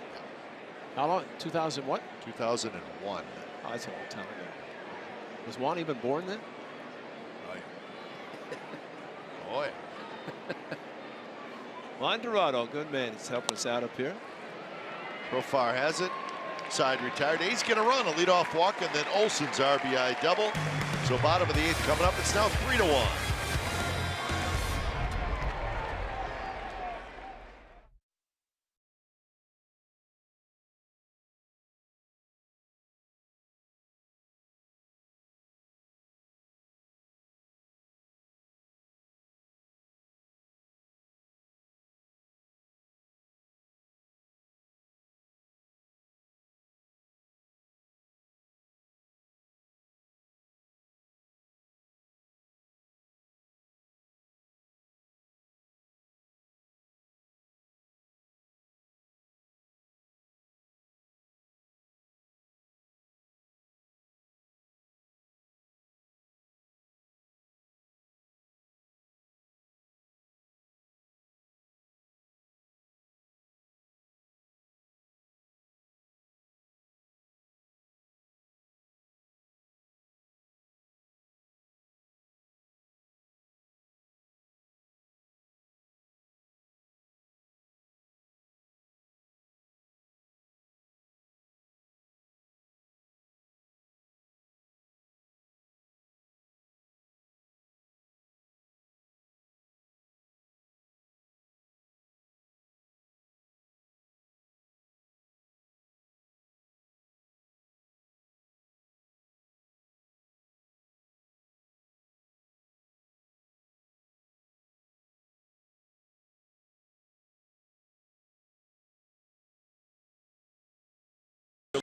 How long? 2000 what? 2001. Oh, that's a long time ago. Was Juan even born then? Oh, yeah. Oh, yeah. Juan Dorado, good man. He's helping us out up here. Profar has it. Side retired. A's going to run a leadoff walk, and then Olson's RBI double. So bottom of the 8th coming up. It's now 3-1.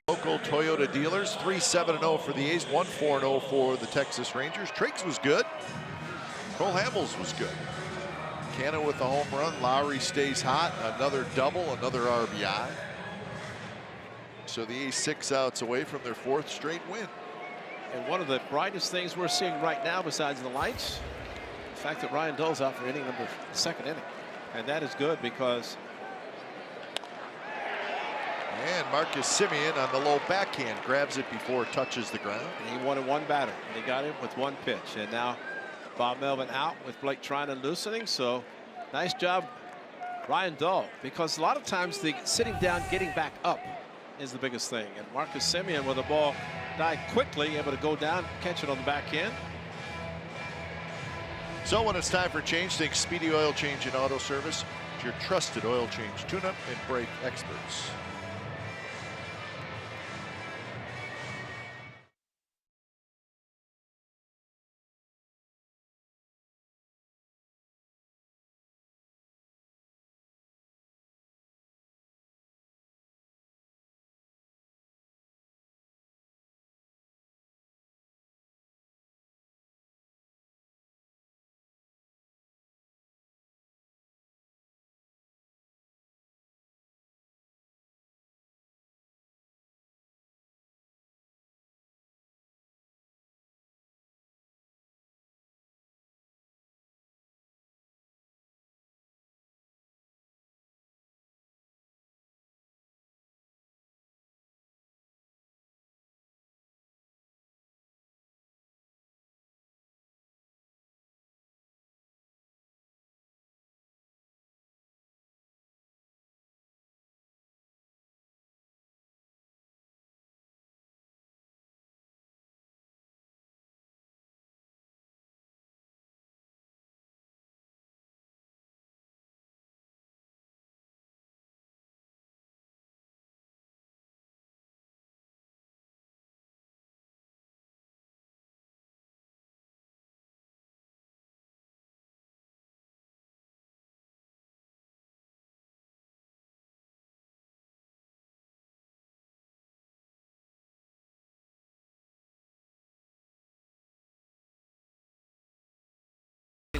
Local Toyota dealers, 3-7-0 for the A's, 1-4-0 for the Texas Rangers. Triggs was good. Cole Hamels was good. Canna with the home run. Lowry stays hot. Another double, another RBI. So the A's 6 outs away from their 4th straight win. And one of the brightest things we're seeing right now, besides the lights, the fact that Ryan Dull's out for inning number 2nd inning. And that is good, because and Marcus Semien on the low backhand grabs it before it touches the ground. he wanted one batter, and he got him with one pitch. And now Bob Melvin out with Blake Treinen loosening. So nice job, Ryan Dull, because a lot of times the sitting down, getting back up is the biggest thing. And Marcus Semien, with the ball died quickly, able to go down, catch it on the backhand. So when it's time for change, think Speedy Oil Change and Auto Service. It's your trusted oil change, tune-up, and brake experts.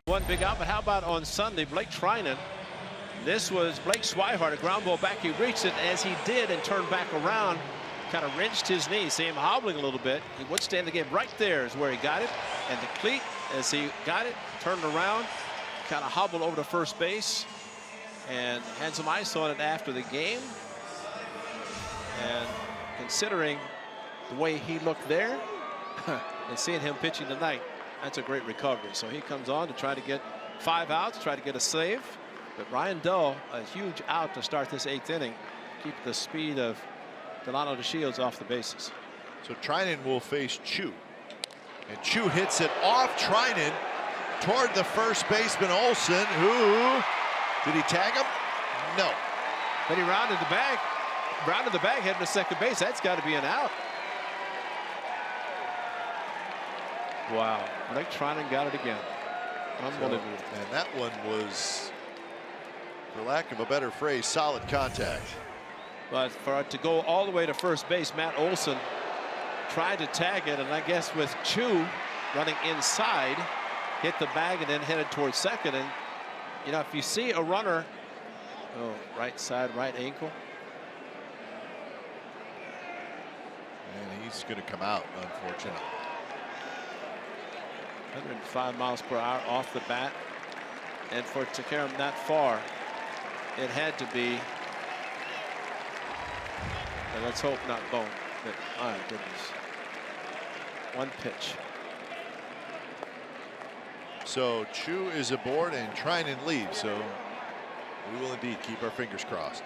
One big out, but how about on Sunday, Blake Trinan? This was Blake Swihart, a ground ball back. He reached it as he did and turned back around, kind of wrenched his knee. See him hobbling a little bit. He would stand the game. Right there is where he got it. And the cleat, as he got it, turned around, kind of hobbled over to first base and had some ice on it after the game. And considering the way he looked there and seeing him pitching tonight, that's a great recovery. So he comes on to try to get 5 outs, try to get a save. But Ryan Dull, a huge out to start this 8th inning, keep the speed of Delano DeShields off the bases. So Trinan will face Chu. And Chu hits it off Trinan toward the first baseman Olsen, who, did he tag him? No. But he rounded the bag, heading to second base. That's got to be an out. Wow, Blake Trinan got it again. Unbelievable. And that one was, for lack of a better phrase, solid contact. But for it to go all the way to first base, Matt Olson tried to tag it, and I guess with Chu running inside, hit the bag and then headed towards second. And you know, if you see a runner, right side, right ankle, And he's going to come out, unfortunately. 105 miles per hour off the bat, and for it to carry him that far, it had to be, and let's hope not bone, but my goodness, one pitch. So Chu is aboard and Trinan leaves, so we will indeed keep our fingers crossed.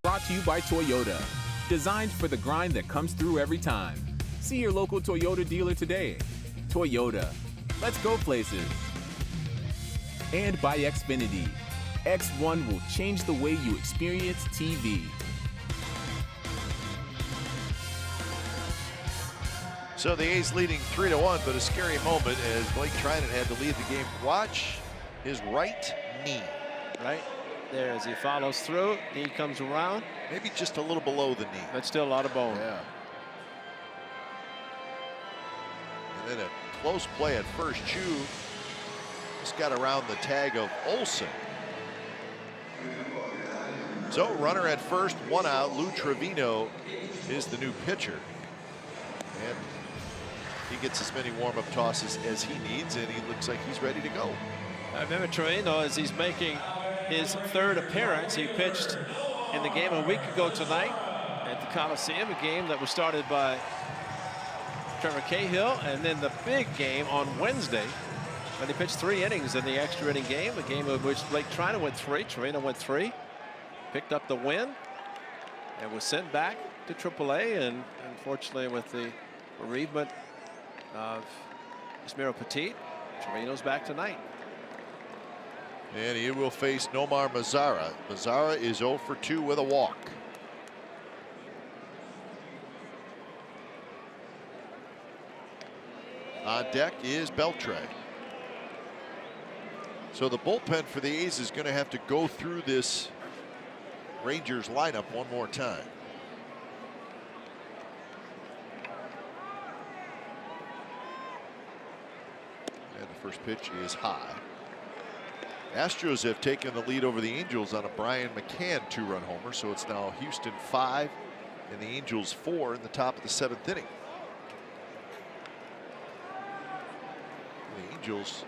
Brought to you by Toyota. Designed for the grind that comes through every time. See your local Toyota dealer today. Toyota, let's go places. And by Xfinity. X1 will change the way you experience TV. So the A's leading 3-1, but a scary moment as Blake Trinan had to leave the game. Watch his right knee. Right there as he follows through. Knee comes around. Maybe just a little below the knee. That's still a lot of bone. Yeah. And then a close play at first. Chu just got around the tag of Olsen. So runner at first, 1 out. Lou Trevino is the new pitcher. And he gets as many warm-up tosses as he needs, and he looks like he's ready to go. I remember Trevino as he's making his 3rd appearance. He pitched in the game a week ago tonight at the Coliseum, a game that was started by Trevor Cahill, and then the big game on Wednesday when he pitched 3 innings in the extra inning game, a game of which Blake Trinan went 3, Trevino went 3, picked up the win, and was sent back to AAA, and unfortunately with the bereavement of Ismail Petit, Trevino's back tonight. And he will face Nomar Mazara. Mazara is 0 for 2 with a walk. On deck is Beltre. So the bullpen for the A's is going to have to go through this Rangers lineup one more time. And the first pitch is high. Astros have taken the lead over the Angels on a Brian McCann 2-run homer, so it's now Houston 5 and the Angels 4 in the top of the 7th inning. The Angels,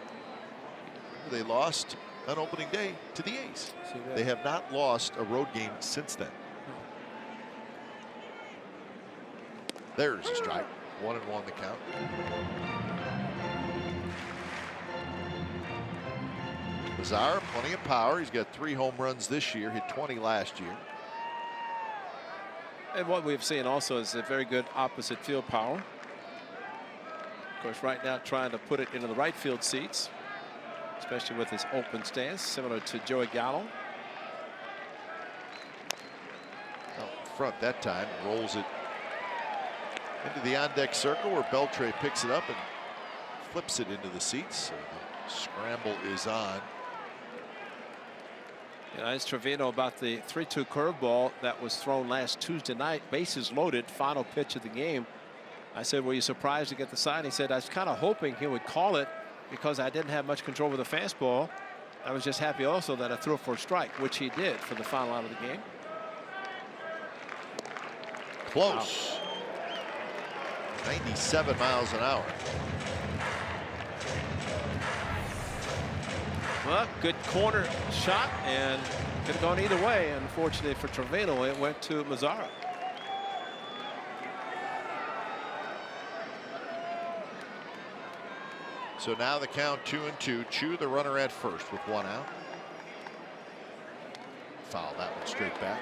they lost on opening day to the A's. They have not lost a road game since then. There's a strike. 1-1 the count. Mazara, plenty of power. He's got 3 home runs this year, hit 20 last year. And what we've seen also is a very good opposite field power. Of course, right now trying to put it into the right field seats, especially with his open stance, similar to Joey Gallo. Front that time, rolls it into the on-deck circle where Beltre picks it up and flips it into the seats. So the scramble is on. You know, as Trevino about the 3-2 curveball that was thrown last Tuesday night, bases loaded, final pitch of the game. I said, were you surprised to get the sign? He said, I was kind of hoping he would call it because I didn't have much control over the fastball. I was just happy also that I threw it for a strike, which he did for the final out of the game. Close. Wow. 97 miles an hour. Well, good corner shot and could have gone either way. Unfortunately for Trevino, it went to Mazara. So now the count 2-2. Chu the runner at first with 1 out. Foul that one straight back.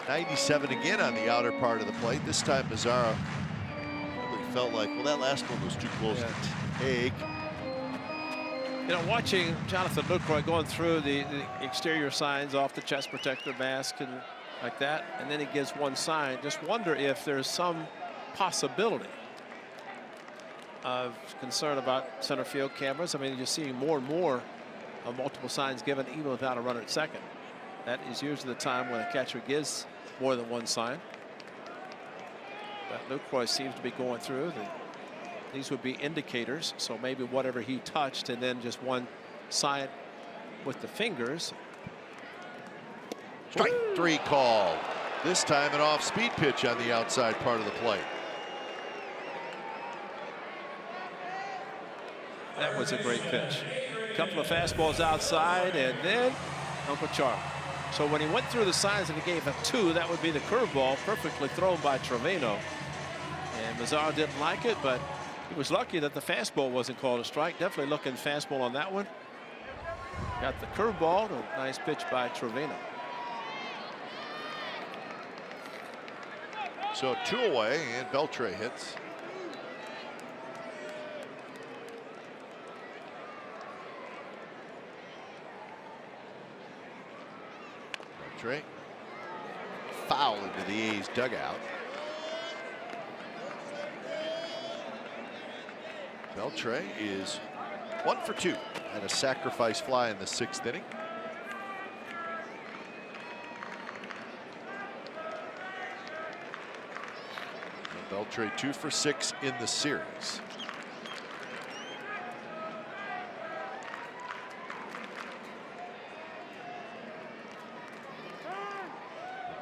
97 again on the outer part of the plate. This time Mazara really felt like, well, that last one was too close to take. You know, watching Jonathan Lucroy going through the exterior signs off the chest protector mask and like that, and then he gives one sign, just wonder if there's some possibility of concern about center field cameras. I mean, you're seeing more and more of multiple signs given even without a runner at second. That is usually the time when a catcher gives more than one sign. But Lucroy seems to be going through. These would be indicators, so maybe whatever he touched and then just one sign with the fingers. Strike 3 call. This time an off-speed pitch on the outside part of the plate. That was a great pitch. A couple of fastballs outside, and then Uncle Charlie. So when he went through the signs and he gave a 2, that would be the curveball, perfectly thrown by Trevino. And Mazara didn't like it, but he was lucky that the fastball wasn't called a strike. Definitely looking fastball on that one. Got the curveball, a nice pitch by Trevino. So 2 away, and Beltre hits. Beltre foul into the A's dugout. Beltre is 1 for 2 and a sacrifice fly in the 6th inning. Beltre 2 for 6 in the series.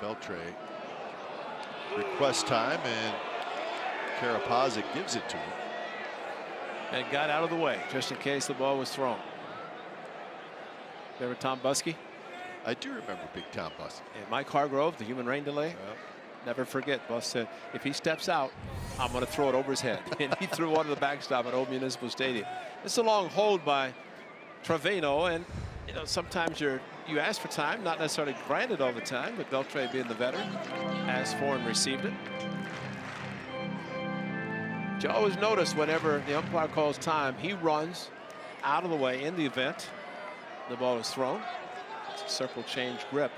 Beltre requests time, and Karapazic gives it to him. And got out of the way just in case the ball was thrown. Remember Tom Buskey? I do remember Big Tom Buskey. And Mike Hargrove, the human rain delay. Never forget, Bus said, if he steps out, I'm going to throw it over his head. And he threw one to the backstop at Old Municipal Stadium. It's a long hold by Trevino, and you know, sometimes you ask for time, not necessarily granted all the time, but Beltre, being the veteran, asked for and received it. You always notice whenever the umpire calls time, he runs out of the way in the event the ball is thrown. It's a circle change grip.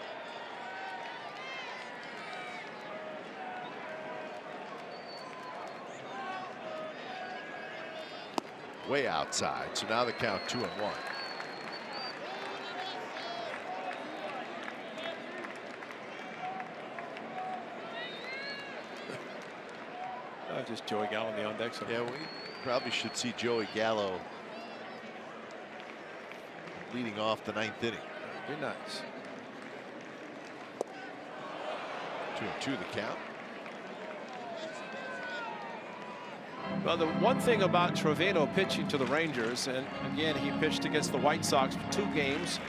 Way outside, so now the count 2-1. Just Joey Gallo on the on deck. Yeah, we probably should see Joey Gallo leading off the 9th inning. Be nice. 2-2 the count. Well, the one thing about Trevino pitching to the Rangers, and again, he pitched against the White Sox for 2 games,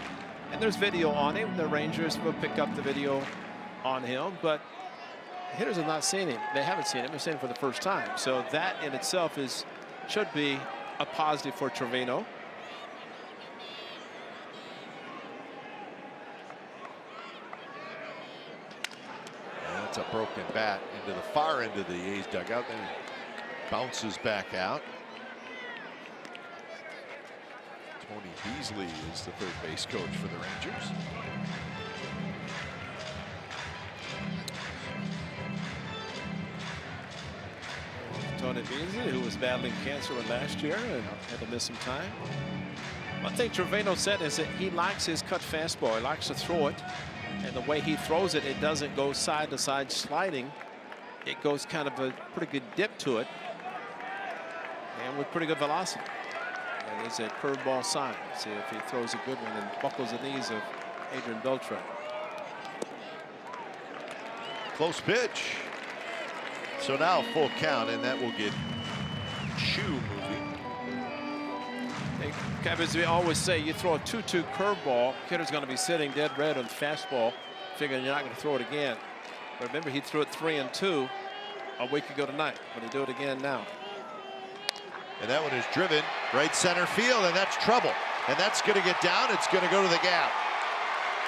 and there's video on him. The Rangers will pick up the video on him, but hitters have not seen him. They haven't seen him. They've seen him for the first time. So that in itself should be a positive for Trevino. That's a broken bat into the far end of the A's dugout. Then it bounces back out. Tony Beasley is the third base coach for the Rangers. Tony Beasley, who was battling cancer last year and had to miss some time. One thing Trevino said is that he likes his cut fastball. He likes to throw it, and the way he throws it, it doesn't go side to side sliding. It goes kind of a pretty good dip to it, and with pretty good velocity. And it's a curveball sign. See if he throws a good one and buckles the knees of Adrian Beltre. Close pitch. So now full count, and that will get Chu moving. As we always say, you throw a 2-2 curveball, hitter's going to be sitting dead red on fastball, figuring you're not going to throw it again. But remember, he threw it 3-2 a week ago tonight. Will he do it again now? And that one is driven right center field, and that's trouble. And that's going to get down. It's going to go to the gap.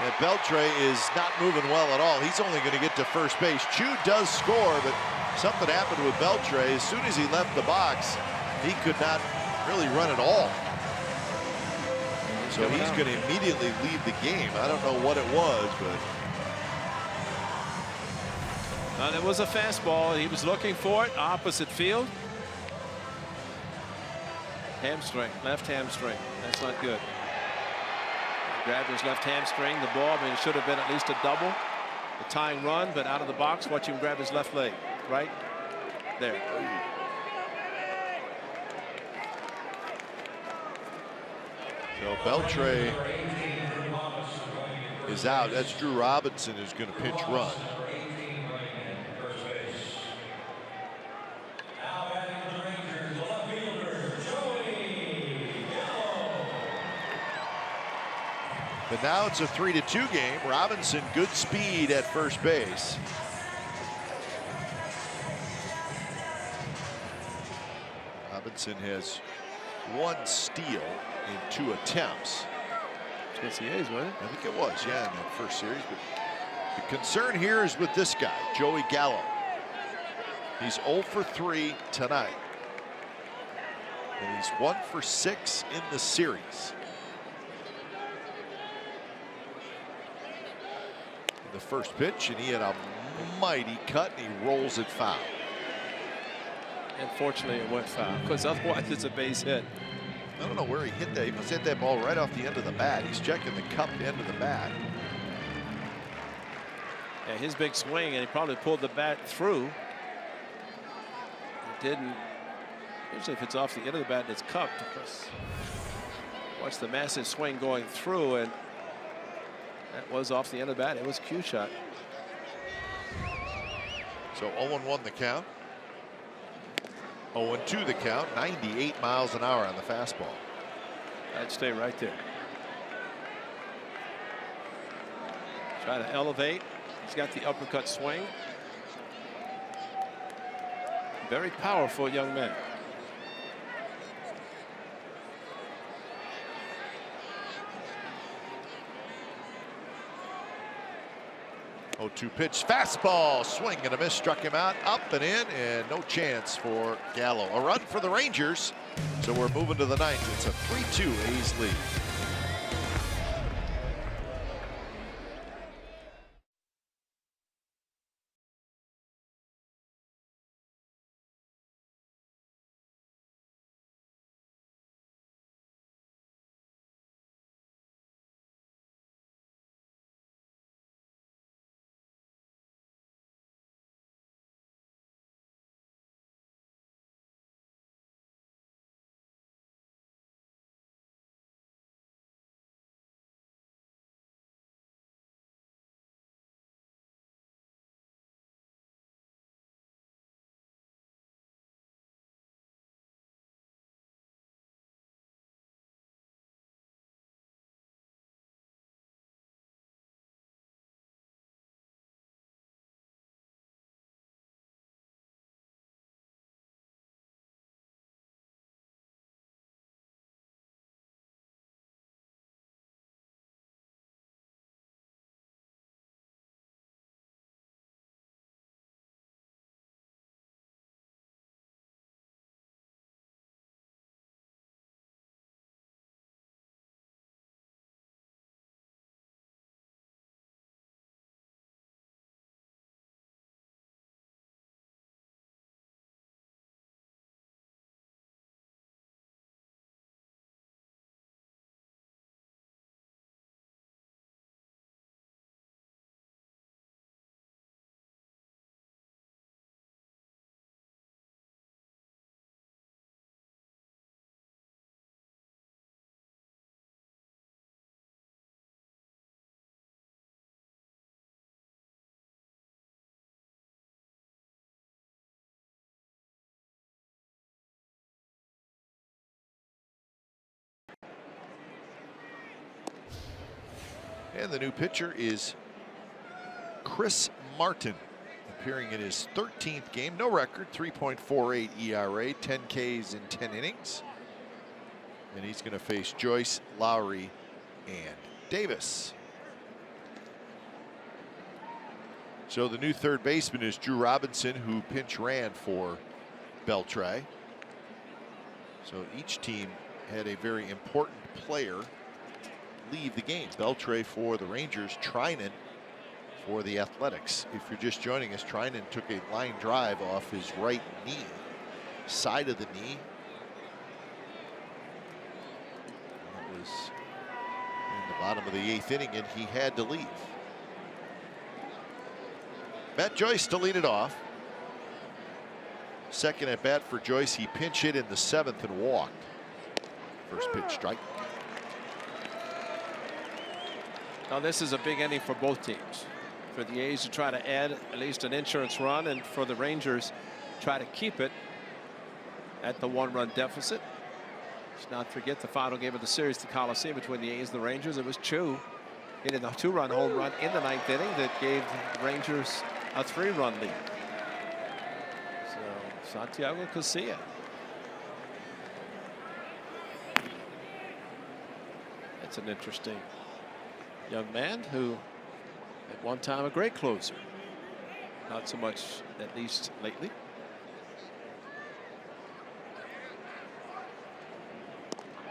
And Beltre is not moving well at all. He's only going to get to first base. Chu does score, but something happened with Beltre. As soon as he left the box, he could not really run at all. So he's going to immediately leave the game. I don't know what it was, but. And it was a fastball. He was looking for it, opposite field. Hamstring, left hamstring. That's not good. He grabbed his left hamstring. The ball, I mean, it should have been at least a double. The tying run, but out of the box, watch him grab his left leg. Right there. So Beltre is out. That's Drew Robinson who's going to pinch run. But now it's a 3-2 game. Robinson, good speed at first base. Robinson has 1 steal in 2 attempts. Yes, he is, wasn't it? I think it was, yeah, in that first series. But the concern here is with this guy, Joey Gallo. He's 0 for 3 tonight. And he's 1 for 6 in the series. The first pitch, and he had a mighty cut, and he rolls it foul. Unfortunately, it went foul, because otherwise it's a base hit. I don't know where he hit that. He must hit that ball right off the end of the bat. He's checking the cup end of the bat. Yeah, his big swing, and he probably pulled the bat through. He didn't. Usually if it's off the end of the bat and it's cupped, watch the massive swing going through, and that was off the end of the bat. It was a cue shot. So 0-1 the count. 0-2 the count. 98 miles an hour on the fastball. I'd stay right there. Try to elevate. He's got the uppercut swing. Very powerful young man. 0-2 pitch, fastball, swing and a miss, struck him out, up and in, and no chance for Gallo. A run for the Rangers, so we're moving to the ninth. It's a 3-2 A's lead. And the new pitcher is Chris Martin, appearing in his 13th game. No record, 3.48 ERA, 10 Ks in 10 innings. And he's going to face Joyce, Lowry, and Davis. So the new third baseman is Drew Robinson, who pinch ran for Beltre. So each team had a very important player leave the game. Beltre for the Rangers, Trinan for the Athletics. If you're just joining us, Trinan took a line drive off his right knee, side of the knee. That was in the bottom of the 8th inning, and he had to leave. Matt Joyce to lead it off. Second at bat for Joyce. He pinch hit in the 7th and walked. First pitch strike. Now this is a big inning for both teams. For the A's to try to add at least an insurance run, and for the Rangers try to keep it at the 1-run deficit. Let's not forget the final game of the series, the Coliseum, between the A's and the Rangers. It was Chu hitting a 2-run home run in the 9th inning that gave the Rangers a 3-run lead. So Santiago Casilla. That's an interesting young man who at one time a great closer. Not so much, at least lately.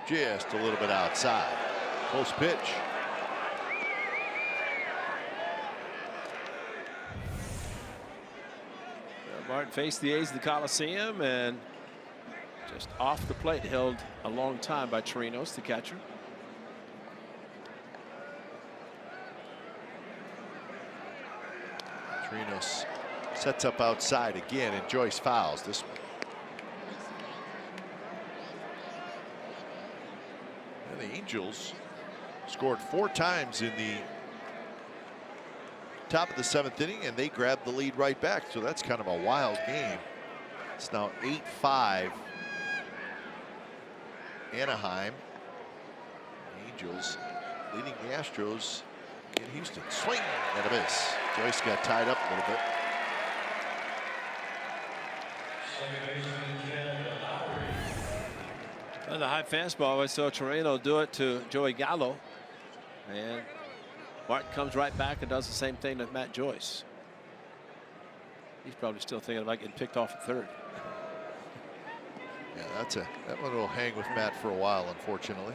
just a little bit outside. Close pitch. Martin faced the A's at the Coliseum and just off the plate, held a long time by Chirinos, the catcher. Chirinos sets up outside again, and Joyce fouls this one. And the Angels scored 4 times in the top of the 7th inning, and they grabbed the lead right back. So that's kind of a wild game. It's now 8-5 Anaheim. Angels leading the Astros in Houston. Swing and a miss. Joyce got tied up a little bit. And the high fastball, I saw Chirino do it to Joey Gallo, and Martin comes right back and does the same thing to Matt Joyce. He's probably still thinking about getting picked off at third. Yeah, that one will hang with Matt for a while, unfortunately.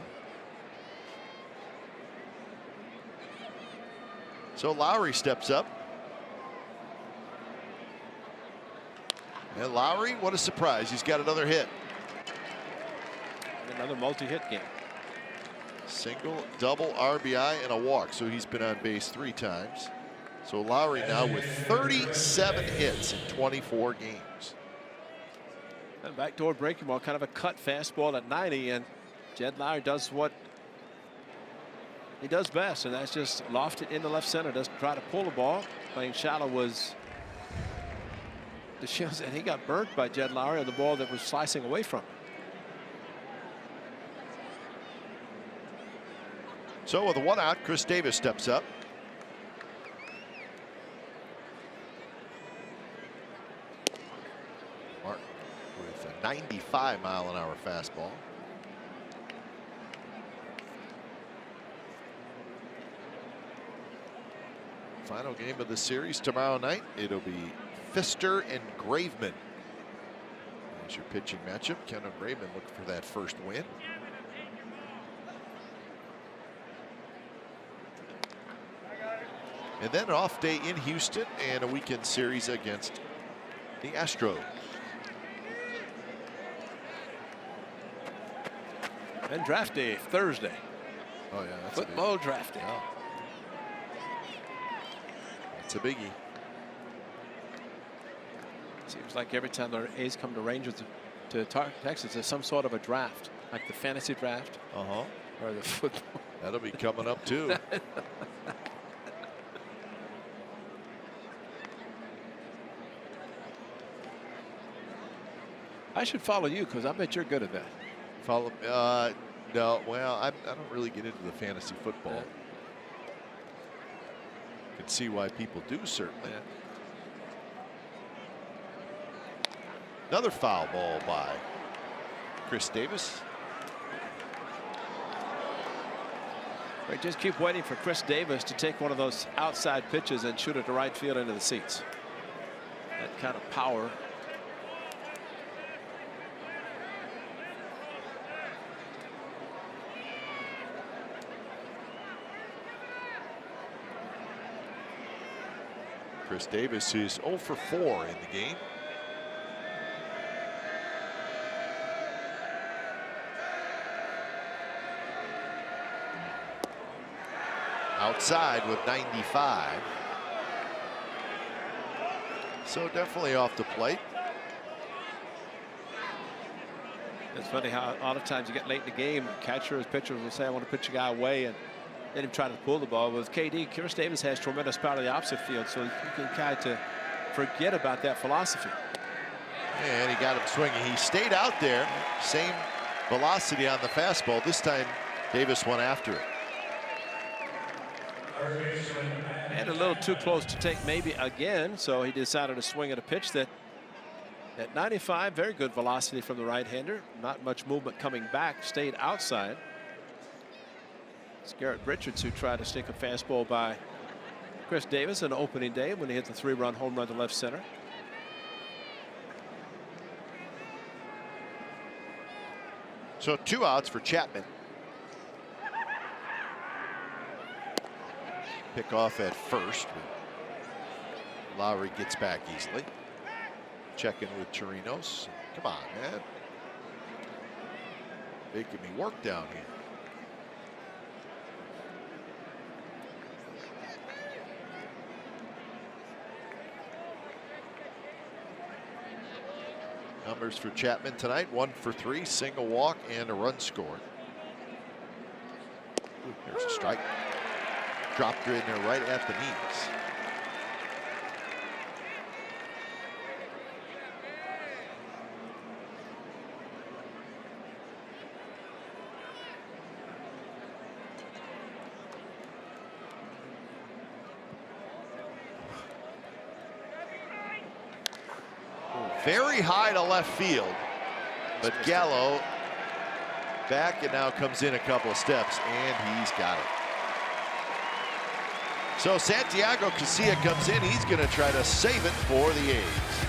So Lowry steps up. And Lowry, what a surprise. He's got another hit. Another multi-hit game. Single, double, RBI, and a walk. So he's been on base 3 times. So Lowry now with 37 hits in 24 games. And backdoor breaking ball, kind of a cut fastball at 90, and Jed Lowry does what he does best, and that's just loft it into left center. Doesn't try to pull the ball. Playing shallow was DeShields, and he got burnt by Jed Lowry on the ball that was slicing away from him. So with a 1 out, Chris Davis steps up. Martin with a 95-mile-an-hour fastball. Final game of the series tomorrow night. It'll be Pfister and Graveman. There's your pitching matchup. Kendall Graveman looking for that first win. And then an off day in Houston and a weekend series against the Astros. And draft day Thursday. Oh yeah, that's Football draft day. Oh. That's a biggie. Seems like every time the A's come to Rangers to Texas, there's some sort of a draft, like the fantasy draft or the football. That'll be coming up too. I should follow you because I bet you're good at that. Follow? No. Well, I don't really get into the fantasy football. Yeah. Can see why people do, certainly. Yeah. Another foul ball by Chris Davis. Right, just keep waiting for Chris Davis to take one of those outside pitches and shoot it to right field into the seats. That kind of power. Chris Davis is 0 for 4 in the game. Outside with 95. So definitely off the plate. It's funny how a lot of times you get late in the game, catchers, pitchers will say, I want to pitch a guy away, and let him try to pull the ball. With KD, Chris Davis has tremendous power to the opposite field, so you can kind of forget about that philosophy. And he got him swinging. He stayed out there. Same velocity on the fastball. This time, Davis went after it. And a little too close to take maybe again, so he decided to swing at a pitch that at 95, very good velocity from the right-hander. Not much movement coming back, stayed outside. It's Garrett Richards who tried to stick a fastball by Chris Davis on opening day when he hit the 3-run home run to left center. So 2 outs for Chapman. Pick off at first. Lowry gets back easily. Checking with Chirinos. Come on, man. Making me work down here. Numbers for Chapman tonight: 1 for 3, single walk, and a run scored. Ooh, there's a strike. Dropped her in there right at the knees. Very high to left field, but Gallo back and now comes in a couple of steps, and he's got it. So Santiago Casilla comes in. He's going to try to save it for the A's.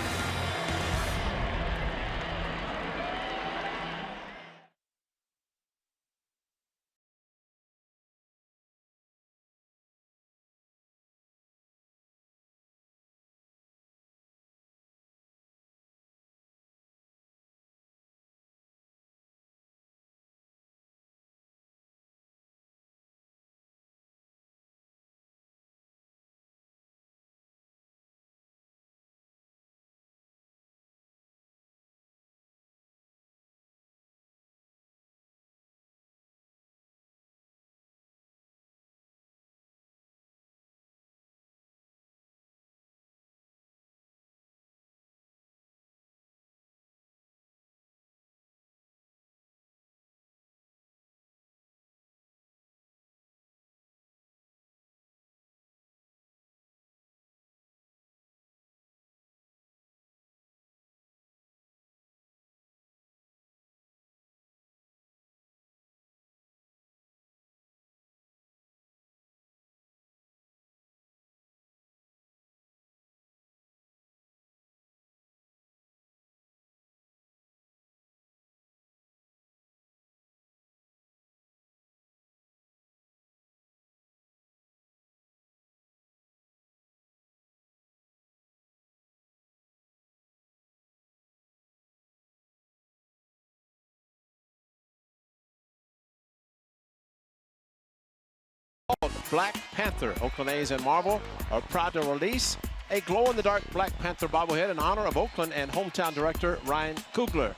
Black Panther. Oakland A's and Marvel are proud to release a glow-in-the-dark Black Panther bobblehead in honor of Oakland and hometown director Ryan Coogler.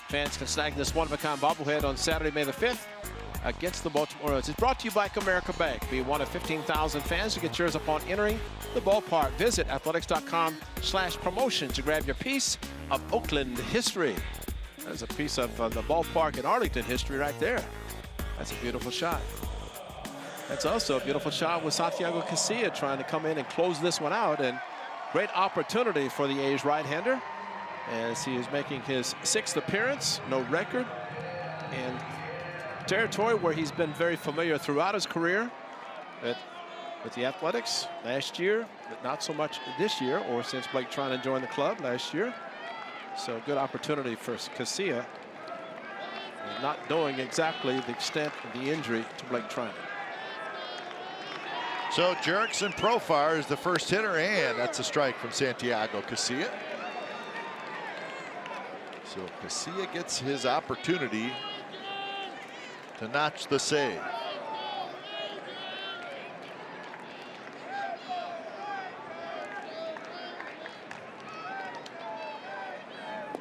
Fans can snag this one-of-a-kind bobblehead on Saturday, May the 5th against the Baltimore Orioles. It's brought to you by Comerica Bank. Be one of 15,000 fans to get yours upon entering the ballpark. Visit athletics.com/promotion to grab your piece of Oakland history. There's a piece of the ballpark in Arlington history right there. That's a beautiful shot. That's also a beautiful shot with Santiago Casilla trying to come in and close this one out. And great opportunity for the A's right-hander as he is making his 6th appearance, no record, and territory where he's been very familiar throughout his career with the Athletics last year, but not so much this year or since Blake Trinan joined the club last year. So good opportunity for Casilla, not knowing exactly the extent of the injury to Blake Trinan. So Jerickson Profar is the first hitter, and that's a strike from Santiago Casilla. So Casilla gets his opportunity to notch the save.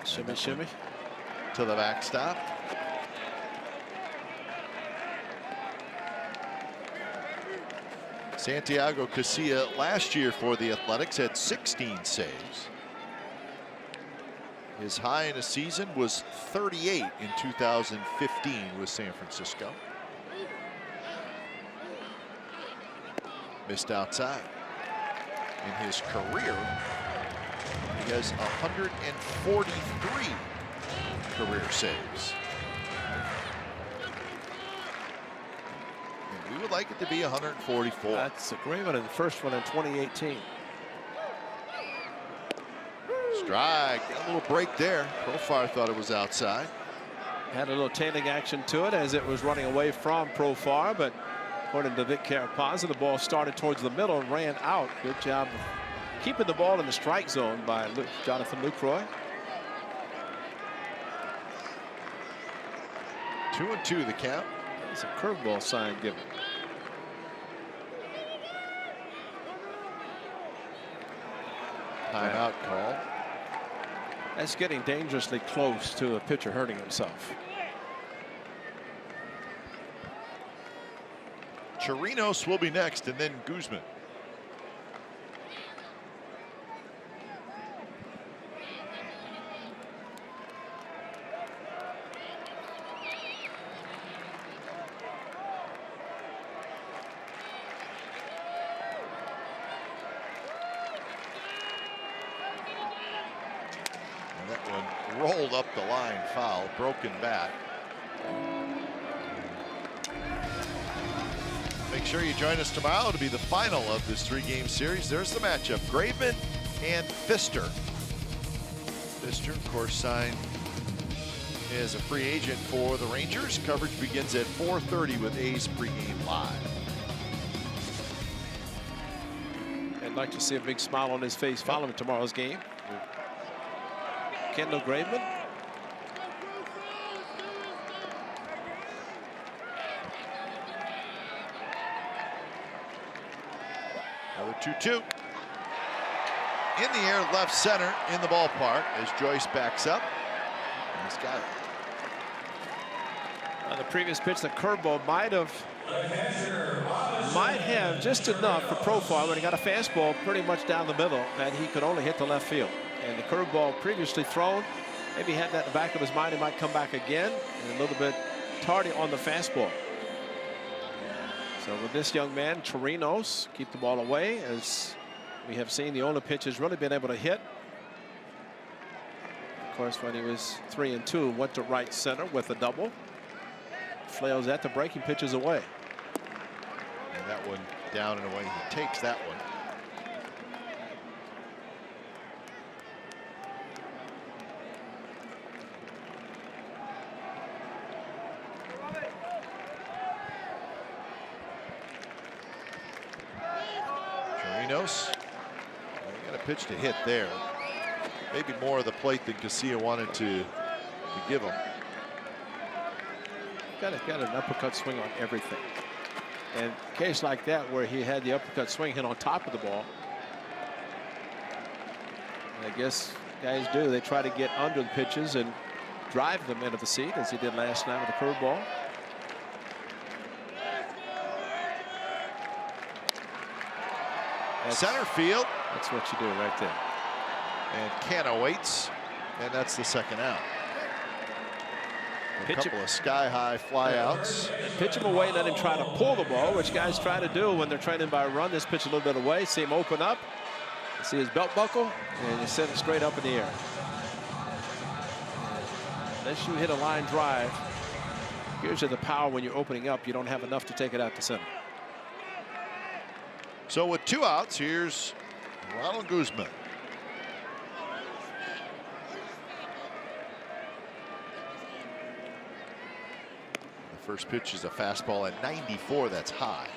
Shimmy, shimmy. To the backstop. Santiago Casilla last year for the Athletics had 16 saves. His high in a season was 38 in 2015 with San Francisco. Missed outside. In his career, he has 143 career saves. And we would like it to be 144. That's a great one in the first one in 2018. Strike, got a little break there. Profar thought it was outside. Had a little tailing action to it as it was running away from Profar, but according to Vic Carapazza, the ball started towards the middle and ran out. Good job of keeping the ball in the strike zone by Jonathan Lucroy. 2-2 the count. It's a curveball sign given. Timeout call. That's getting dangerously close to a pitcher hurting himself. Chirinos will be next, and then Guzman. And that one rolled up the line, foul, broken bat. Make sure you join us tomorrow to be the final of this 3-game series. There's the matchup, Graveman and Pfister. Pfister, of course, signed as a free agent for the Rangers. Coverage begins at 4:30 with A's pregame live. I'd like to see a big smile on his face following tomorrow's game. Kendall Graveman. Another 2-2. In the air, left center in the ballpark as Joyce backs up. And he's got it. On the previous pitch, the curveball might have just enough for Profar when he got a fastball pretty much down the middle that he could only hit the left field. And the curveball previously thrown, maybe he had that in the back of his mind. He might come back again, and a little bit tardy on the fastball. So with this young man, Chirinos, keep the ball away. As we have seen, the only pitch has really been able to hit. Of course, when he was 3-2, went to right center with a double. Flails at the breaking pitches away. And that one down and away. He takes that one. Chirinos. He got a pitch to hit there. Maybe more of the plate than Casilla wanted to give him. Got an uppercut swing on everything. And a case like that where he had the uppercut swing hit on top of the ball. And I guess guys do. They try to get under the pitches and drive them into the seat as he did last night with the curveball. Center field. That's what you do right there. And Cano waits, and that's the second out. A couple of sky-high flyouts. Pitch him away, let him try to pull the ball, which guys try to do when they're training by a run. This pitch a little bit away, see him open up, see his belt buckle, and you send it straight up in the air. Unless you hit a line drive, here's the power when you're opening up. You don't have enough to take it out to center. So with 2 outs, here's Ronald Guzman. The first pitch is a fastball at 94. That's high.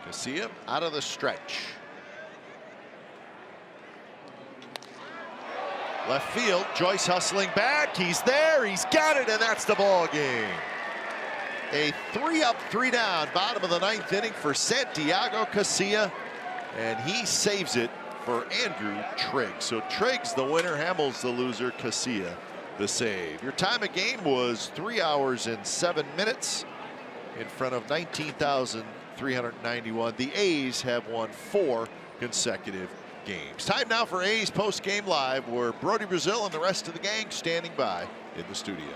Casilla out of the stretch. Left field, Joyce hustling back. He's there, he's got it, and that's the ball game. A 3-up, 3-down, bottom of the 9th inning for Santiago Casilla, and he saves it for Andrew Triggs. So Triggs the winner, Hamels the loser, Casilla the save. Your time of game was 3 hours and 7 minutes in front of 19,391. The A's have won 4 consecutive games. Time now for A's post-game live, where Brody Brazil and the rest of the gang standing by in the studio.